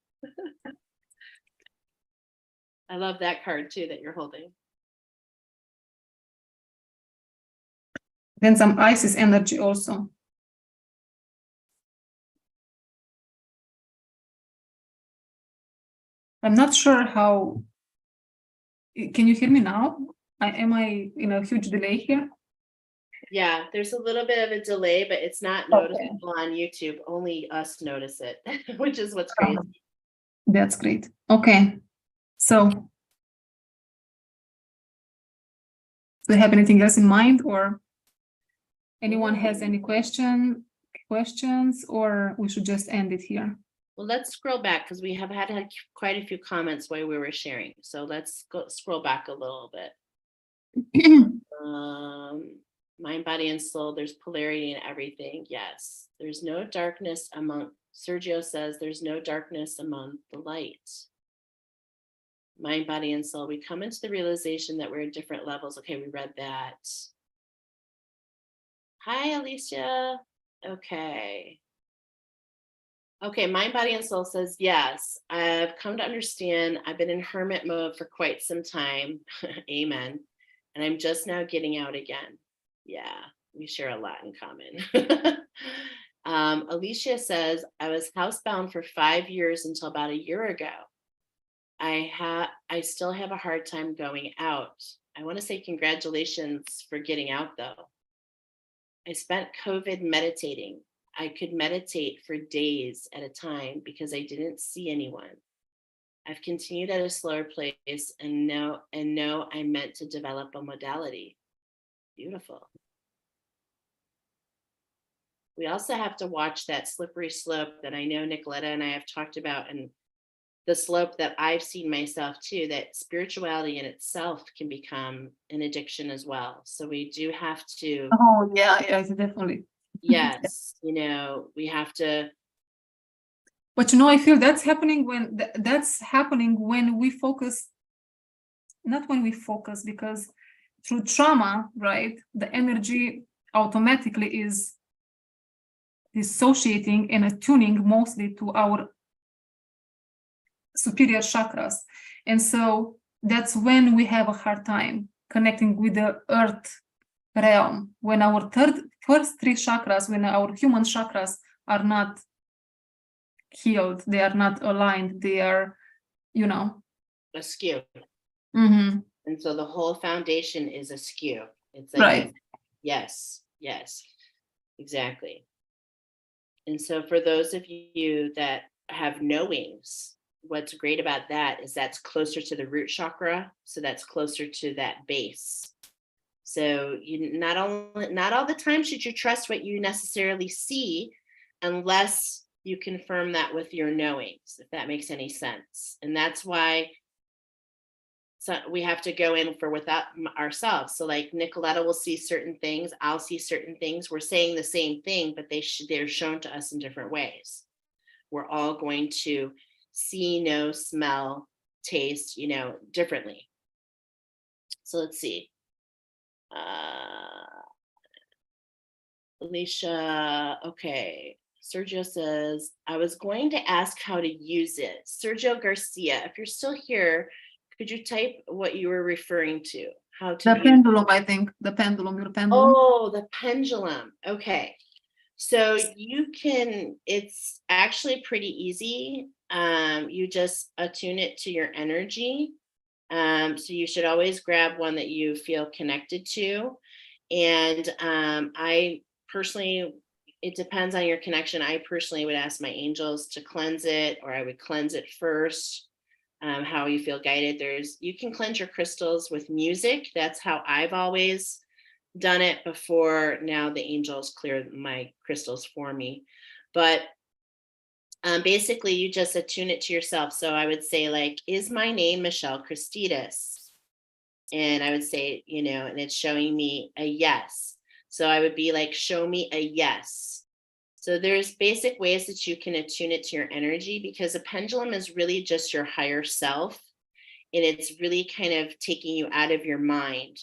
I love that card too that you're holding. Then some Isis energy also. I'm not sure how. Can you hear me now? Am I in a huge delay here? Yeah, there's a little bit of a delay, but it's not Okay. noticeable on YouTube. Only us notice it, which is what's crazy. That's great. Okay. So, do you have anything else in mind, or anyone has any questions, or we should just end it here? Well, let's scroll back because we have had quite a few comments while we were sharing. So let's scroll back a little bit. Mind, body, and soul. There's polarity in everything. Yes. There's no darkness among, Sergio says, there's no darkness among the light. Mind, body, and soul. We come into the realization that we're at different levels. Okay, we read that. Hi, Alicia. Okay. Okay, Mind, Body, and Soul says, yes, I've come to understand I've been in hermit mode for quite some time. Amen. And I'm just now getting out again. Yeah, we share a lot in common. Alicia says, I was housebound for 5 years until about a year ago. I still have a hard time going out. I want to say congratulations for getting out though. I spent COVID meditating. I could meditate for days at a time because I didn't see anyone. I've continued at a slower pace and know I'm meant to develop a modality. Beautiful. We also have to watch that slippery slope that I know Nicoletta and I have talked about, and the slope that I've seen myself too, that spirituality in itself can become an addiction as well. So we do have to. Oh, yeah, definitely. Yes, we have to. But I feel that's happening when we focus, not when we focus, because through trauma, right, the energy automatically is dissociating and attuning mostly to our superior chakras. And so that's when we have a hard time connecting with the earth realm, when our first three chakras, when our human chakras are not healed, they are not aligned, they are, askew. Mm-hmm. And so the whole foundation is askew. It's like, Right. Yes, exactly. And so for those of you that have knowings, what's great about that is that's closer to the root chakra. So that's closer to that base. So you not all the time should you trust what you necessarily see unless you confirm that with your knowings, if that makes any sense. And that's why we have to go in for without ourselves. So like Nicoletta will see certain things, I'll see certain things. We're saying the same thing, but they're shown to us in different ways. We're all going to see, know, smell, taste, differently. So let's see. Alicia, okay. Sergio says, I was going to ask how to use it. Sergio Garcia, if you're still here, could you type what you were referring to? How to The use. pendulum, I think. The pendulum, your pendulum. Oh, the pendulum. Okay. So you can, it's actually pretty easy. You just attune it to your energy. So you should always grab one that you feel connected to. And I personally, it depends on your connection. I personally would ask my angels to cleanse it, or I would cleanse it first. How you feel guided. You can cleanse your crystals with music. That's how I've always done it before. Now the angels clear my crystals for me. But basically you just attune it to yourself. So I would say, like, is my name Michelle Christidis? And I would say, and it's showing me a yes. So I would be like, show me a yes. So there's basic ways that you can attune it to your energy, because a pendulum is really just your higher self. And it's really kind of taking you out of your mind,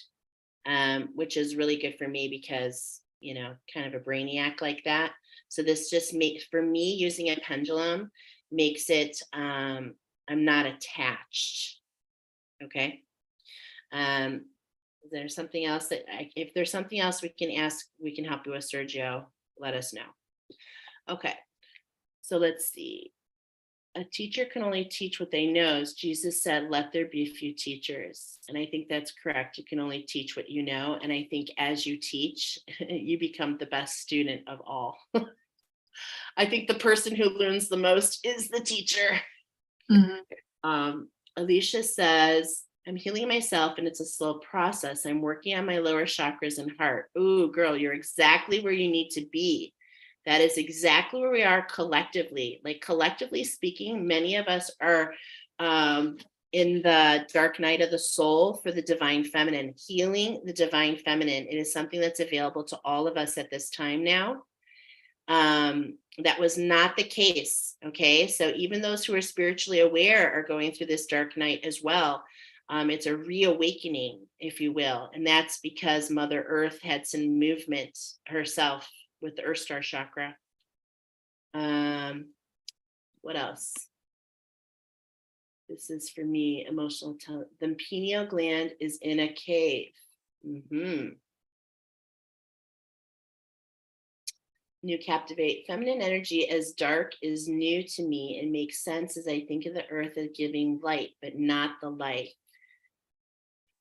which is really good for me because, kind of a brainiac like that. So this just makes, for me, using a pendulum makes it, I'm not attached. Okay. Is there something else that if there's something else we can ask, we can help you with, Sergio, let us know. Okay. So let's see. A teacher can only teach what they know. Jesus said, let there be few teachers. And I think that's correct. You can only teach what you know. And I think as you teach, you become the best student of all. I think the person who learns the most is the teacher. Mm-hmm. Alicia says, I'm healing myself and it's a slow process. I'm working on my lower chakras and heart. Ooh, girl, you're exactly where you need to be. That is exactly where we are collectively. Like, collectively speaking, many of us are in the dark night of the soul for the divine feminine, healing the divine feminine. It is something that's available to all of us at this time now. That was not the case. Okay. So even those who are spiritually aware are going through this dark night as well. It's a reawakening, if you will. And that's because Mother Earth had some movement herself with the Earth Star chakra. What else? This is for me, emotional talent. The pineal gland is in a cave. Mm-hmm. New Captivate. Feminine energy as dark is new to me and makes sense as I think of the earth as giving light, but not the light.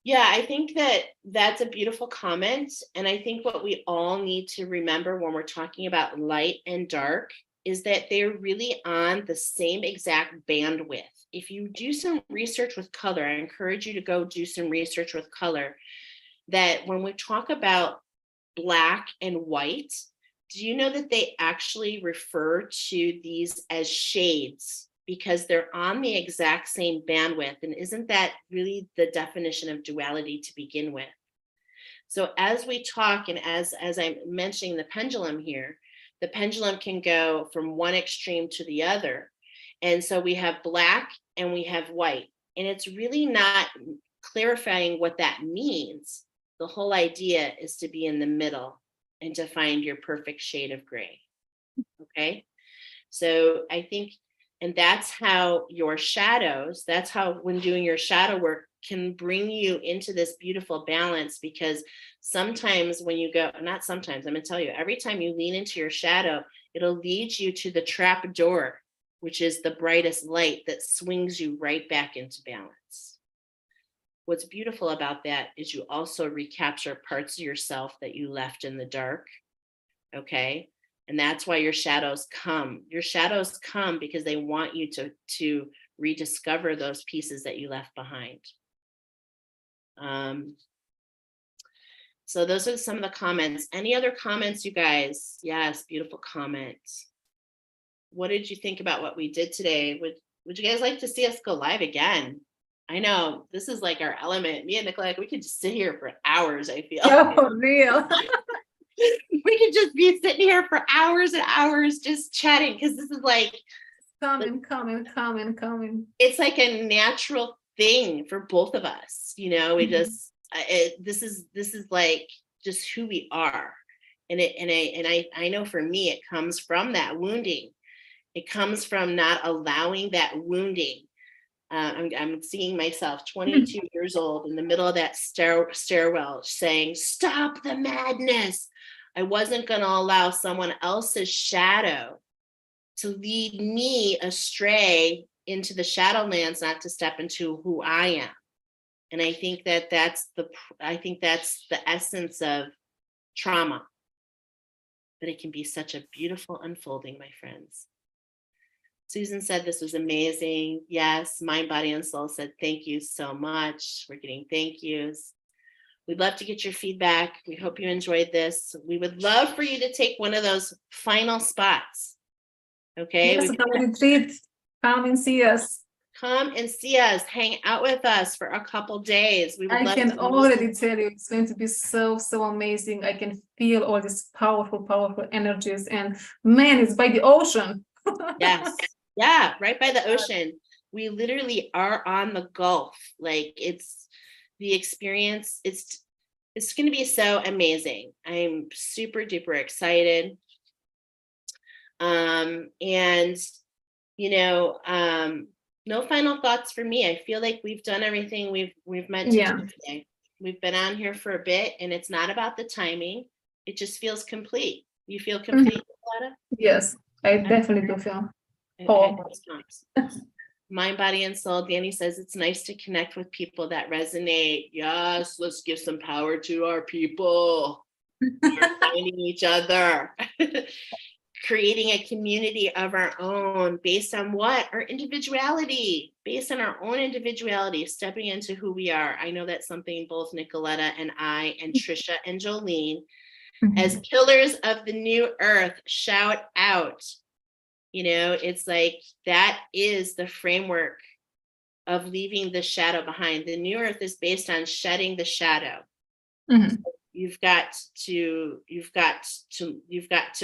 Yeah, I think that that's a beautiful comment. And I think what we all need to remember when we're talking about light and dark is that they're really on the same exact bandwidth. If you do some research with color, I encourage you to go do some research with color, that when we talk about black and white, do you know that they actually refer to these as shades? Because they're on the exact same bandwidth. And isn't that really the definition of duality to begin with? So as we talk, and as I'm mentioning the pendulum here, the pendulum can go from one extreme to the other. And so we have black and we have white. And it's really not clarifying what that means. The whole idea is to be in the middle and to find your perfect shade of gray. Okay. So I think, and that's how your shadows, that's how when doing your shadow work can bring you into this beautiful balance. Because sometimes when you go, not sometimes, I'm going to tell you, every time you lean into your shadow, it'll lead you to the trap door, which is the brightest light that swings you right back into balance. What's beautiful about that is you also recapture parts of yourself that you left in the dark. Okay. And that's why your shadows come. Your shadows come because they want you to rediscover those pieces that you left behind. So those are some of the comments. Any other comments, you guys? Yes, beautiful comments. What did you think about what we did today? Would you guys like to see us go live again? I know this is like our element. Me and Nicola, we could just sit here for hours, I feel. Yeah, for real. We could just be sitting here for hours and hours just chatting, because this is like coming. It's like a natural thing for both of us, we just this is like just who we are. I know for me, it comes from that wounding. It comes from not allowing that wounding. I'm seeing myself 22 years old in the middle of that stairwell saying, stop the madness. I wasn't going to allow someone else's shadow to lead me astray into the shadowlands, not to step into who I am. And I think that's the essence of trauma. But it can be such a beautiful unfolding, my friends. Susan said this was amazing. Yes, Mind, Body, and Soul said thank you so much. We're getting thank yous. We'd love to get your feedback. We hope you enjoyed this. We would love for you to take one of those final spots. Okay. Yes, retreat. Come and see us. Come and see us. Hang out with us for a couple days. We would I love can already tell you it's going to be so amazing. I can feel all these powerful energies, and man, it's by the ocean. Yes. Yeah, right by the ocean. We literally are on the Gulf. Like, it's the experience. It's going to be so amazing. I'm super duper excited. And no final thoughts for me. I feel like we've done everything we've meant to do today. We've been on here for a bit, and it's not about the timing. It just feels complete. You feel complete, Lada? Yes, I definitely do feel. Mind, Body, and Soul. Danny says it's nice to connect with people that resonate. Yes, let's give some power to our people. We're finding each other. Creating a community of our own based on what? Our individuality, based on our own individuality, stepping into who we are. I know that's something both Nicoletta and I and Trisha and Jolene, as pillars of the new earth, shout out. It's like that is the framework of leaving the shadow behind. The new earth is based on shedding the shadow. You've got to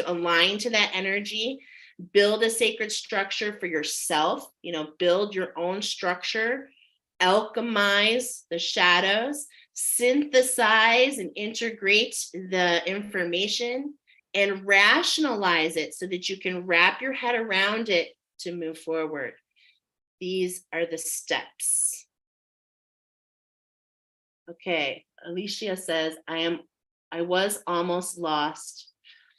align to that energy, build a sacred structure for yourself, build your own structure, alchemize the shadows, synthesize and integrate the information, and rationalize it so that you can wrap your head around it to move forward. These are the steps. Okay, Alicia says, I was almost lost.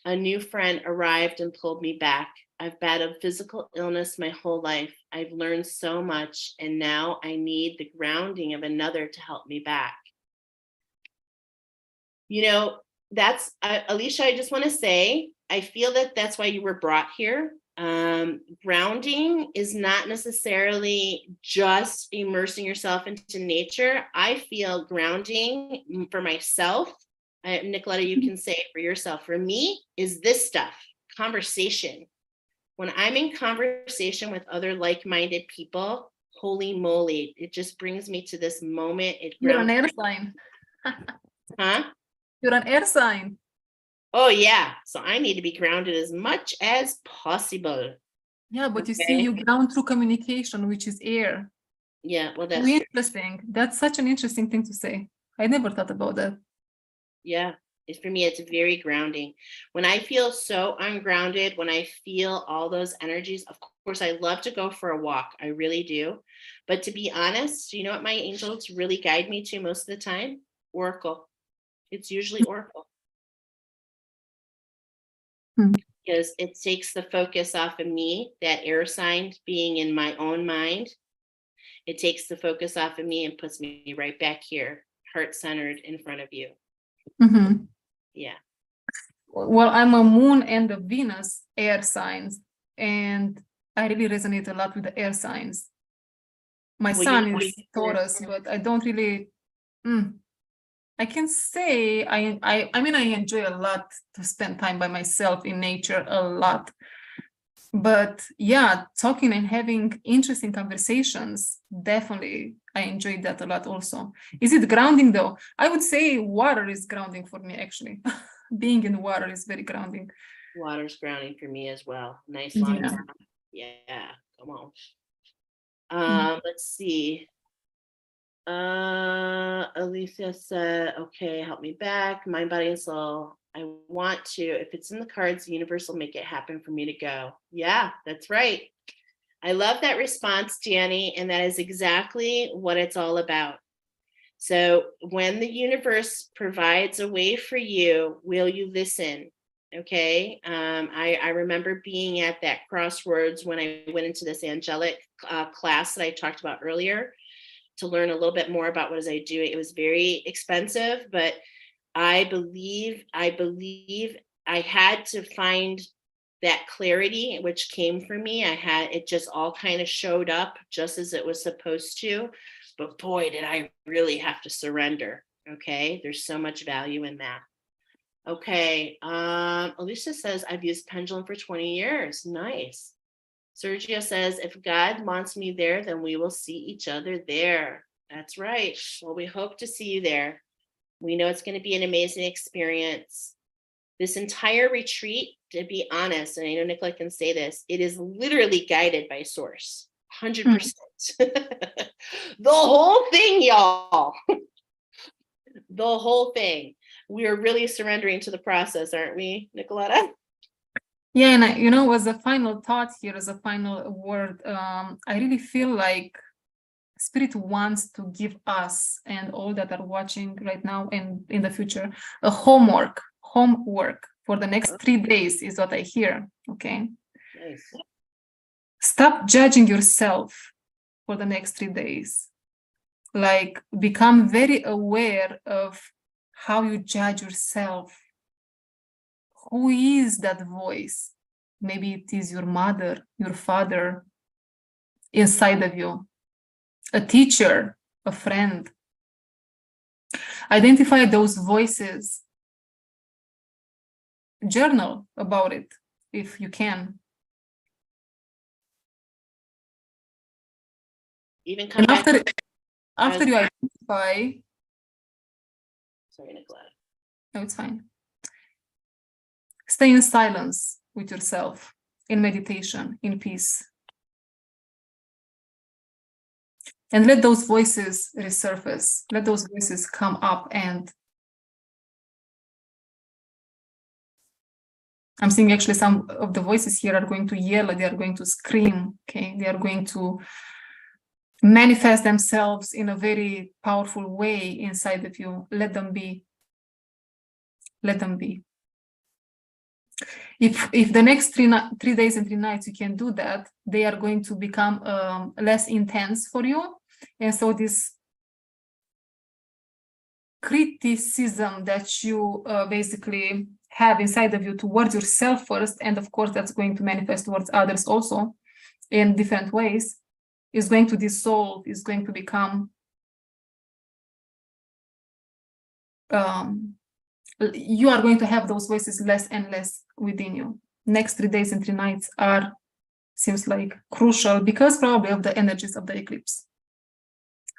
A new friend arrived and pulled me back. I've battled physical illness my whole life. I've learned so much, and now I need the grounding of another to help me back. That's Alicia, I just want to say, I feel that that's why you were brought here. Grounding is not necessarily just immersing yourself into nature. I feel grounding for myself, Nicoletta, you can say for yourself, for me, is this stuff, conversation. When I'm in conversation with other like-minded people, holy moly, it just brings me to this moment. You're an air sign. Huh? You're an air sign. Oh, yeah. So I need to be grounded as much as possible. Yeah, but you see, you ground through communication, which is air. Yeah, well, that's interesting. That's such an interesting thing to say. I never thought about that. Yeah, for me, it's very grounding. When I feel so ungrounded, when I feel all those energies, of course, I love to go for a walk. I really do. But to be honest, you know what my angels really guide me to most of the time? Oracle. It's usually Oracle. Because it takes the focus off of me, that air sign being in my own mind. It takes the focus off of me and puts me right back here, heart-centered in front of you. Yeah. Well, I'm a moon and a Venus air signs, and I really resonate a lot with the air signs. My sun is Taurus, but I don't really... I can say I mean, I enjoy a lot to spend time by myself in nature, a lot. But yeah, talking and having interesting conversations, definitely, I enjoyed that a lot also. Is it grounding though? I would say water is grounding for me, actually. Being in water is very grounding. Water's grounding for me as well. Nice long time. Yeah, come on. Let's see. Alicia said, okay, help me back. Mind, Body, and Soul. I want to, if it's in the cards, the universe will make it happen for me to go. Yeah, that's right. I love that response, Danny. And that is exactly what it's all about. So when the universe provides a way for you, will you listen? Okay. I remember being at that crossroads when I went into this angelic class that I talked about earlier to learn a little bit more about what I do. It was very expensive, but I believe I had to find that clarity, which came from me. It just all kind of showed up just as it was supposed to. But boy, did I really have to surrender. Okay. There's so much value in that. Okay. Alicia says, I've used pendulum for 20 years. Nice. Sergio says, if God wants me there, then we will see each other there. That's right. Well, we hope to see you there. We know it's going to be an amazing experience. This entire retreat, to be honest, and I know Nicola can say this, it is literally guided by source, 100%. The whole thing, y'all. The whole thing. We are really surrendering to the process, aren't we, Nicoletta? Yeah, and as a final thought here, as a final word, I really feel like Spirit wants to give us and all that are watching right now and in the future a homework for the next 3 days is what I hear. Okay. Nice. Stop judging yourself for the next 3 days. Like, become very aware of how you judge yourself. Who is that voice? Maybe it is your mother, your father inside of you, a teacher, a friend. Identify those voices. Journal about it if you can. Even come And back after you identify, sorry, Nicola. no, it's fine. Stay in silence with yourself, in meditation, in peace. And let those voices resurface. Let those voices come up, and I'm seeing actually some of the voices here are going to yell, they are going to scream, okay? They are going to manifest themselves in a very powerful way inside of you. Let them be. Let them be. If the next 3 days and 3 nights you can do that, they are going to become less intense for you. And so this criticism that you basically have inside of you towards yourself first, and of course that's going to manifest towards others also in different ways, is going to dissolve, is going to become you are going to have those voices less and less within you. Next 3 days and 3 nights seems like crucial because probably of the energies of the eclipse.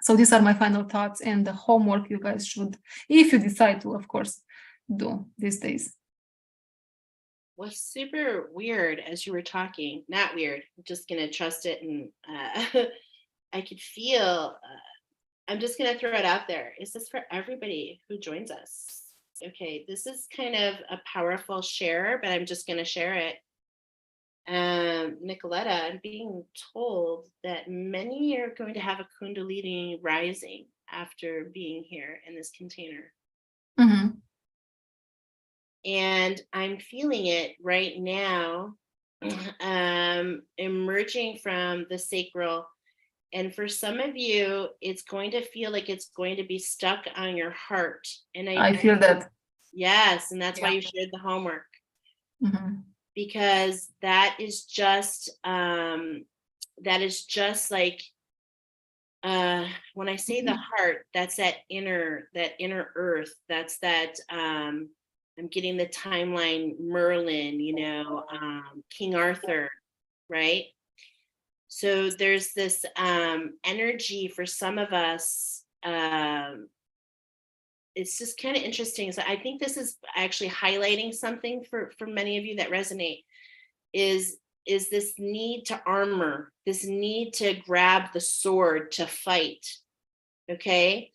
So these are my final thoughts and the homework you guys should, if you decide to, of course, do these days. What's super weird as you were talking, not weird, I'm just going to trust it. And I could feel, I'm just going to throw it out there. Is this for everybody who joins us? Okay, this is kind of a powerful share, but I'm just going to share it. Nicoletta, I'm being told that many are going to have a Kundalini rising after being here in this container. Mm-hmm. And I'm feeling it right now, emerging from the sacral. And for some of you, it's going to feel like it's going to be stuck on your heart. And I feel that. Yes, and that's why you shared the homework. Mm-hmm. Because that is just like when I say the heart, that's that inner earth. That's that I'm getting the timeline Merlin, King Arthur, right? So there's this energy for some of us. It's just kind of interesting. So I think this is actually highlighting something for many of you that resonate is this need to armor, this need to grab the sword to fight. Okay.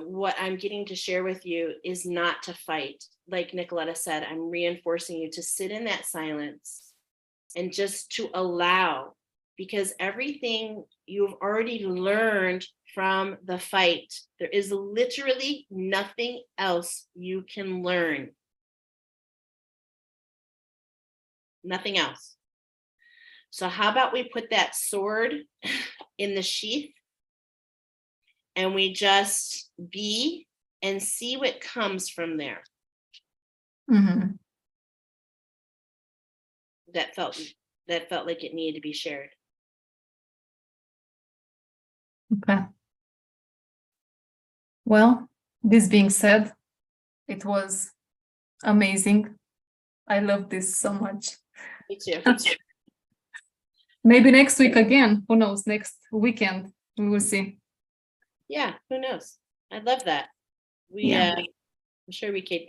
what I'm getting to share with you is not to fight. Like Nicoletta said, I'm reinforcing you to sit in that silence and just to allow, because everything you've already learned from the fight, there is literally nothing else you can learn. Nothing else. So how about we put that sword in the sheath and we just be and see what comes from there. Mhm. That felt like it needed to be shared. Okay. Well, this being said, it was amazing. I love this so much. Me too. Maybe next week again. Who knows? Next weekend we will see. Yeah, who knows? I'd love that. Yeah. I'm sure we could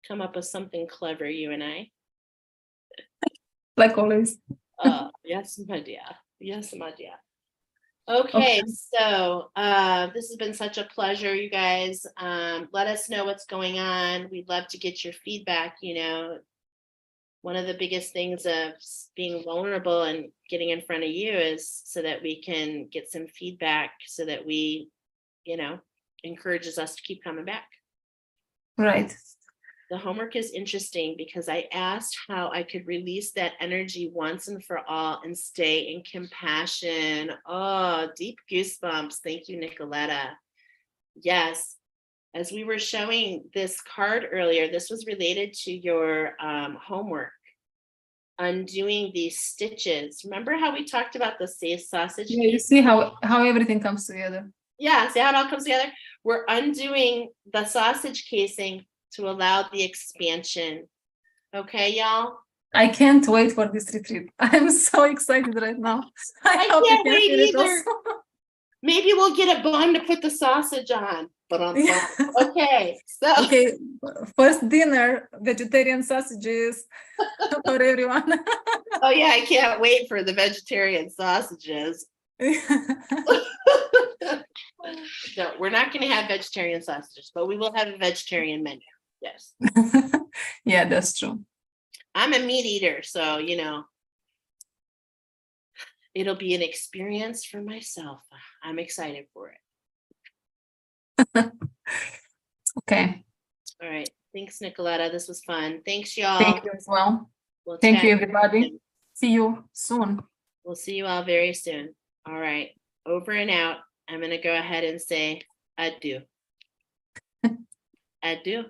come up with something clever, you and I. Like always. Yes, my dear. Yes, my dear. Okay, so this has been such a pleasure, you guys. Let us know what's going on. We'd love to get your feedback. You know, one of the biggest things of being vulnerable and getting in front of you is so that we can get some feedback so that we, you know, encourages us to keep coming back. Right. The homework is interesting because I asked how I could release that energy once and for all and stay in compassion. Oh, deep goosebumps. Thank you, Nicoletta. Yes. As we were showing this card earlier, this was related to your homework. Undoing these stitches. Remember how we talked about the sausage? Yeah, you see how everything comes together. Yeah, see how it all comes together? We're undoing the sausage casing to allow the expansion. Okay, y'all? I can't wait for this retreat. I'm so excited right now. I hope you can't can wait feel it either. also. Maybe we'll get a bun to put the sausage on. Okay, so Okay, first dinner, vegetarian sausages for everyone. oh yeah, I can't wait for the vegetarian sausages. No, we're not going to have vegetarian sausages, but we will have a vegetarian menu. Yes. Yeah, that's true. I'm a meat eater, so you know, it'll be an experience for myself. I'm excited for it. Okay. All right. Thanks, Nicoletta. This was fun. Thanks, y'all. Thank you as well. We'll Thank you, chat everybody. soon. See you soon. We'll see you all very soon. All right. Over and out. I'm going to go ahead and say adieu. Adieu.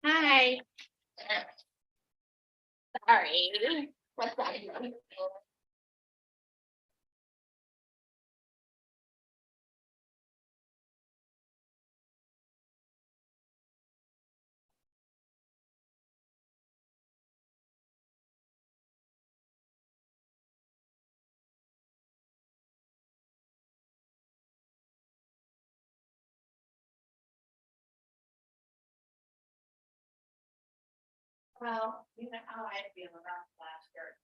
Hi. Sorry. What's that? Well, you know how I feel about last year.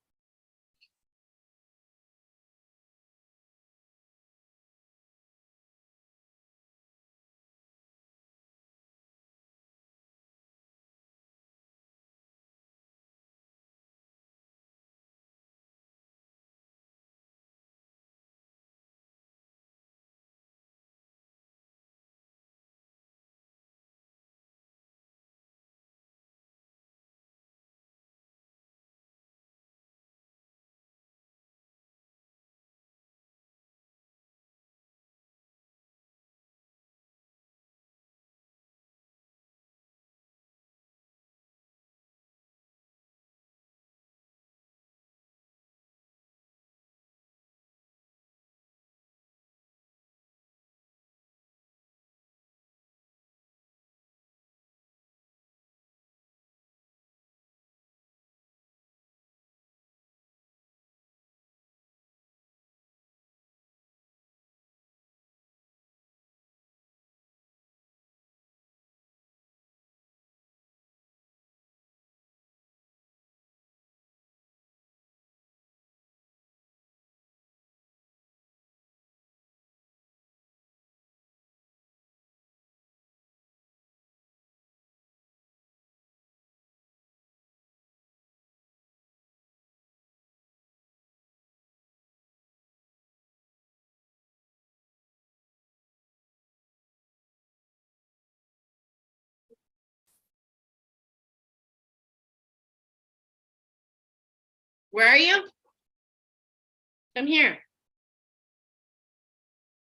Where are you? Come here.